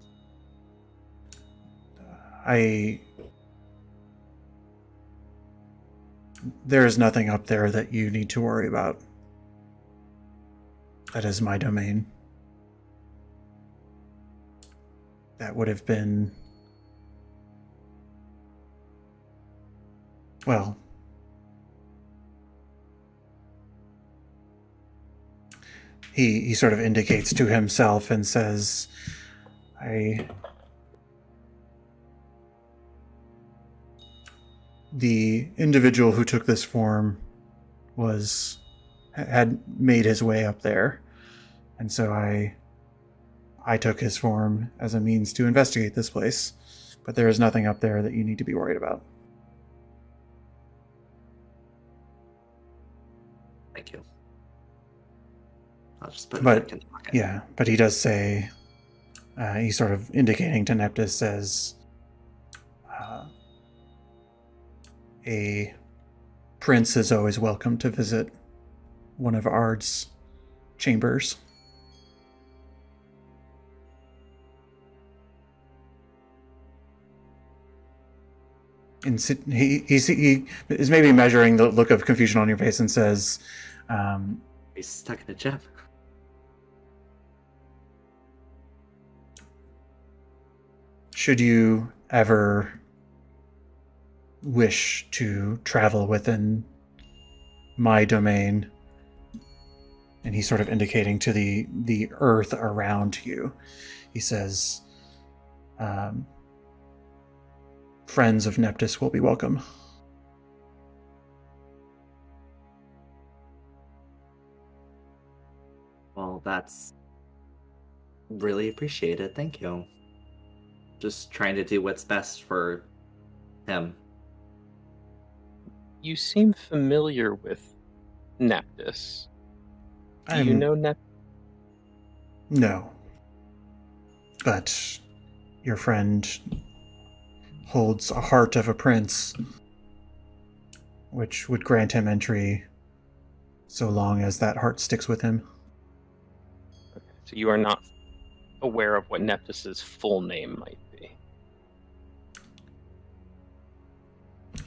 There's nothing up there that you need to worry about. That is my domain. That would have been... Well... He sort of indicates to himself and says, the individual who took this form had made his way up there, and so I took his form as a means to investigate this place, but there is nothing up there that you need to be worried about. Thank you. I'll just put it back in the pocket. Yeah, but he does say, he's sort of indicating to Neptus, says, a prince is always welcome to visit one of Ard's chambers. And he is maybe measuring the look of confusion on your face and says, He's stuck in a gem. should you ever wish to travel within my domain, and he's sort of indicating to the earth around you, he says, friends of Neptus will be welcome. Well, that's really appreciated. Thank you. Just trying to do what's best for him. You seem familiar with Neptus. Do you know Neptus? No. But your friend holds a heart of a prince, which would grant him entry so long as that heart sticks with him. Okay, so you are not aware of what Neptus's full name might be.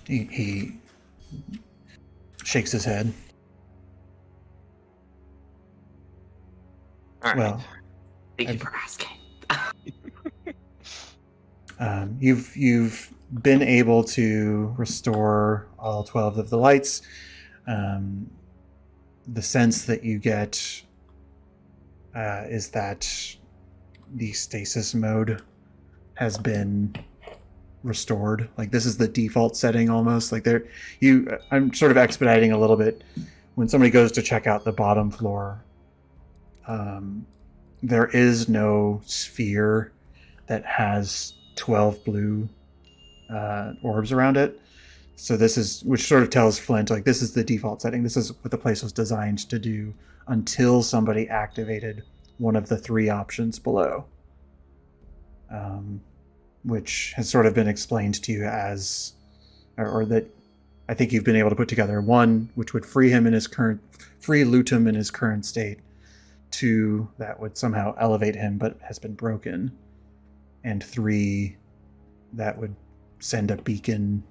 He shakes his head. All right. Well, Thank you for asking. You've been able to restore all 12 of the lights. The sense that you get is that the stasis mode has been restored. Like, this is the default setting almost. Like, I'm sort of expediting a little bit. When somebody goes to check out the bottom floor, there is no sphere that has 12 blue orbs around it. So this is, which sort of tells Flint, like, this is the default setting. This is what the place was designed to do until somebody activated one of the three options below, which has sort of been explained to you as, or that I think you've been able to put together. One, which would free Lutum in his current state. Two, that would somehow elevate him but has been broken. And three, that would send a beacon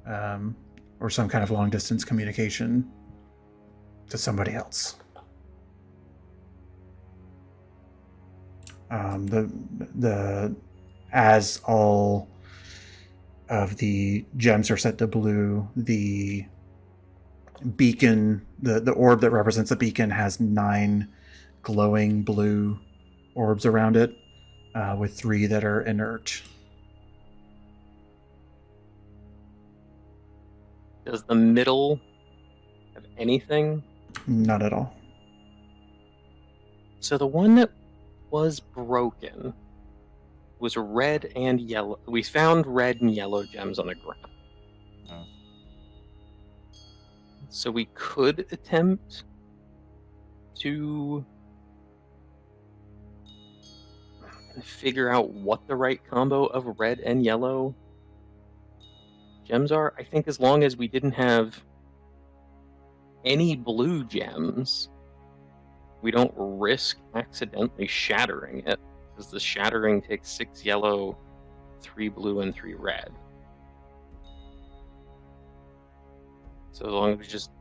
or some kind of long distance communication to somebody else. As all of the gems are set to blue, the beacon, the orb that represents the beacon, has 9 glowing blue orbs around it, with 3 that are inert. Does the middle have anything? Not at all. So the one that was broken was red and yellow. We found red and yellow gems on the ground. Oh. So we could attempt to figure out what the right combo of red and yellow gems are. I think as long as we didn't have any blue gems, we don't risk accidentally shattering it, because the shattering takes 6 yellow, 3 blue, and 3 red. So as long as we just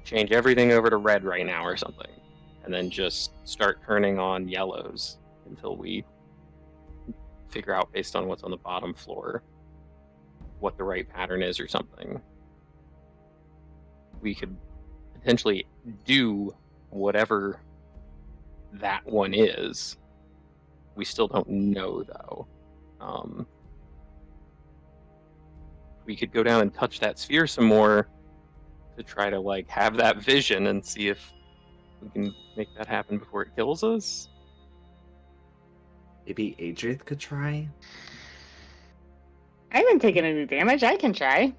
change everything over to red right now or something, and then just start turning on yellows until we figure out, based on what's on the bottom floor, what the right pattern is or something, we could potentially do whatever that one is. We still don't know, though. We could go down and touch that sphere some more to try to like have that vision and see if we can make that happen before it kills us. Maybe Adrairth could try? I haven't taken any damage. I can try.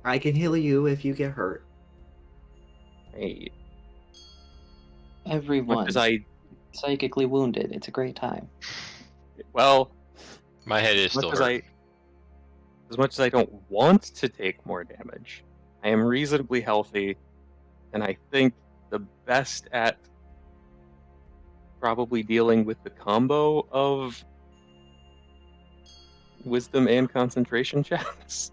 I can heal you if you get hurt. Hey, Everyone because I psychically wounded. It's a great time. well, My head is as much still as hurt. as much as I don't want to take more damage, I am reasonably healthy, and I think the best at probably dealing with the combo of wisdom and concentration checks.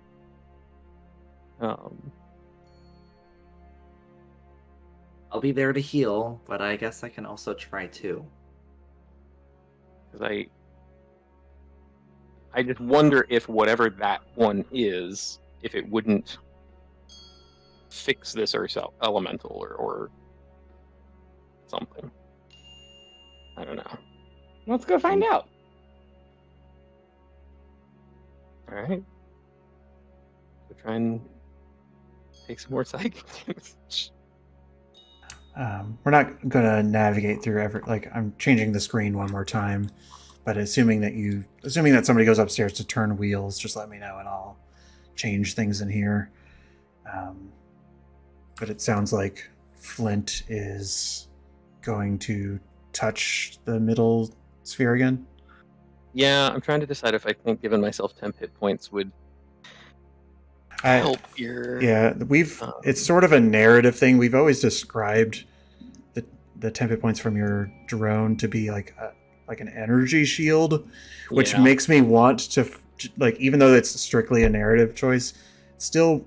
I'll be there to heal, but I guess I can also try too. Because I just wonder if whatever that one is, if it wouldn't fix this Earth elemental or something. I don't know. Let's go find out. All right. We'll try and take some more psychic damage. We're not going to navigate through I'm changing the screen one more time, but assuming that somebody goes upstairs to turn wheels, just let me know and I'll change things in here. But it sounds like Flint is going to touch the middle sphere again. Yeah, I'm trying to decide if I think giving myself 10 hit points would help here. Yeah, it's sort of a narrative thing. We've always described the 10 hit points from your drone to be like an energy shield, which makes me want to, like, even though it's strictly a narrative choice, it still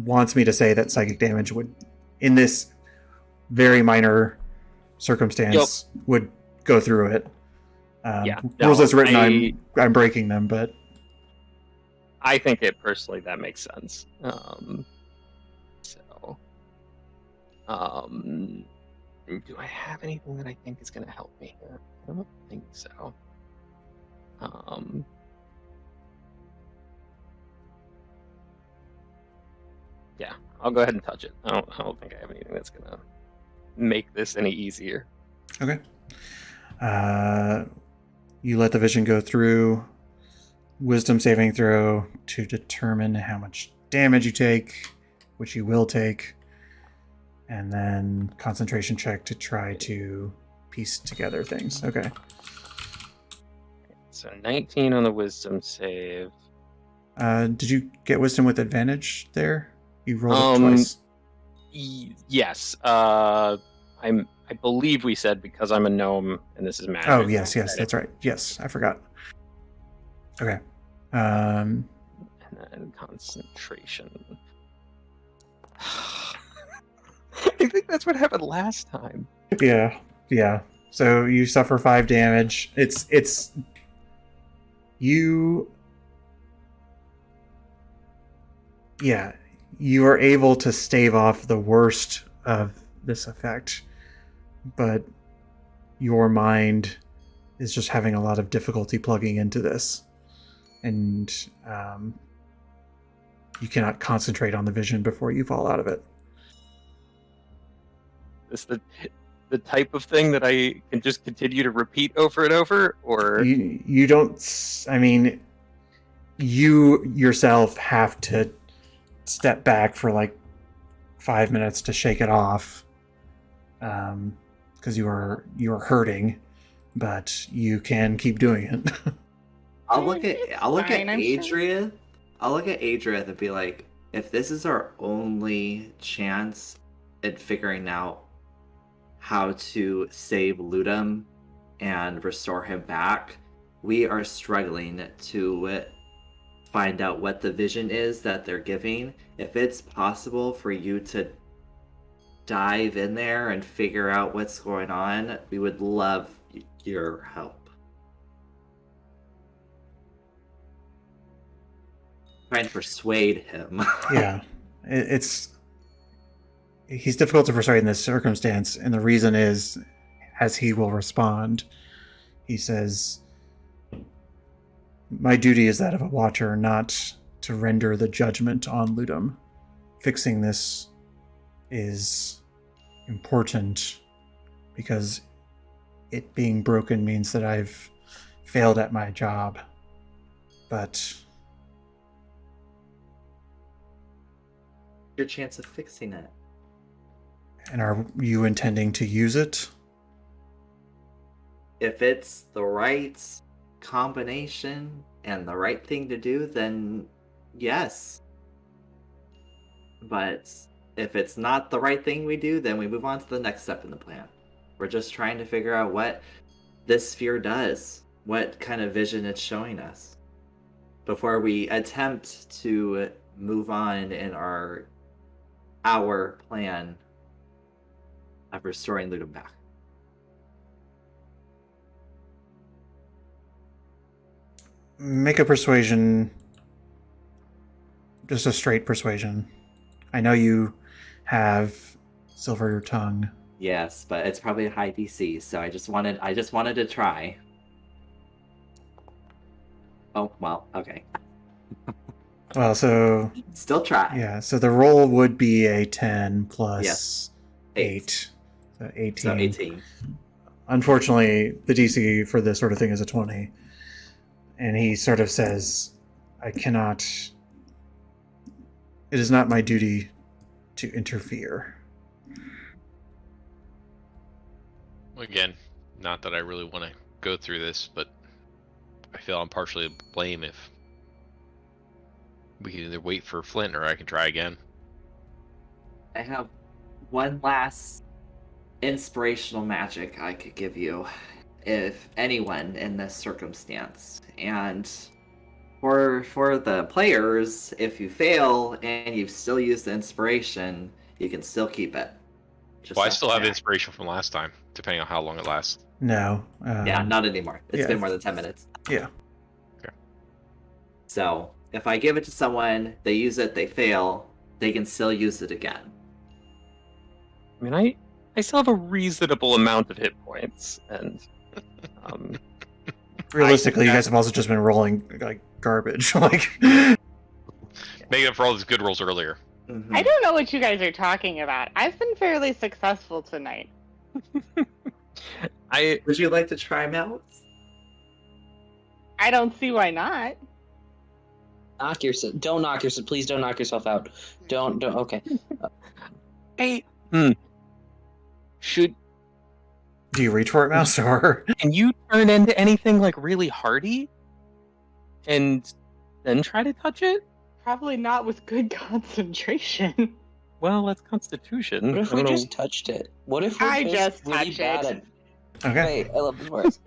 wants me to say that psychic damage would, in this very minor circumstance, would go through it. Rules as written, I'm breaking them, but I think it personally that makes sense. Do I have anything that I think is going to help me here? I don't think so. Yeah, I'll go ahead and touch it. I don't think I have anything that's going to make this any easier. Okay. You let the vision go through. Wisdom saving throw to determine how much damage you take, which you will take, and then concentration check to try to piece together things. Okay. So 19 on the wisdom save. Did you get wisdom with advantage there? You rolled it twice. Yes. I believe we said because I'm a gnome and this is magic. Oh yes, that's right. Yes, I forgot. Okay. And then concentration. I think that's what happened last time. Yeah. So you suffer 5 damage. You are able to stave off the worst of this effect, but your mind is just having a lot of difficulty plugging into this. And you cannot concentrate on the vision before you fall out of it. Is the type of thing that I can just continue to repeat over and over, or you don't? I mean, you yourself have to step back for like 5 minutes to shake it off, because you are hurting, but you can keep doing it. I'll look at Fine, I'm sure. Adrairth. I'll look at Adrairth and be like, if this is our only chance at figuring out how to save Ludum and restore him back, we are struggling to find out what the vision is that they're giving. If it's possible for you to dive in there and figure out what's going on, we would love your help. Trying to persuade him. Yeah, he's difficult to persuade in this circumstance, and the reason is, as he will respond, he says, "My duty is that of a watcher, not to render the judgment on Ludum. Fixing this is important because it being broken means that I've failed at my job. But Your chance of fixing it. and are you intending to use it?" If it's the right combination and the right thing to do, then yes. But if it's not the right thing we do, then we move on to the next step in the plan. We're just trying to figure out what this sphere does, what kind of vision it's showing us, before we attempt to move on in our plan of restoring Ludum back. Make a persuasion, just a straight persuasion. I know you have silver tongue. Yes, but it's probably a high DC, so I just wanted to try. Oh, well, okay. Well, so Still try. yeah, so the roll would be a 10 plus Yes. 8. So 18. So 18. Unfortunately, the DC for this sort of thing is a 20. And he sort of says, "I cannot... It is not my duty to interfere." Again, not that I really want to go through this, but I feel I'm partially to blame if we can either wait for Flint or I can try again. I have one last inspirational magic I could give you, if anyone in this circumstance. And for the players, if you fail and you've still used the inspiration, you can still keep it. Just Well, I still have FYI. inspiration from last time, depending on how long it lasts. No. Yeah, not anymore. It's been more than 10 minutes. Yeah. Okay. So if I give it to someone, they use it, they fail, they can still use it again. I mean, I still have a reasonable amount of hit points, and Realistically, you guys have also just been rolling like garbage. Like, Making up for all these good rolls earlier. Mhm. I don't know what you guys are talking about. I've been fairly successful tonight. Would you like to try them out? I don't see why not. Don't knock yourself. Please don't knock yourself out. Don't. Okay. should do you reach for it, Mouse, or can you turn into anything like really hardy, and then try to touch it? Probably not with good concentration. Well, that's Constitution. What if I we don't know. just touched it? What if we're I just really touch bad it. at? okay? Wait, I love these words.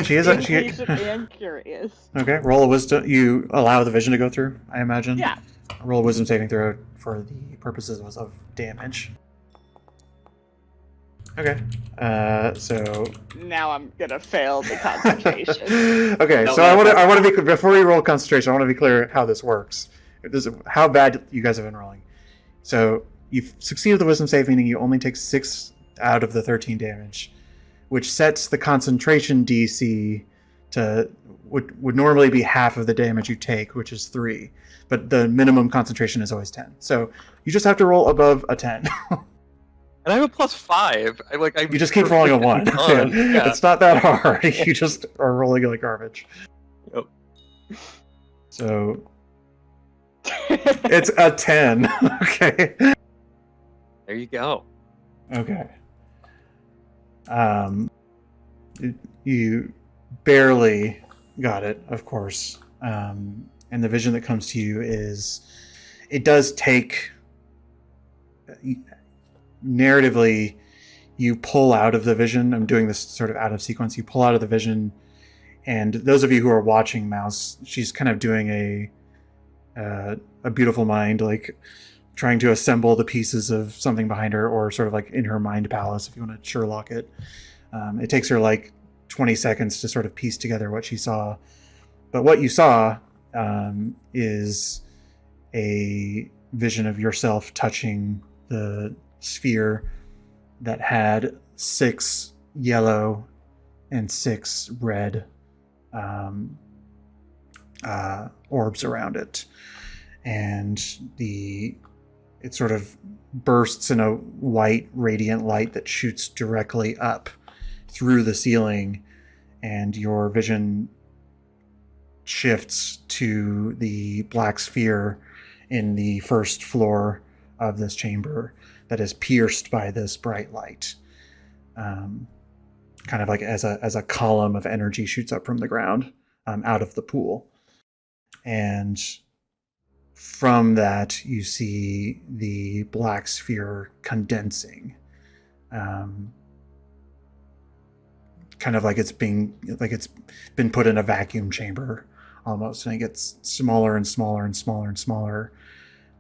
She is I'm she patient and curious. okay. Roll a wisdom. You allow the vision to go through, I imagine. Yeah. Roll a wisdom saving throw for the purposes of damage. Okay. So. Now I'm gonna fail the concentration. Okay. No, So man, I want to be before we roll concentration. I want to be clear how this works. How bad you guys have been rolling. So you've succeeded the wisdom save, meaning you only take 6 out of the 13 damage, which sets the concentration DC to would normally be half of the damage you take, which is 3. But the minimum concentration is always 10. So you just have to roll above a 10. And I have a +5. You just keep rolling a 1. Yeah. It's not that hard. You just are rolling like garbage. Yep. So it's a 10. Okay. There you go. Okay. You barely got it, of course. And the vision that comes to you is it does take narratively. You pull out of the vision. I'm doing this sort of out of sequence. You pull out of the vision, and those of you who are watching Mouse, she's kind of doing a beautiful mind, like trying to assemble the pieces of something behind her, or sort of like in her mind palace, if you want to Sherlock it. It takes her like 20 seconds to sort of piece together what she saw. But what you saw is a vision of yourself touching the sphere that had 6 yellow and 6 red orbs around it. And it sort of bursts in a white radiant light that shoots directly up through the ceiling, and your vision shifts to the black sphere in the first floor of this chamber that is pierced by this bright light. Kind of like as a column of energy shoots up from the ground out of the pool. And from that, you see the black sphere condensing. Kind of like it's been put in a vacuum chamber almost, and it gets smaller and smaller and smaller and smaller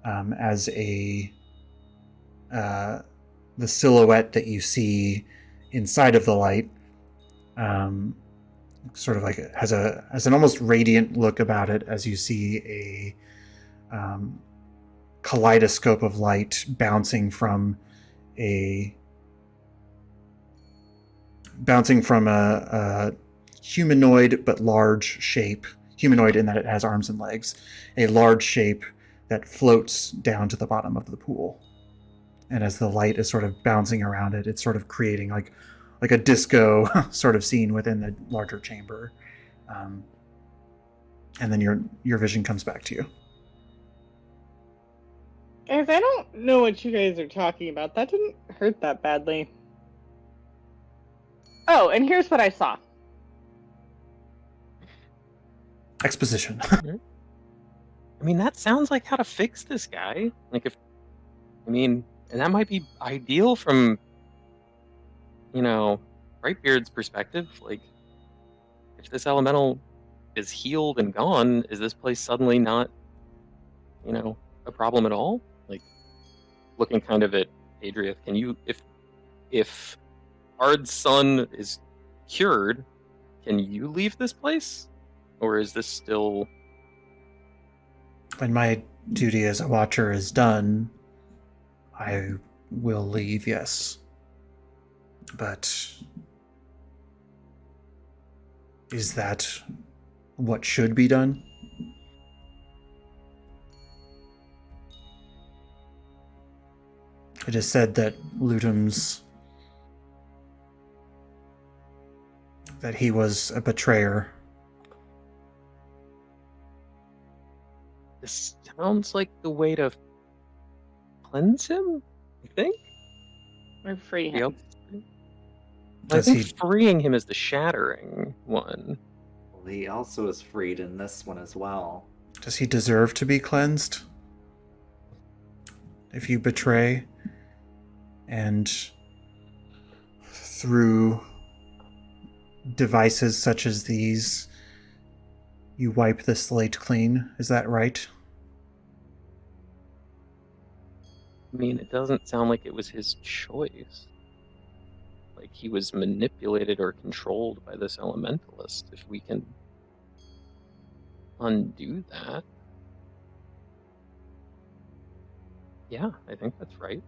as the silhouette that you see inside of the light sort of like has an almost radiant look about it, as you see a kaleidoscope of light bouncing from a humanoid but large shape. Humanoid in that it has arms and legs. A large shape that floats down to the bottom of the pool. And as the light is sort of bouncing around it, it's sort of creating like a disco sort of scene within the larger chamber. And then your vision comes back to you. Guys, I don't know what you guys are talking about. That didn't hurt that badly. Oh, and here's what I saw. Exposition. I mean, that sounds like how to fix this guy. And that might be ideal from, Brightbeard's perspective. Like, if this elemental is healed and gone, is this place suddenly not, a problem at all? Like, looking kind of at Adrairth, can you, if Ard's son is cured, can you leave this place? Or is this still... When my duty as a watcher is done, I will leave, yes. But is that what should be done? It is said that that he was a betrayer. This sounds like the way to cleanse him, I think? Or free him. Yep. I Does think he freeing him is the shattering one. Well, he also is freed in this one as well. does he deserve to be cleansed? If you betray and through devices such as these, you wipe the slate clean, is that right? I mean, it doesn't sound like it was his choice. Like he was manipulated or controlled by this elementalist. If we can undo that. Yeah, I think that's right.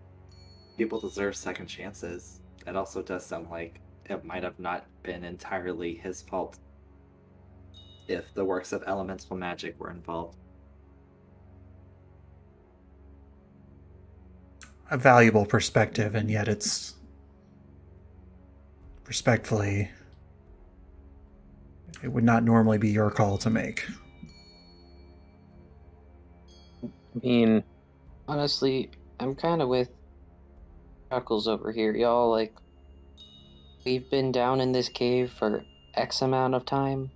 People deserve second chances. It also does sound like it might have not been entirely his fault if the works of elemental magic were involved. A valuable perspective, and yet it's respectfully, it would not normally be your call to make. I mean, Honestly, I'm kind of with Chuckles over here. Y'all, like, we've been down in this cave for X amount of time.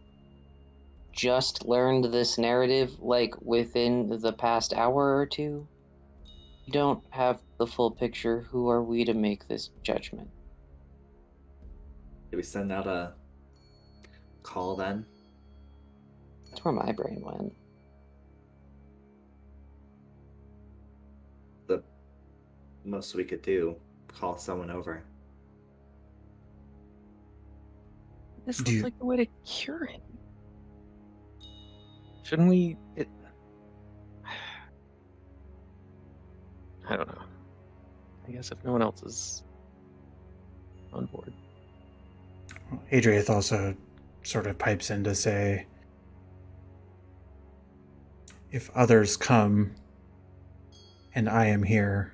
just learned this narrative, like, within the past hour or two? You don't have the full picture. Who are we to make this judgment? Did we send out a call then? That's where my brain went. The most we could do, call someone over. This Do looks you- like the way to cure him. Shouldn't we? I don't know. I guess if no one else is on board. Adrairth also sort of pipes in to say, if others come and I am here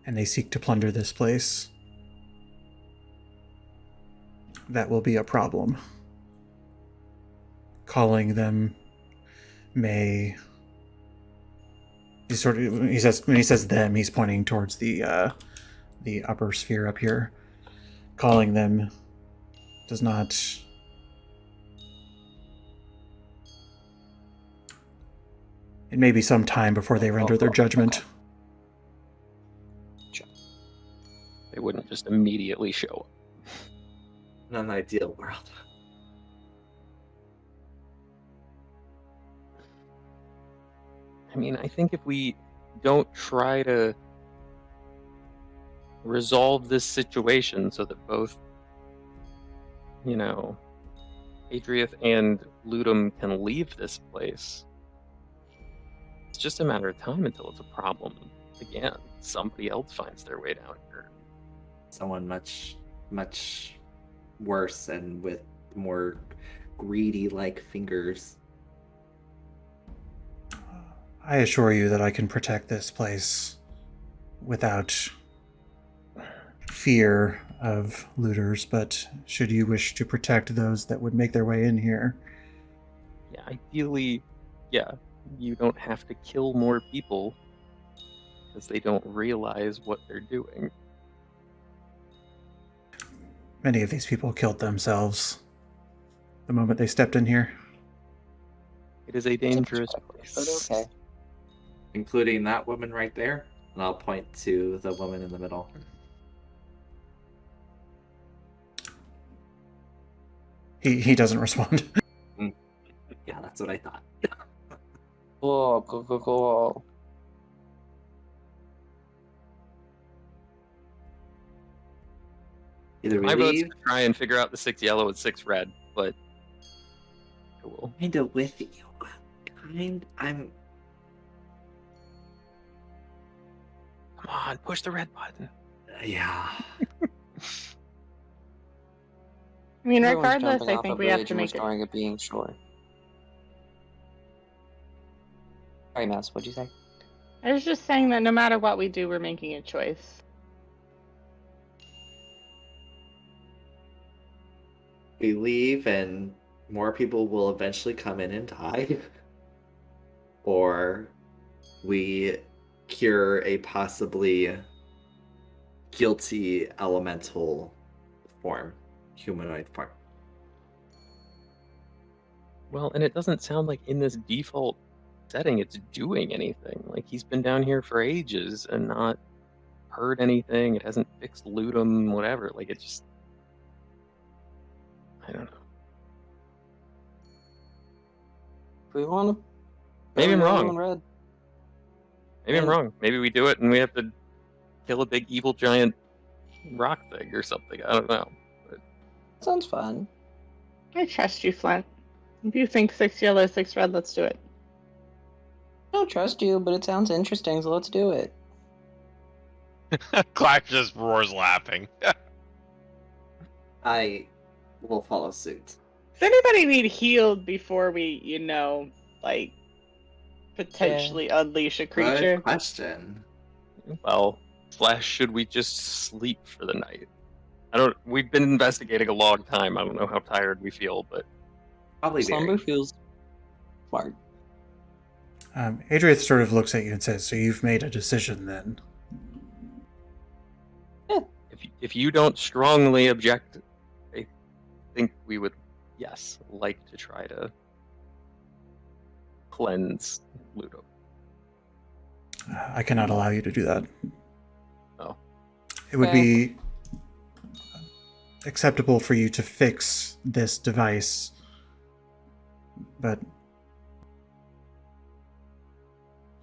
and they seek to plunder this place, that will be a problem. Calling them may... He says, when he says them, he's pointing towards the upper sphere up here. Calling them does not... It may be some time before they render their judgment. They wouldn't just immediately show up. In an ideal world. I mean, I think if we don't try to resolve this situation so that both, Adrairth and Ludum can leave this place, it's just a matter of time until it's a problem again. Somebody else finds their way down here. Someone much, much worse and with more greedy-like fingers. I assure you that I can protect this place without fear of looters, but should you wish to protect those that would make their way in here... Yeah, ideally, you don't have to kill more people because they don't realize what they're doing. Many of these people killed themselves the moment they stepped in here. It is a dangerous place. But okay. Including that woman right there. And I'll point to the woman in the middle. He doesn't respond. Yeah, that's what I thought. Cool. Either we My vote's leave, to try and figure out the 6 yellow and 6 red, but cool. kind of with you. I'm... Come on, push the red button. Yeah. I mean, Everyone's regardless, jumping I off think a we have bridge to and make it. restoring it being shore. Sorry, Mouse, what'd you say? I was just saying that no matter what we do, we're making a choice. We leave and more people will eventually come in and die. Or we cure a possibly guilty elemental form, humanoid form. Well, and it doesn't sound like in this default setting it's doing anything. Like, he's been down here for ages and not heard anything. It hasn't fixed Ludum, whatever. Like, it just... I don't know. If we want to... Maybe I'm wrong. Red. Maybe I'm wrong. Maybe we do it and we have to kill a big evil giant rock thing or something. I don't know. Sounds fun. I trust you, Flint. If you think 6 yellow, 6 red, let's do it. I don't trust you, but it sounds interesting, so let's do it. Clark just roars laughing. I will follow suit. Does anybody need healed before we, potentially unleash a creature? Good question. Well, / should we just sleep for the night? We've been investigating a long time. I don't know how tired we feel, but Probably Slumber very. feels smart. Adrairth sort of looks at you and says, so you've made a decision then? if you don't strongly object, I think we would, yes, like to try to cleanse Ludo. I cannot allow you to do that. Oh. It would Okay. be acceptable for you to fix this device, but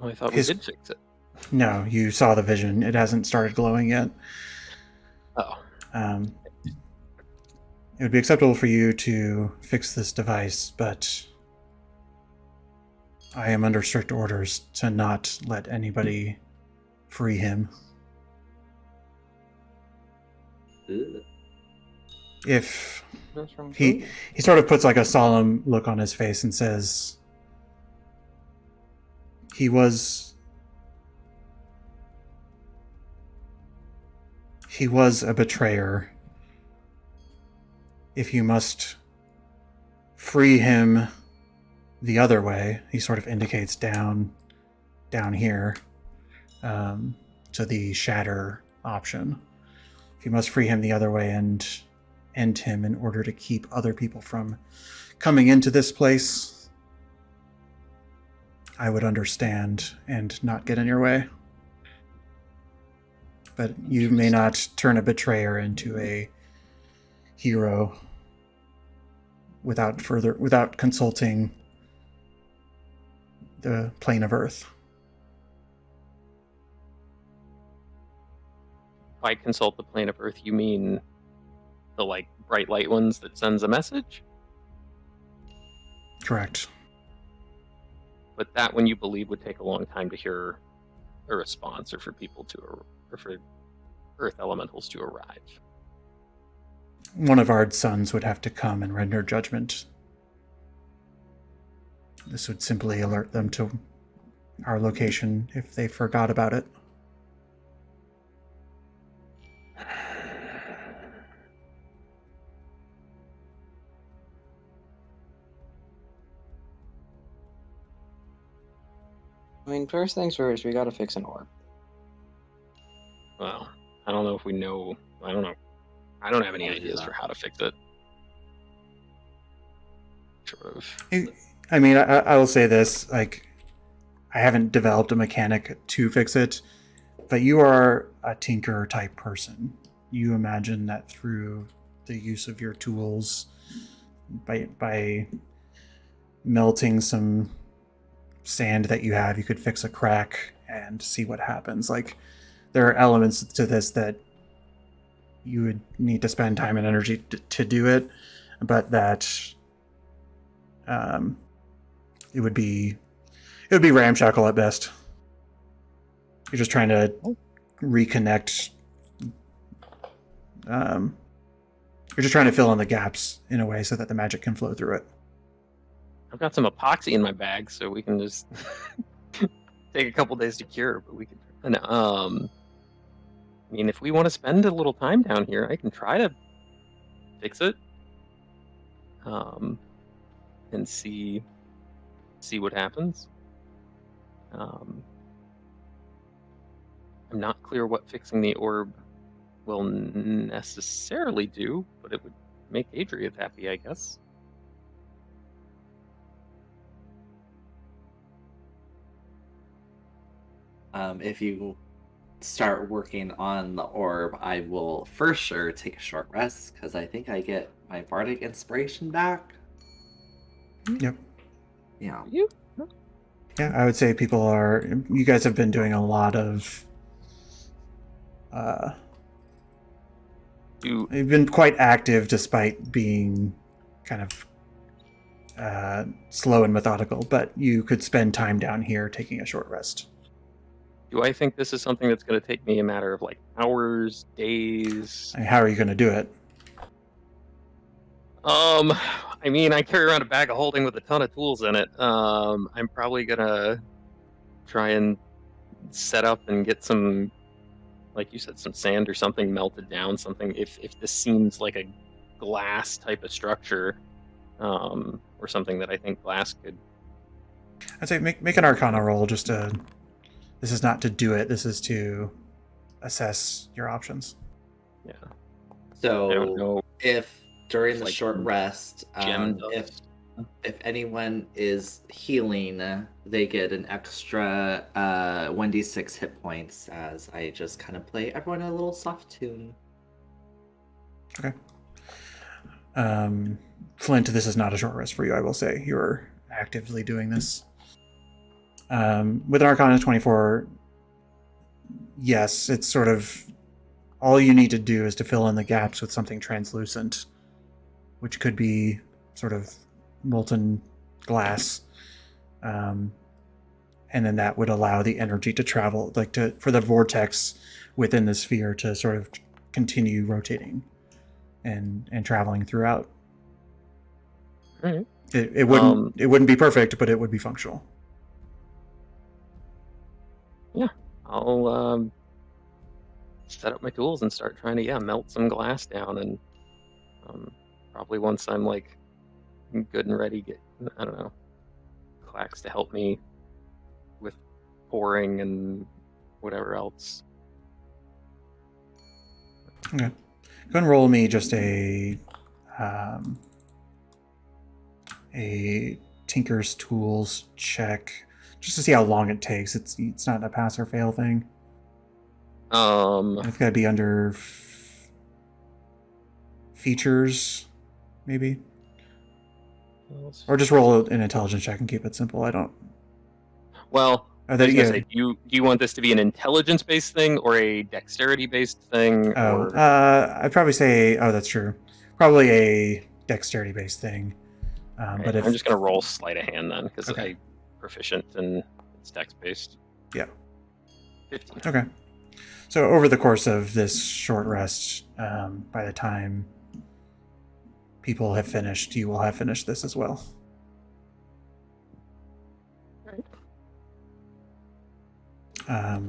Oh, I thought His- we did fix it. no, you saw the vision. It hasn't started glowing yet. Oh. It would be acceptable for you to fix this device, but I am under strict orders to not let anybody free him. Ugh. If That's from he Google. he sort of puts like a solemn look on his face and says, he was a betrayer. If you must free him the other way, he sort of indicates down here, to the shatter option. If you must free him the other way and end him in order to keep other people from coming into this place, I would understand and not get in your way. But you may not turn a betrayer into a hero without consulting the plane of Earth. By consult the plane of Earth, you mean the like bright light ones that sends a message? Correct. But that one you believe would take a long time to hear a response, or for people to, or for Earth elementals to arrive. One of our sons would have to come and render judgment. This would simply alert them to our location if they forgot about it. I mean, first things first, we gotta fix an orb. Well, I don't know if we know. I don't know. I don't have any I'll do ideas that. for how to fix it. Sort of. I mean, I will say this, like, I haven't developed a mechanic to fix it, but you are a tinker type person. You imagine that through the use of your tools, by melting some sand that you have, you could fix a crack and see what happens. Like, there are elements to this that you would need to spend time and energy to do it, but that it would be ramshackle at best. You're just trying to reconnect. You're just trying to fill in the gaps in a way so that the magic can flow through it. I've got some epoxy in my bag, so we can just take a couple days to cure. But we can. I mean, if we want to spend a little time down here, I can try to fix it. And see what happens. I'm not clear what fixing the orb will necessarily do, but it would make Adrairth happy, I guess. If you start working on the orb, I will for sure take a short rest because I think I get my bardic inspiration back. Yep. Yeah. You? Yeah, I would say you guys have been doing a lot of you've been quite active despite being kind of slow and methodical, but you could spend time down here taking a short rest. Do I think this is something that's going to take me a matter of like hours, days? I mean, how are you going to do it? I mean, I carry around a bag of holding with a ton of tools in it. I'm probably gonna try and set up and get some, like you said, some sand or something melted down. Something if this seems like a glass type of structure, or something that I think glass could. I'd say make an Arcana roll. This is not to do it. This is to assess your options. Yeah. I don't So know. if during the Like short rest, gem if dust. if anyone is healing, they get an extra 1d6 hit points as I just kind of play everyone a little soft tune. Okay. Flint, this is not a short rest for you, I will say. You're actively doing this. With an Arcana 24, yes, it's sort of all you need to do is to fill in the gaps with something translucent, which could be sort of molten glass. And then that would allow the energy to travel, for the vortex within the sphere to sort of continue rotating and traveling throughout. All right. It wouldn't be perfect, but it would be functional. I'll set up my tools and start trying to melt some glass down, and probably once I'm like good and ready, get Clax to help me with pouring and whatever else. Okay. Go ahead and roll me just a Tinker's Tools check, just to see how long it takes. It's not a pass or fail thing. It's got to be under features, maybe. Or just roll an intelligence check and keep it simple. Well, Oh, I was gonna say, do you want this to be an intelligence-based thing or a dexterity-based thing? I'd probably say, that's true. Probably a dexterity-based thing. Right, but I'm just gonna roll sleight of hand then, because Okay. I'm proficient and it's dex-based. Yeah. 15. Okay. So over the course of this short rest, by the time people have finished, you will have finished this as well. Right. I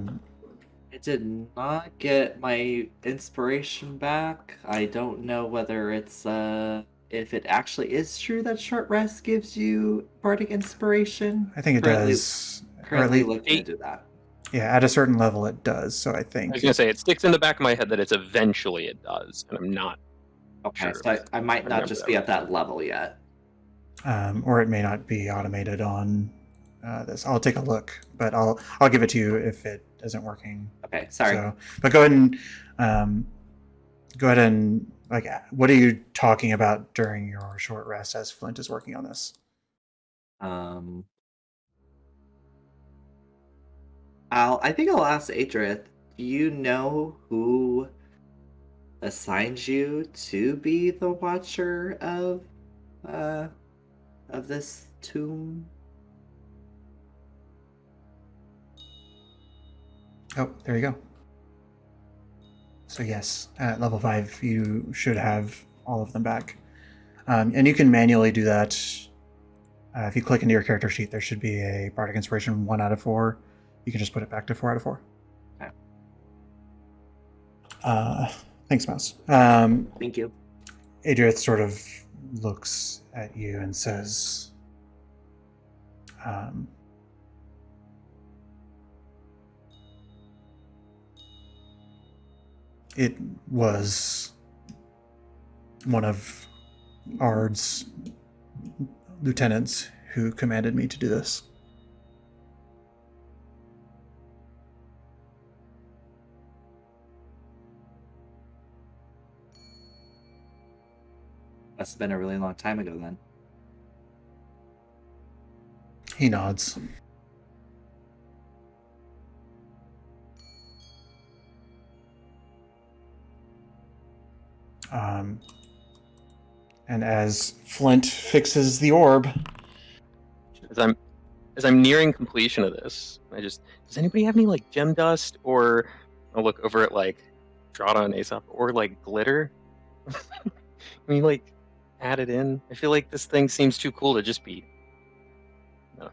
did not get my inspiration back. I don't know whether it's if it actually is true that short rest gives you bardic inspiration. I think it does. Currently looking to do that. Yeah, at a certain level it does. So I think I was gonna say, it sticks in the back of my head that it's eventually it does, and I'm not Okay, sure. so I might not remember just that be right. at that level yet. or it may not be automated on this. I'll take a look, but I'll give it to you if it isn't working. Okay, sorry. So, but go ahead and like, what are you talking about during your short rest as Flint is working on this? I think I'll ask Adrairth. Do you know who assigned you to be the watcher of this tomb? Oh, there you go. So yes, at level 5, you should have all of them back. And you can manually do that. If you click into your character sheet, there should be a Bardic Inspiration 1 out of 4. You can just put it back to 4 out of 4. Okay. Thanks, Mouse. Thank you. Adrairth sort of looks at you and says, it was one of Ard's lieutenants who commanded me to do this. Must have been a really long time ago then. He nods. And as Flint fixes the orb, as I'm nearing completion of this, does anybody have any like gem dust, or I'll look over at like Drata and Aesop, or like glitter? Can you like add it in? I feel like this thing seems too cool to just be. No.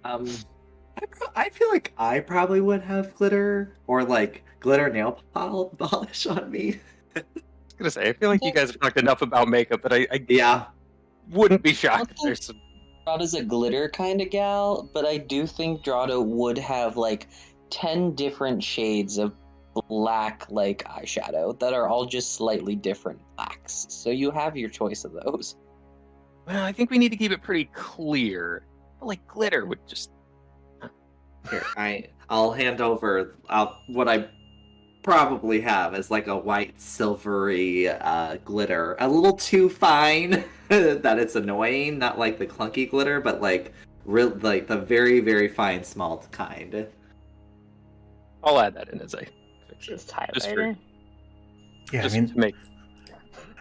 I feel like I probably would have glitter or like glitter nail polish on me. I was gonna say, I feel like you guys have talked enough about makeup that I Yeah. wouldn't be shocked if there's some. Drata's a glitter kind of gal, but I do think Drata would have like 10 different shades of black like eyeshadow that are all just slightly different blacks. So you have your choice of those. Well, I think we need to keep it pretty clear. Like glitter would just. Here, I'll hand over what I probably have is like a white silvery glitter, a little too fine that it's annoying. Not like the clunky glitter, but like like the very very fine small kind. I'll add that in as I fix it. Just Just highlighter. Yeah, just I mean, to make.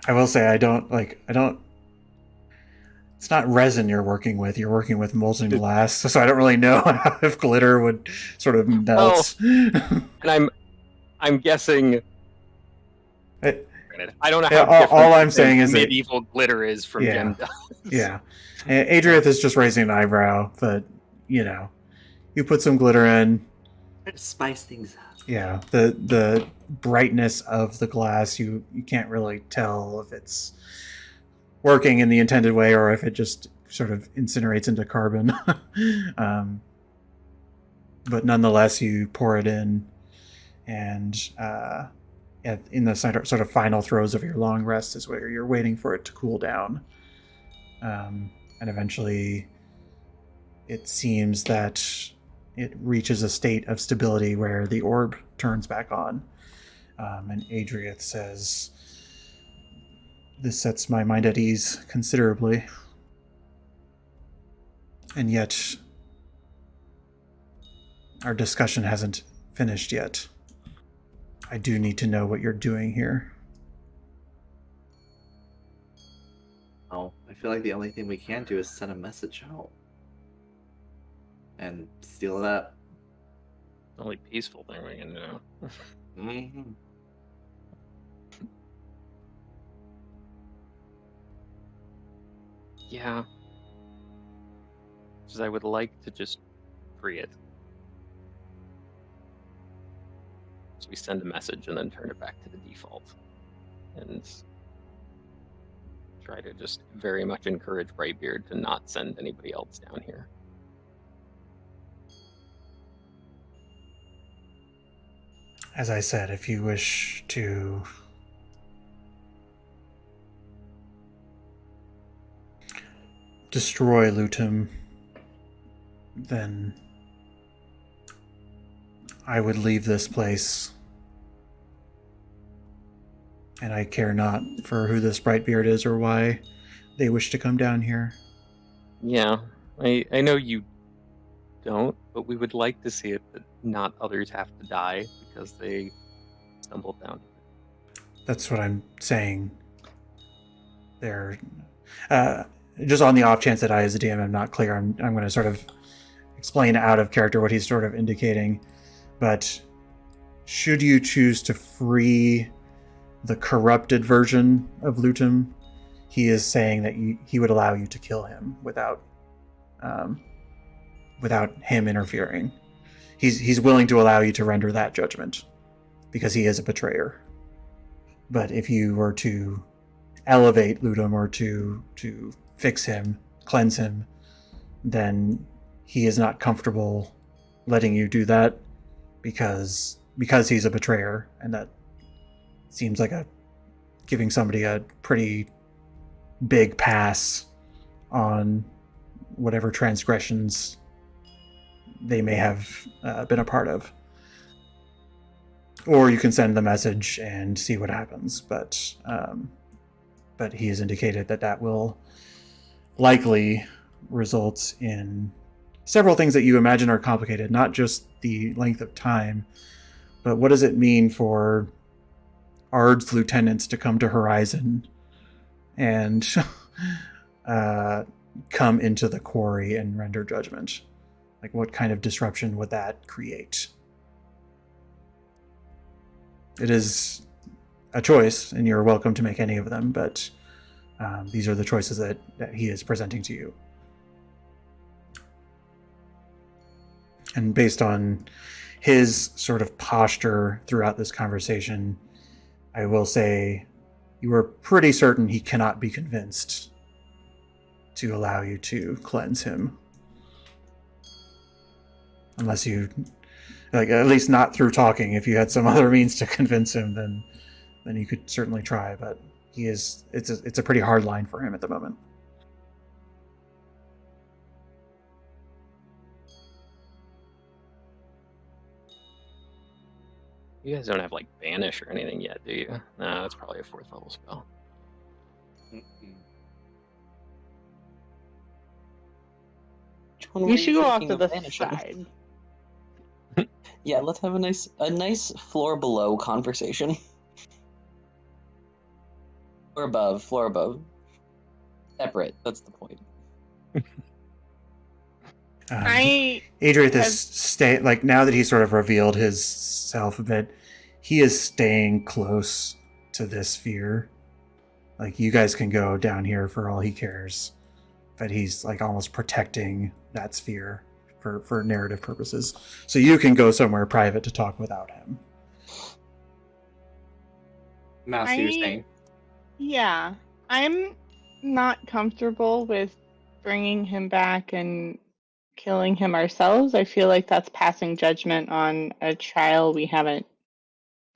I will say I don't. It's not resin you're working with. You're working with molten glass, so I don't really know if glitter would sort of melt. And I'm guessing. It- I don't know Yeah, how all different I'm saying is that- medieval glitter is from Yeah. gem dust. Yeah, Adrairth is just raising an eyebrow, but you put some glitter in. Spice things up. Yeah, the brightness of the glass, you can't really tell if it's working in the intended way or if it just sort of incinerates into carbon. But nonetheless, you pour it in, and in the sort of final throes of your long rest is where you're waiting for it to cool down. And eventually, it seems that it reaches a state of stability where the orb turns back on. And Adrairth says, "This sets my mind at ease considerably. And yet, our discussion hasn't finished yet. I do need to know what you're doing here." Oh, I feel like the only thing we can do is send a message out and steal it up. The only peaceful thing we can do. Mm-hmm. Yeah. Because I would like to just free it. So we send a message and then turn it back to the default. And try to just very much encourage Brightbeard to not send anybody else down here. As I said, if you wish to destroy Lutum, then I would leave this place. And I care not for who this Brightbeard is or why they wish to come down here. Yeah, I know you don't, but we would like to see it that not others have to die because they stumbled down. That's what I'm saying. There, just on the off chance that I, as a DM, am not clear, I'm going to sort of explain out of character what he's sort of indicating. But should you choose to free the corrupted version of Lutum, he is saying that he would allow you to kill him without him interfering. He's willing to allow you to render that judgment because he is a betrayer. But if you were to elevate Lutum or to fix him, cleanse him, then he is not comfortable letting you do that because he's a betrayer, and that seems like giving somebody a pretty big pass on whatever transgressions they may have been a part of. Or you can send the message and see what happens, but he has indicated that will likely result in several things that you imagine are complicated, not just the length of time, but what does it mean for Ard's lieutenants to come to Horizon and come into the quarry and render judgment? Like, what kind of disruption would that create? It is a choice, and you're welcome to make any of them, but these are the choices that he is presenting to you. And based on his sort of posture throughout this conversation, I will say you are pretty certain he cannot be convinced to allow you to cleanse him. Unless you, like, at least not through talking. If you had some other means to convince him, then you could certainly try, but it's a pretty hard line for him at the moment. You guys don't have like banish or anything yet, do you? No, that's probably a 4th level spell. Which one were We you should go off thinking to of the banishing? side. Yeah, let's have a nice floor below conversation. Floor above. Separate, that's the point. Adrairth is like, now that he's sort of revealed his self a bit, he is staying close to this sphere. Like, you guys can go down here for all he cares, but he's like almost protecting that sphere for narrative purposes. So you can go somewhere private to talk without him. Mouse, you were saying? Yeah, I'm not comfortable with bringing him back and killing him ourselves. I feel like that's passing judgment on a trial we haven't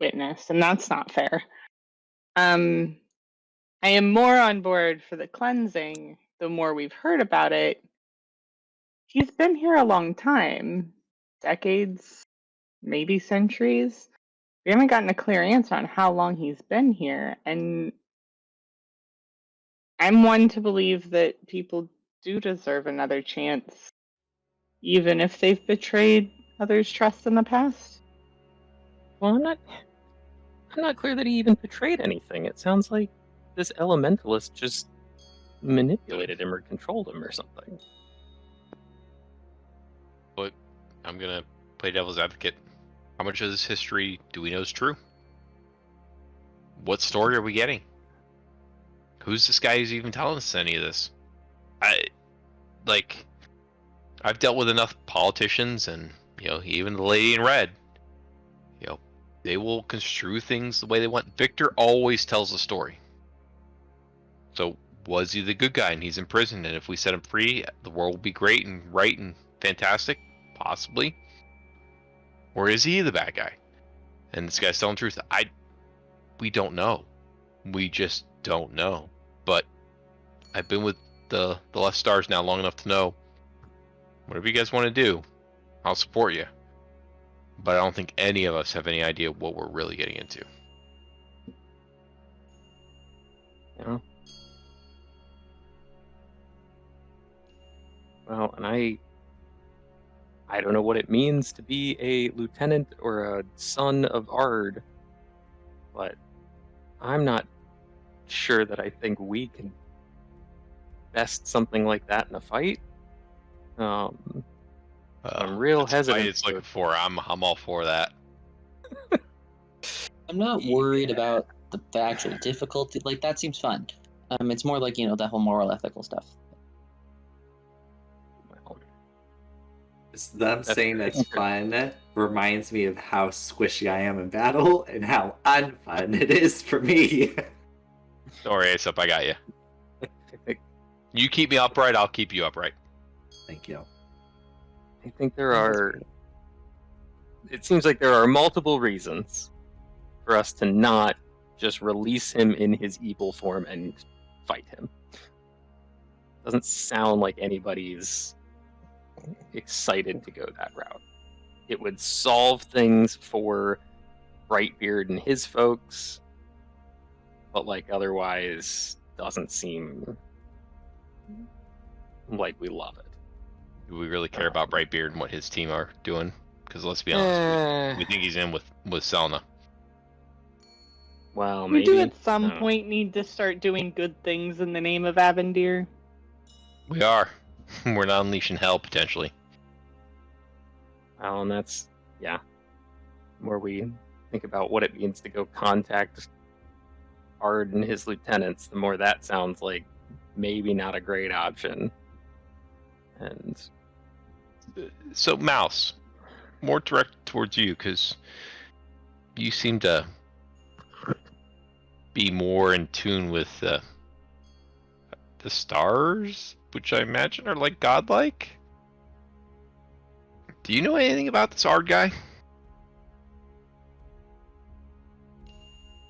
witnessed, and that's not fair. I am more on board for the cleansing the more we've heard about it. He's been here a long time, decades, maybe centuries. We haven't gotten a clear answer on how long he's been here, and I'm one to believe that people do deserve another chance, even if they've betrayed others' trust in the past. Well, I'm not clear that he even betrayed anything. It sounds like this elementalist just manipulated him or controlled him or something. But I'm gonna play devil's advocate. How much of this history do we know is true? What story are we getting? Who's this guy who's even telling us any of this? I've dealt with enough politicians, and even the lady in red. They will construe things the way they want. Victor always tells a story. So was he the good guy and he's in prison, and if we set him free, the world will be great and right and fantastic? Possibly. Or is he the bad guy? And this guy's telling the truth. We don't know. We just don't know. But I've been with the Left Stars now long enough to know whatever you guys want to do, I'll support you. But I don't think any of us have any idea what we're really getting into. Yeah. Well, and I don't know what it means to be a lieutenant or a son of Ard, but I'm not sure that I think we can best something like that in a fight. I'm real hesitant. It's looking for. I'm all for that. I'm not worried about the actual difficulty. Like, that seems fun. It's more like, the whole moral ethical stuff. Well, Them saying it's fun reminds me of how squishy I am in battle and how unfun it is for me. Don't worry, Ace up. I got you. I think You keep me upright, I'll keep you upright. Thank you. it seems like there are multiple reasons for us to not just release him in his evil form and fight him. Doesn't sound like anybody's excited to go that route. It would solve things for Brightbeard and his folks, but otherwise doesn't seem like we love it. Do we really care about Brightbeard and what his team are doing? Because let's be honest, we think he's in with Selna. Well, We maybe. do at some point need to start doing good things in the name of Avendir. We are. We're not unleashing hell, potentially. Well, and that's, yeah, where we think about what it means to go contact Ard and his lieutenants, the more that sounds like maybe not a great option. And So, Mouse, more direct towards you, because you seem to be more in tune with the stars, which I imagine are godlike. Do you know anything about this Ard guy?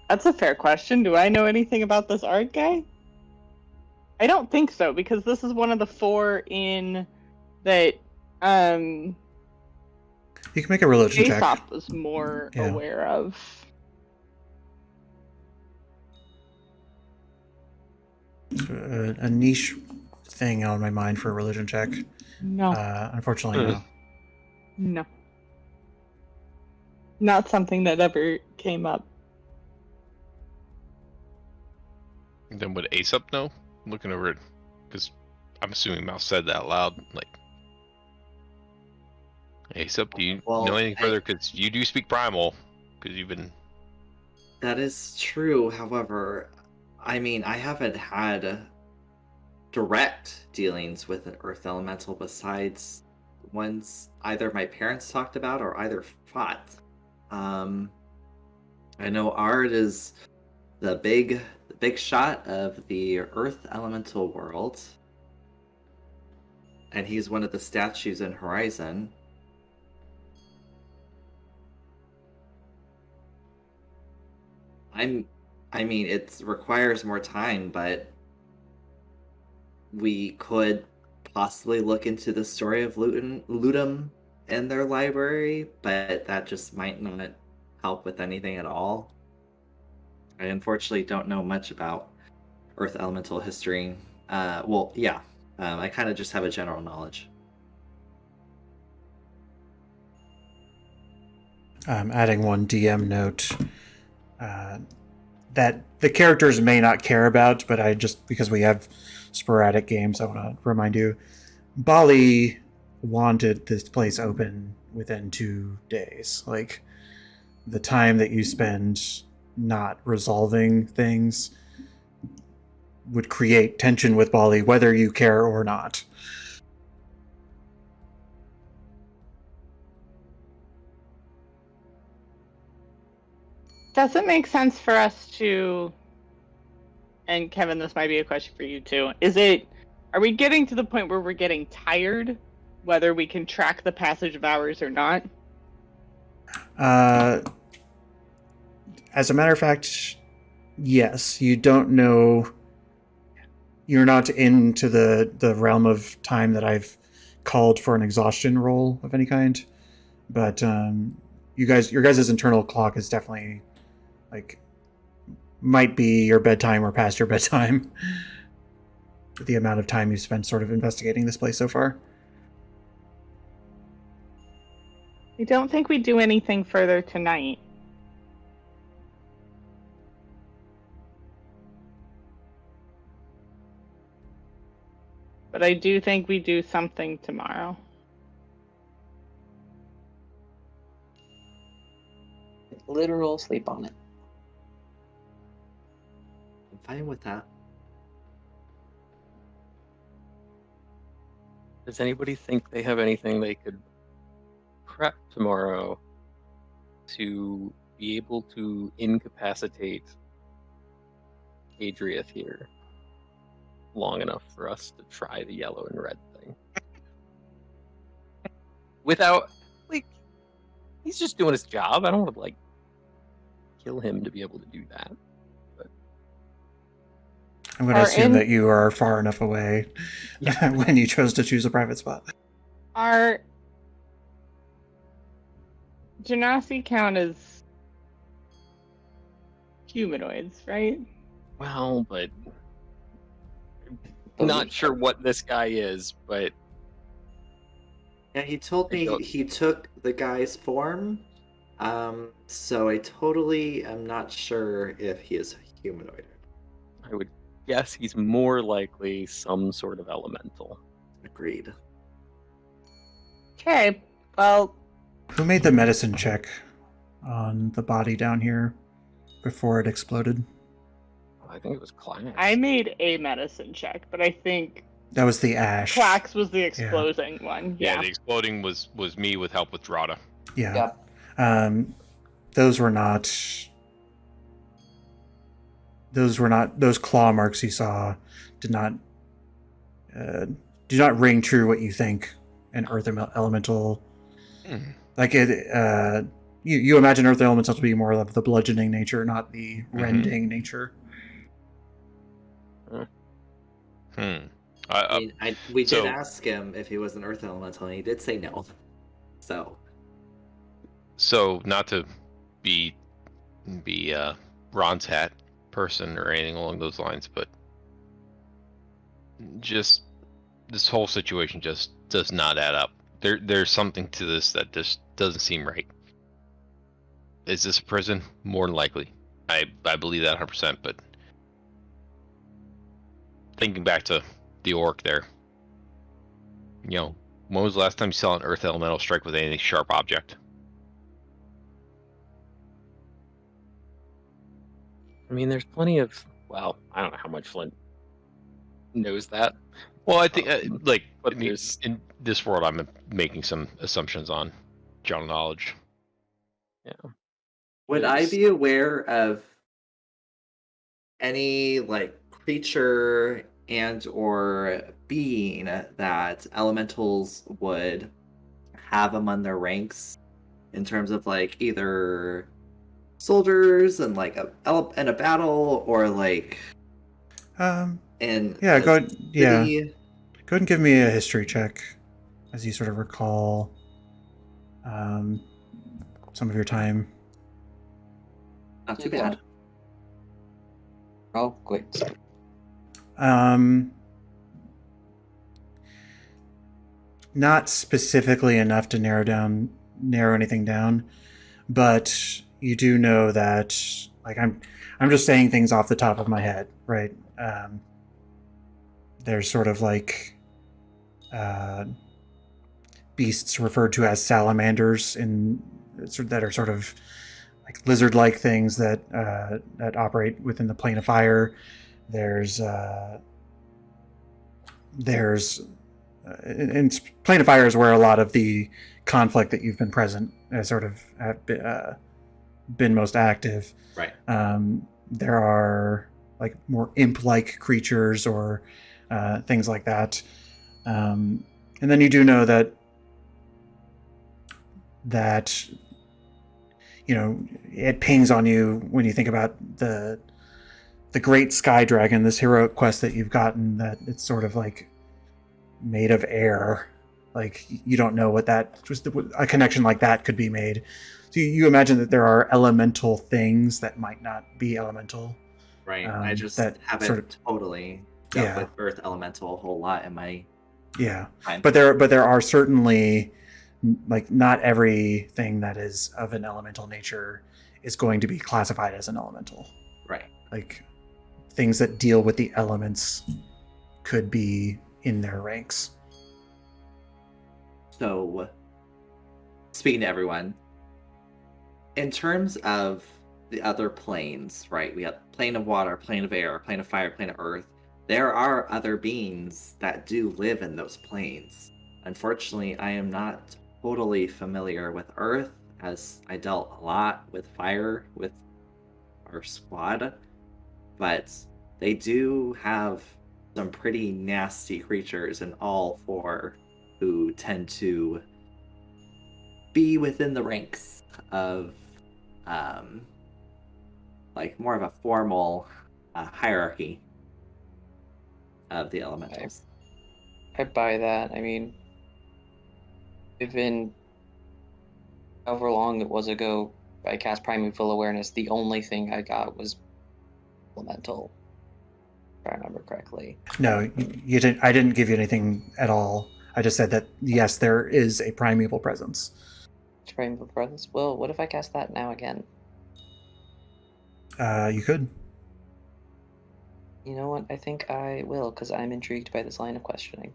That's a fair question. Do I know anything about this art guy? I don't think so, because this is one of the 4 in that You can make a religion check. Aesop was more Yeah. aware of. A niche thing on my mind for a religion check. No, Unfortunately, no. no. Not something that ever came up. Then would Aesop know? I'm looking over it because I'm assuming Mouse said that out loud. Like, Aesop, do you Well, know anything further? Because you do speak Primal. Because you've been. That is true. However, I mean, I haven't had direct dealings with an earth elemental besides ones either my parents talked about or either fought. I know Ard is the big shot of the earth elemental world, and he's one of the statues in Horizon. I mean, it requires more time, but we could possibly look into the story of Ludum in their library, but that just might not help with anything at all. I unfortunately don't know much about Earth Elemental history. I kind of just have a general knowledge. Adding one DM note that the characters may not care about, but I just, because we have sporadic games, I want to remind you, Bali wanted this place open within 2 days. Like, the time that you spend not resolving things would create tension with Bali, whether you care or not. Does it make sense for us to, and Kevin, this might be a question for you too, are we getting to the point where we're getting tired, whether we can track the passage of hours or not? As a matter of fact, yes. You don't know. You're not into the realm of time that I've called for an exhaustion roll of any kind, but your guys' internal clock is definitely like might be your bedtime or past your bedtime. The amount of time you've spent sort of investigating this place so far. I don't think we do anything further tonight. But I do think we do something tomorrow. Literal sleep on it. I'm fine with that. Does anybody think they have anything they could prep tomorrow to be able to incapacitate Adrairth here long enough for us to try the yellow and red thing? Without, like, he's just doing his job. I don't want to, like, kill him to be able to do that. I'm going to assume that you are far enough away when you chose to choose a private spot. Our Genasi count as humanoids, right? Well, but I'm not sure what this guy is, but Yeah, he told me he took the guy's form, so I totally am not sure if he is humanoid. I would guess he's more likely some sort of elemental. Agreed. Okay, well... Who made the medicine check on the body down here before it exploded? I think it was Clax. I made a medicine check, but I think... That was the ash. Clax was the exploding one. Yeah, the exploding was me with help with Drada. Yeah. Those claw marks you saw do not ring true what you think an earth elemental like it you imagine earth elemental to be more of the bludgeoning nature, not the rending nature. We did ask him if he was an earth elemental, and he did say no. So So not to be Ron's hat person or anything along those lines, but just this whole situation just does not add up. There's something to this that just doesn't seem right. Is this a prison? More than likely. I believe that 100%, but thinking back to the orc there, you know, when was the last time you saw an earth elemental strike with any sharp object? I mean, there's plenty of. Well, I don't know how much Flint knows that. Well, I think, But I mean, there's. in this world, I'm making some assumptions on general knowledge. Would I be aware of any like creature and or being that elementals would have among their ranks in terms of like either soldiers and like in a battle or like in Yeah, a go ahead. Yeah, city? go ahead and give me a history check as you sort of recall some of your time. Not too Yeah. bad. Oh, great. Not specifically enough to narrow anything down, but you do know that, like, I'm just saying things off the top of my head, right? There's sort of like beasts referred to as salamanders that are sort of like lizard-like things that operate within the plane of fire. There's and plane of fire is where a lot of the conflict that you've been present has sort of been most active. Right. There are like more imp-like creatures or things like that, and then you do know that you know, it pings on you when you think about the Great Sky Dragon, this heroic quest that you've gotten, that it's sort of like made of air. Like, you don't know what that, just a connection like that could be made. So you imagine that there are elemental things that might not be elemental. Right. I just that haven't sort of- totally dealt Yeah. with Earth Elemental a whole lot in my Yeah, time. but there are certainly, like, not everything that is of an elemental nature is going to be classified as an elemental. Right. Like, things that deal with the elements could be in their ranks. So, speaking to everyone, in terms of the other planes, right? We have plane of water, plane of air, plane of fire, plane of earth. There are other beings that do live in those planes. Unfortunately, I am not totally familiar with earth, as I dealt a lot with fire with our squad, but they do have some pretty nasty creatures in all four who tend to be within the ranks of like more of a formal hierarchy of the elementals. I buy that. I mean, even however long it was ago, I cast Primeval Awareness. The only thing I got was elemental, if I remember correctly. No, you didn't. I didn't give you anything at all. I just said that yes, there is a primeval presence. Primeval Presence. Well, what if I cast that now again? You could. You know what? I think I will, because I'm intrigued by this line of questioning.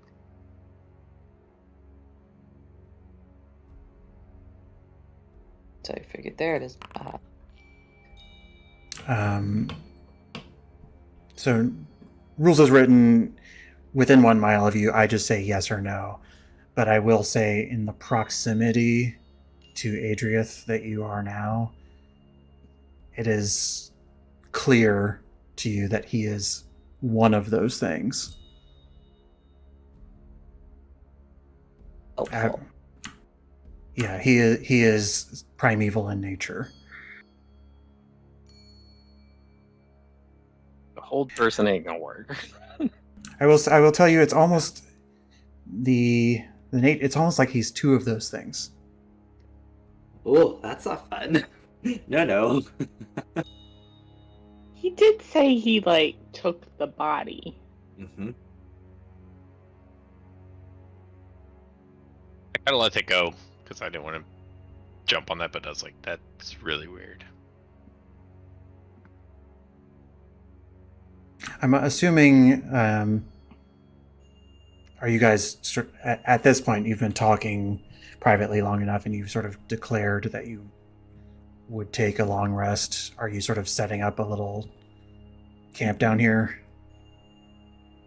So I figured, there it is. So, rules as written, within 1 mile of you, I just say yes or no. But I will say, in the proximity to Adrairth that you are now, it is clear to you that he is one of those things. Helpful. Yeah, he is primeval in nature. The hold person ain't gonna work. I will tell you, it's almost it's almost like he's two of those things. Oh, that's not fun. No. He did say he, like, took the body. Mm-hmm. I kind of let it go because I didn't want to jump on that, but I was like, that's really weird. I'm assuming. Are you guys at this point? You've been talking privately long enough, and you've sort of declared that you would take a long rest. Are you sort of setting up a little camp down here?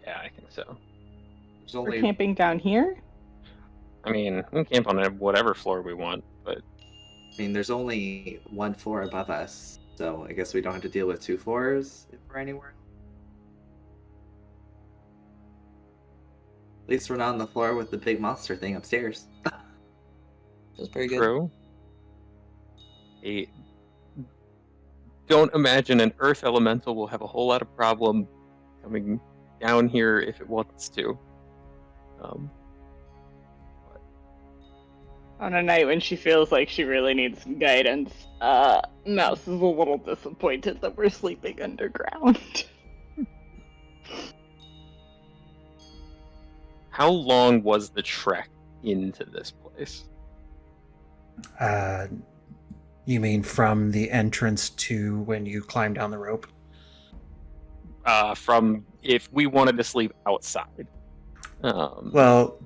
Yeah, I think so. There's We're only camping down here? I mean, we can camp on whatever floor we want, but there's only one floor above us, so I guess we don't have to deal with 2 floors if we're anywhere. At least we're not on the floor with the big monster thing upstairs. That's very good. true. Don't imagine an earth elemental will have a whole lot of problem coming down here if it wants to. On a night when she feels like she really needs some guidance, Mouse is a little disappointed that we're sleeping underground. How long was the trek into this place? You mean from the entrance to when you climb down the rope? From if we wanted to sleep outside. Well,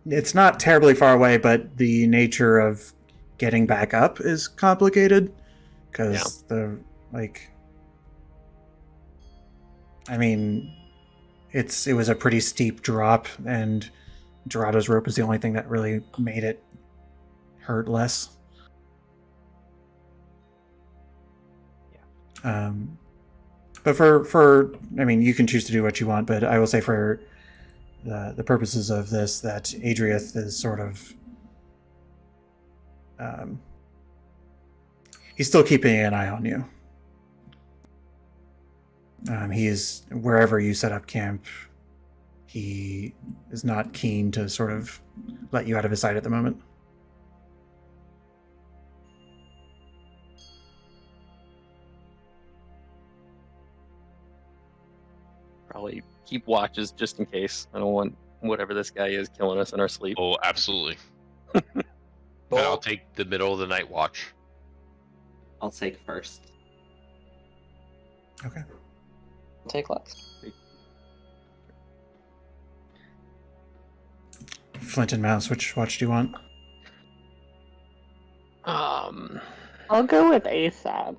it's not terribly far away, but the nature of getting back up is complicated because it was a pretty steep drop, and Dorado's rope is the only thing that really made it hurt less. But for you can choose to do what you want, but I will say for the purposes of this, that Adrairth is sort of he's still keeping an eye on you. He is, wherever you set up camp, he is not keen to sort of let you out of his sight at the moment. Probably keep watches just in case. I don't want whatever this guy is killing us in our sleep. Oh, absolutely. And I'll take the middle of the night watch. I'll take first. Okay. Take last. Flint and Mouse, which watch do you want? I'll go with ASAP.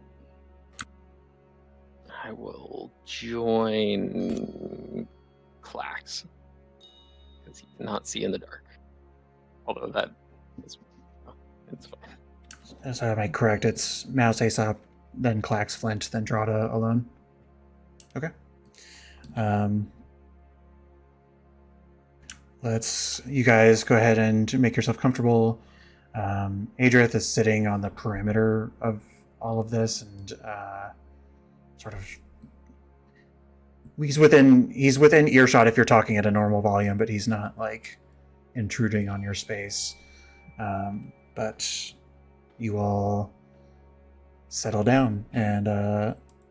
I will join Clax because he cannot see in the dark. Although that is, it's fine. So am I correct? It's Mouse, Aesop, then Clax, Flint, then Drada alone. Okay. You guys go ahead and make yourself comfortable. Adrairth is sitting on the perimeter of all of this, and sort of he's within earshot if you're talking at a normal volume, but he's not like intruding on your space. But you all settle down, and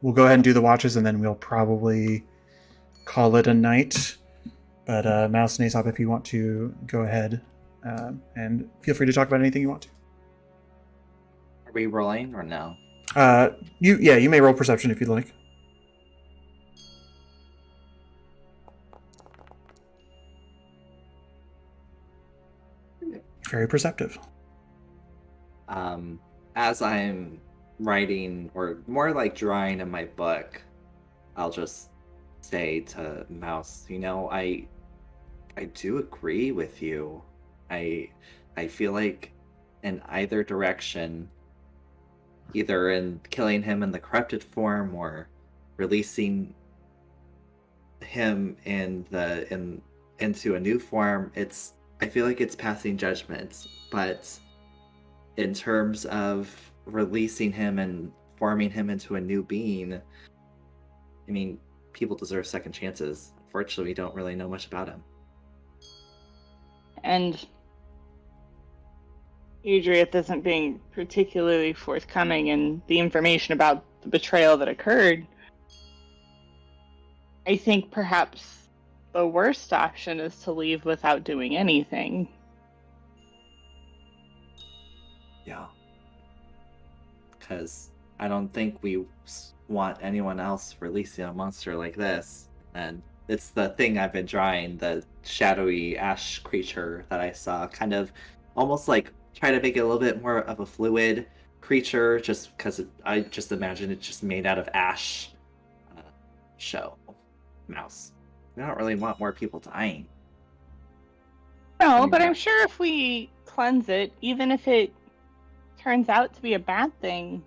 we'll go ahead and do the watches, and then we'll probably call it a night. But Mouse and Aesop, if you want to go ahead, and feel free to talk about anything you want to. Are we rolling or no? You may roll perception if you'd like. Very perceptive. As I'm writing, or more like drawing in my book, I'll just say to Mouse, I do agree with you. I feel like in either direction, either in killing him in the corrupted form or releasing him into a new form, I feel like it's passing judgment. But in terms of releasing him and forming him into a new being, people deserve second chances. Unfortunately, we don't really know much about him. And Adrairth isn't being particularly forthcoming in the information about the betrayal that occurred, I think perhaps the worst option is to leave without doing anything. Yeah. Because I don't think we want anyone else releasing a monster like this. And it's the thing I've been drawing, the shadowy ash creature that I saw, kind of almost like try to make it a little bit more of a fluid creature, just because I just imagine it's just made out of ash shell mouse. We don't really want more people dying. No, but I'm sure if we cleanse it, even if it turns out to be a bad thing,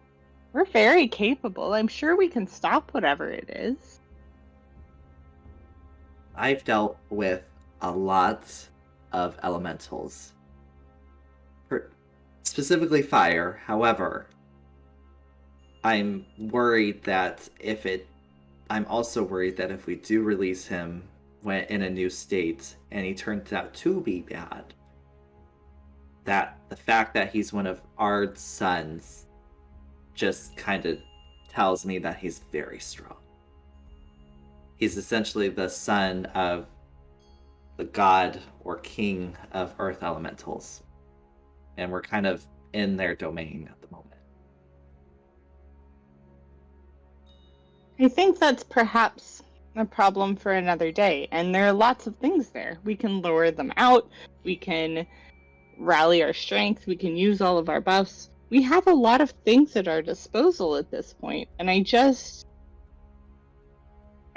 we're very capable. I'm sure we can stop whatever it is. I've dealt with a lot of elementals, specifically fire. However, I'm also worried that if we do release him when in a new state and he turns out to be bad, that the fact that he's one of Ard's sons just kind of tells me that he's very strong. He's essentially the son of the god or king of earth elementals. And we're kind of in their domain at the moment. I think that's perhaps a problem for another day, and there are lots of things there. We can lure them out, we can rally our strength, we can use all of our buffs. We have a lot of things at our disposal at this point, and I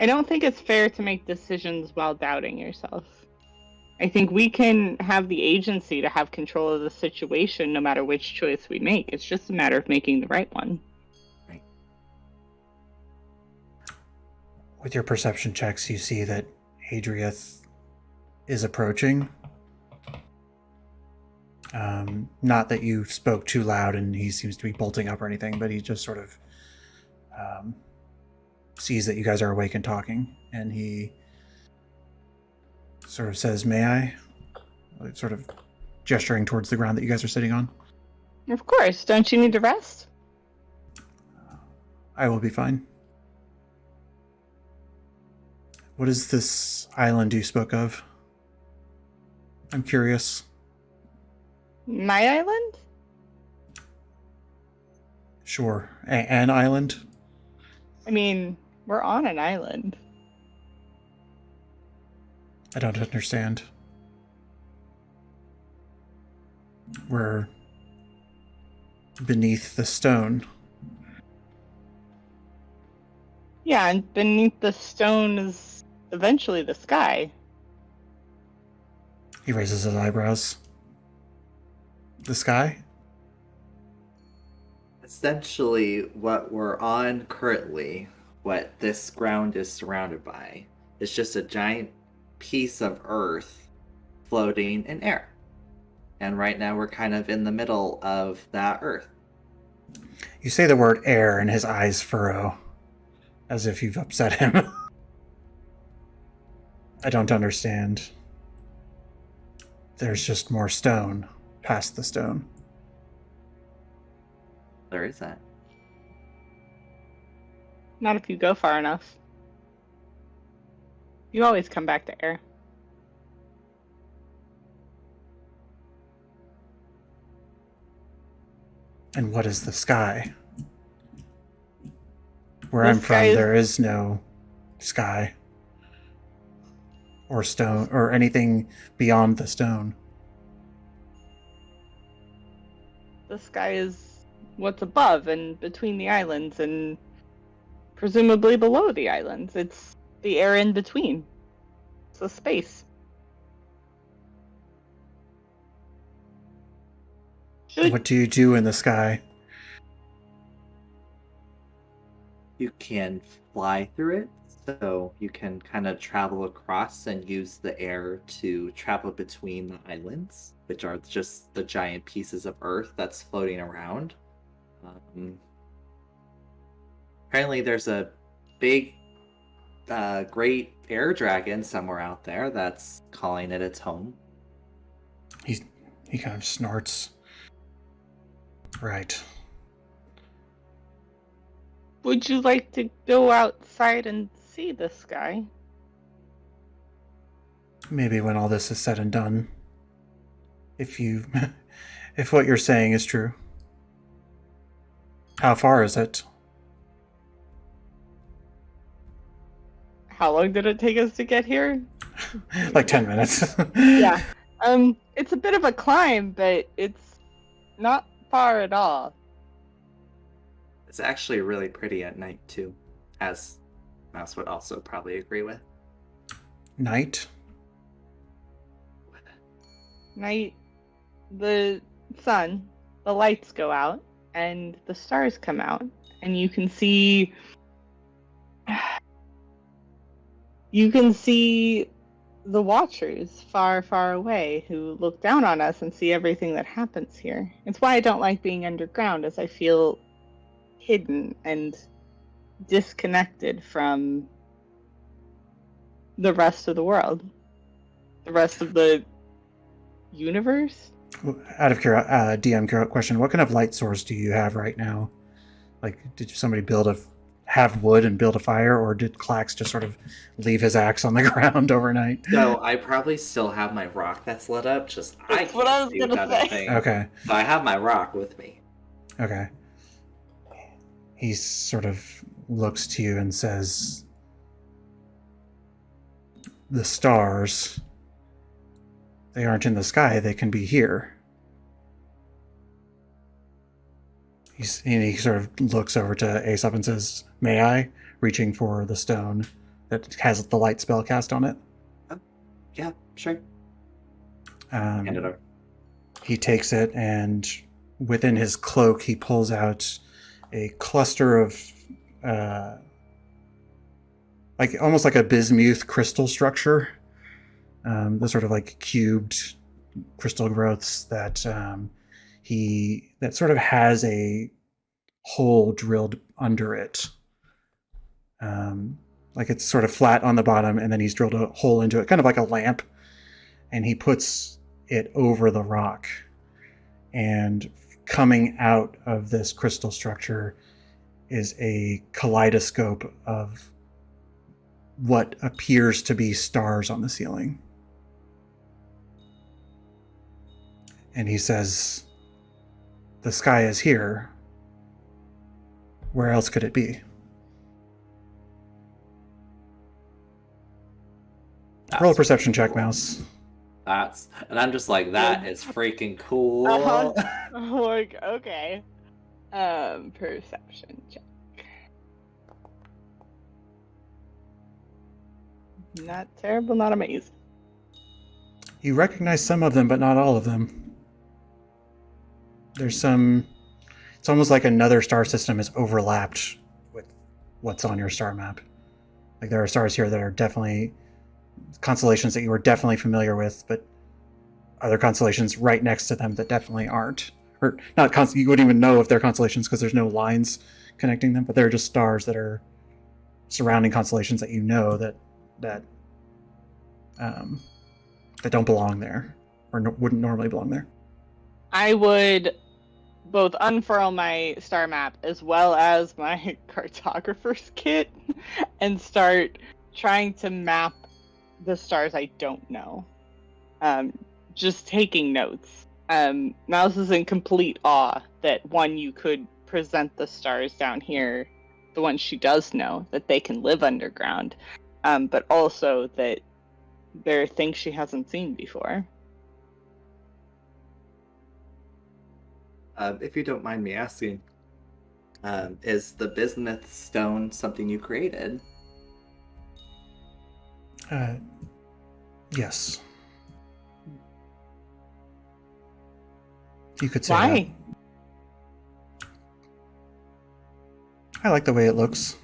don't think it's fair to make decisions while doubting yourself. I think we can have the agency to have control of the situation no matter which choice we make. It's just a matter of making the right one. Right. With your perception checks, you see that Adrairth is approaching. Not that you spoke too loud and he seems to be bolting up or anything, but he just sort of sees that you guys are awake and talking, and he sort of says, "May I?" Like, sort of gesturing towards the ground that you guys are sitting on. Of course. Don't you need to rest? I will be fine. What is this island you spoke of? I'm curious. My island? Sure. An island? I mean, we're on an island. I don't understand. We're beneath the stone. Yeah, and beneath the stone is eventually the sky. He raises his eyebrows. The sky? Essentially, what we're on currently, what this ground is surrounded by, is just a giant piece of earth floating in air. And right now we're kind of in the middle of that earth. You say the word air and his eyes furrow, as if you've upset him. I don't understand. There's just more stone past the stone. There is that. Not if you go far enough. You always come back to air. And what is the sky? Where The I'm sky from, is- there is no sky. Or stone, or anything beyond the stone. The sky is what's above and between the islands and presumably below the islands. It's the air in between. It's the space. What do you do in the sky? You can fly through it, so you can kind of travel across and use the air to travel between the islands, which are just the giant pieces of earth that's floating around. Apparently there's a big, great air dragon somewhere out there that's calling it its home. He kind of snorts. Right. Would you like to go outside and see the sky? Maybe when all this is said and done. If you... if what you're saying is true. How far is it? How long did it take us to get here? Like 10 minutes. Yeah. It's a bit of a climb, but it's not far at all. It's actually really pretty at night too, as Mouse would also probably agree with. Night? Night, the sun, the lights go out, and the stars come out, and you can see the Watchers far, far away who look down on us and see everything that happens here. It's why I don't like being underground, as I feel hidden and disconnected from the rest of the world, the rest of the universe. Out of DM question, what kind of light source do you have right now? Like, did somebody have wood and build a fire, or did Clax just sort of leave his axe on the ground overnight? So I probably still have my rock that's lit up, just I That's what I was can't see gonna without a say. thing. Okay. So I have my rock with me. Okay. He sort of looks to you and says, the stars, they aren't in the sky, they can be here. He sort of looks over to Aesop and says, may I? Reaching for the stone that has the light spell cast on it. Yeah, sure. Hand it over. He takes it, and within his cloak, he pulls out a cluster of, almost like a bismuth crystal structure. The sort of like cubed crystal growths that that sort of has a hole drilled under it. Like it's sort of flat on the bottom, and then he's drilled a hole into it, kind of like a lamp, and he puts it over the rock. And coming out of this crystal structure is a kaleidoscope of what appears to be stars on the ceiling. And he says, the sky is here. Where else could it be? Roll a perception check, Mouse. And I'm just like, that is freaking cool. Like, okay. Perception check. Not terrible, not amazing. You recognize some of them, but not all of them. There's some... It's almost like another star system is overlapped with what's on your star map. Like there are stars here that are definitely constellations that you are definitely familiar with, but other constellations right next to them that definitely aren't. Or not you wouldn't even know if they're constellations because there's no lines connecting them, but they're just stars that are surrounding constellations that you know that don't belong there, or wouldn't normally belong there. I would both unfurl my star map as well as my cartographer's kit and start trying to map the stars I don't know. Just taking notes. Mouse is in complete awe that you could present the stars down here, the ones she does know, that they can live underground, but also that there are things she hasn't seen before. If you don't mind me asking, is the bismuth stone something you created? Yes. You could say Why? that. I like the way it looks.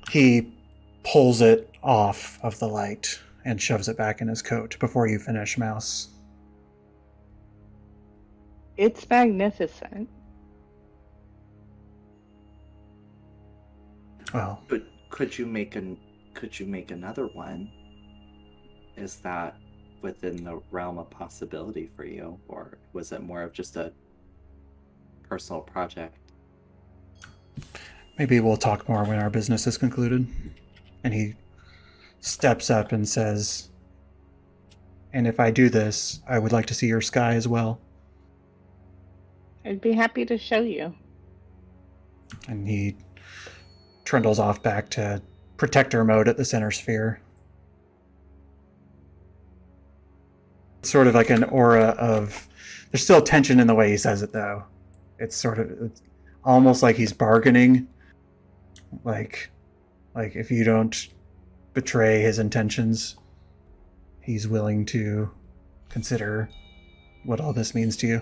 He pulls it off of the light and shoves it back in his coat before you finish, Mouse. It's magnificent. Well, Could you make another one? Is that within the realm of possibility for you, or was it more of just a personal project? Maybe we'll talk more when our business is concluded. And he steps up and says, and if I do this, I would like to see your sky as well. I'd be happy to show you. And he trundles off back to protector mode at the center sphere. Sort of like an aura of... There's still tension in the way he says it, though. It's almost like he's bargaining. Like if you don't betray his intentions, he's willing to consider what all this means to you.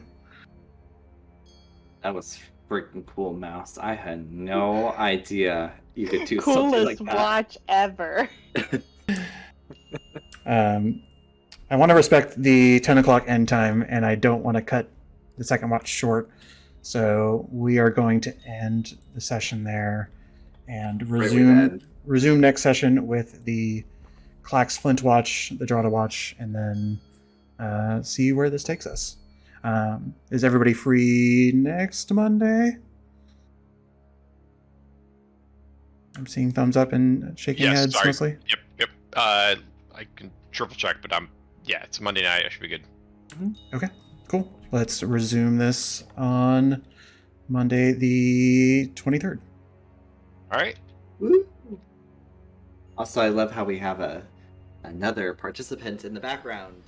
That was freaking cool, Mouse. I had no idea you could do something like Coolest that. watch ever. I want to respect the 10 o'clock end time, and I don't want to cut the second watch short. So we are going to end the session there and resume next session with the Clax Flint watch, the Drata watch, and then see where this takes us. Is everybody free next Monday? I'm seeing thumbs up and shaking heads mostly. Yep. I can triple check, but it's Monday night. I should be good. Okay, cool. Let's resume this on Monday the 23rd. All right. Woo. Also, I love how we have another participant in the background.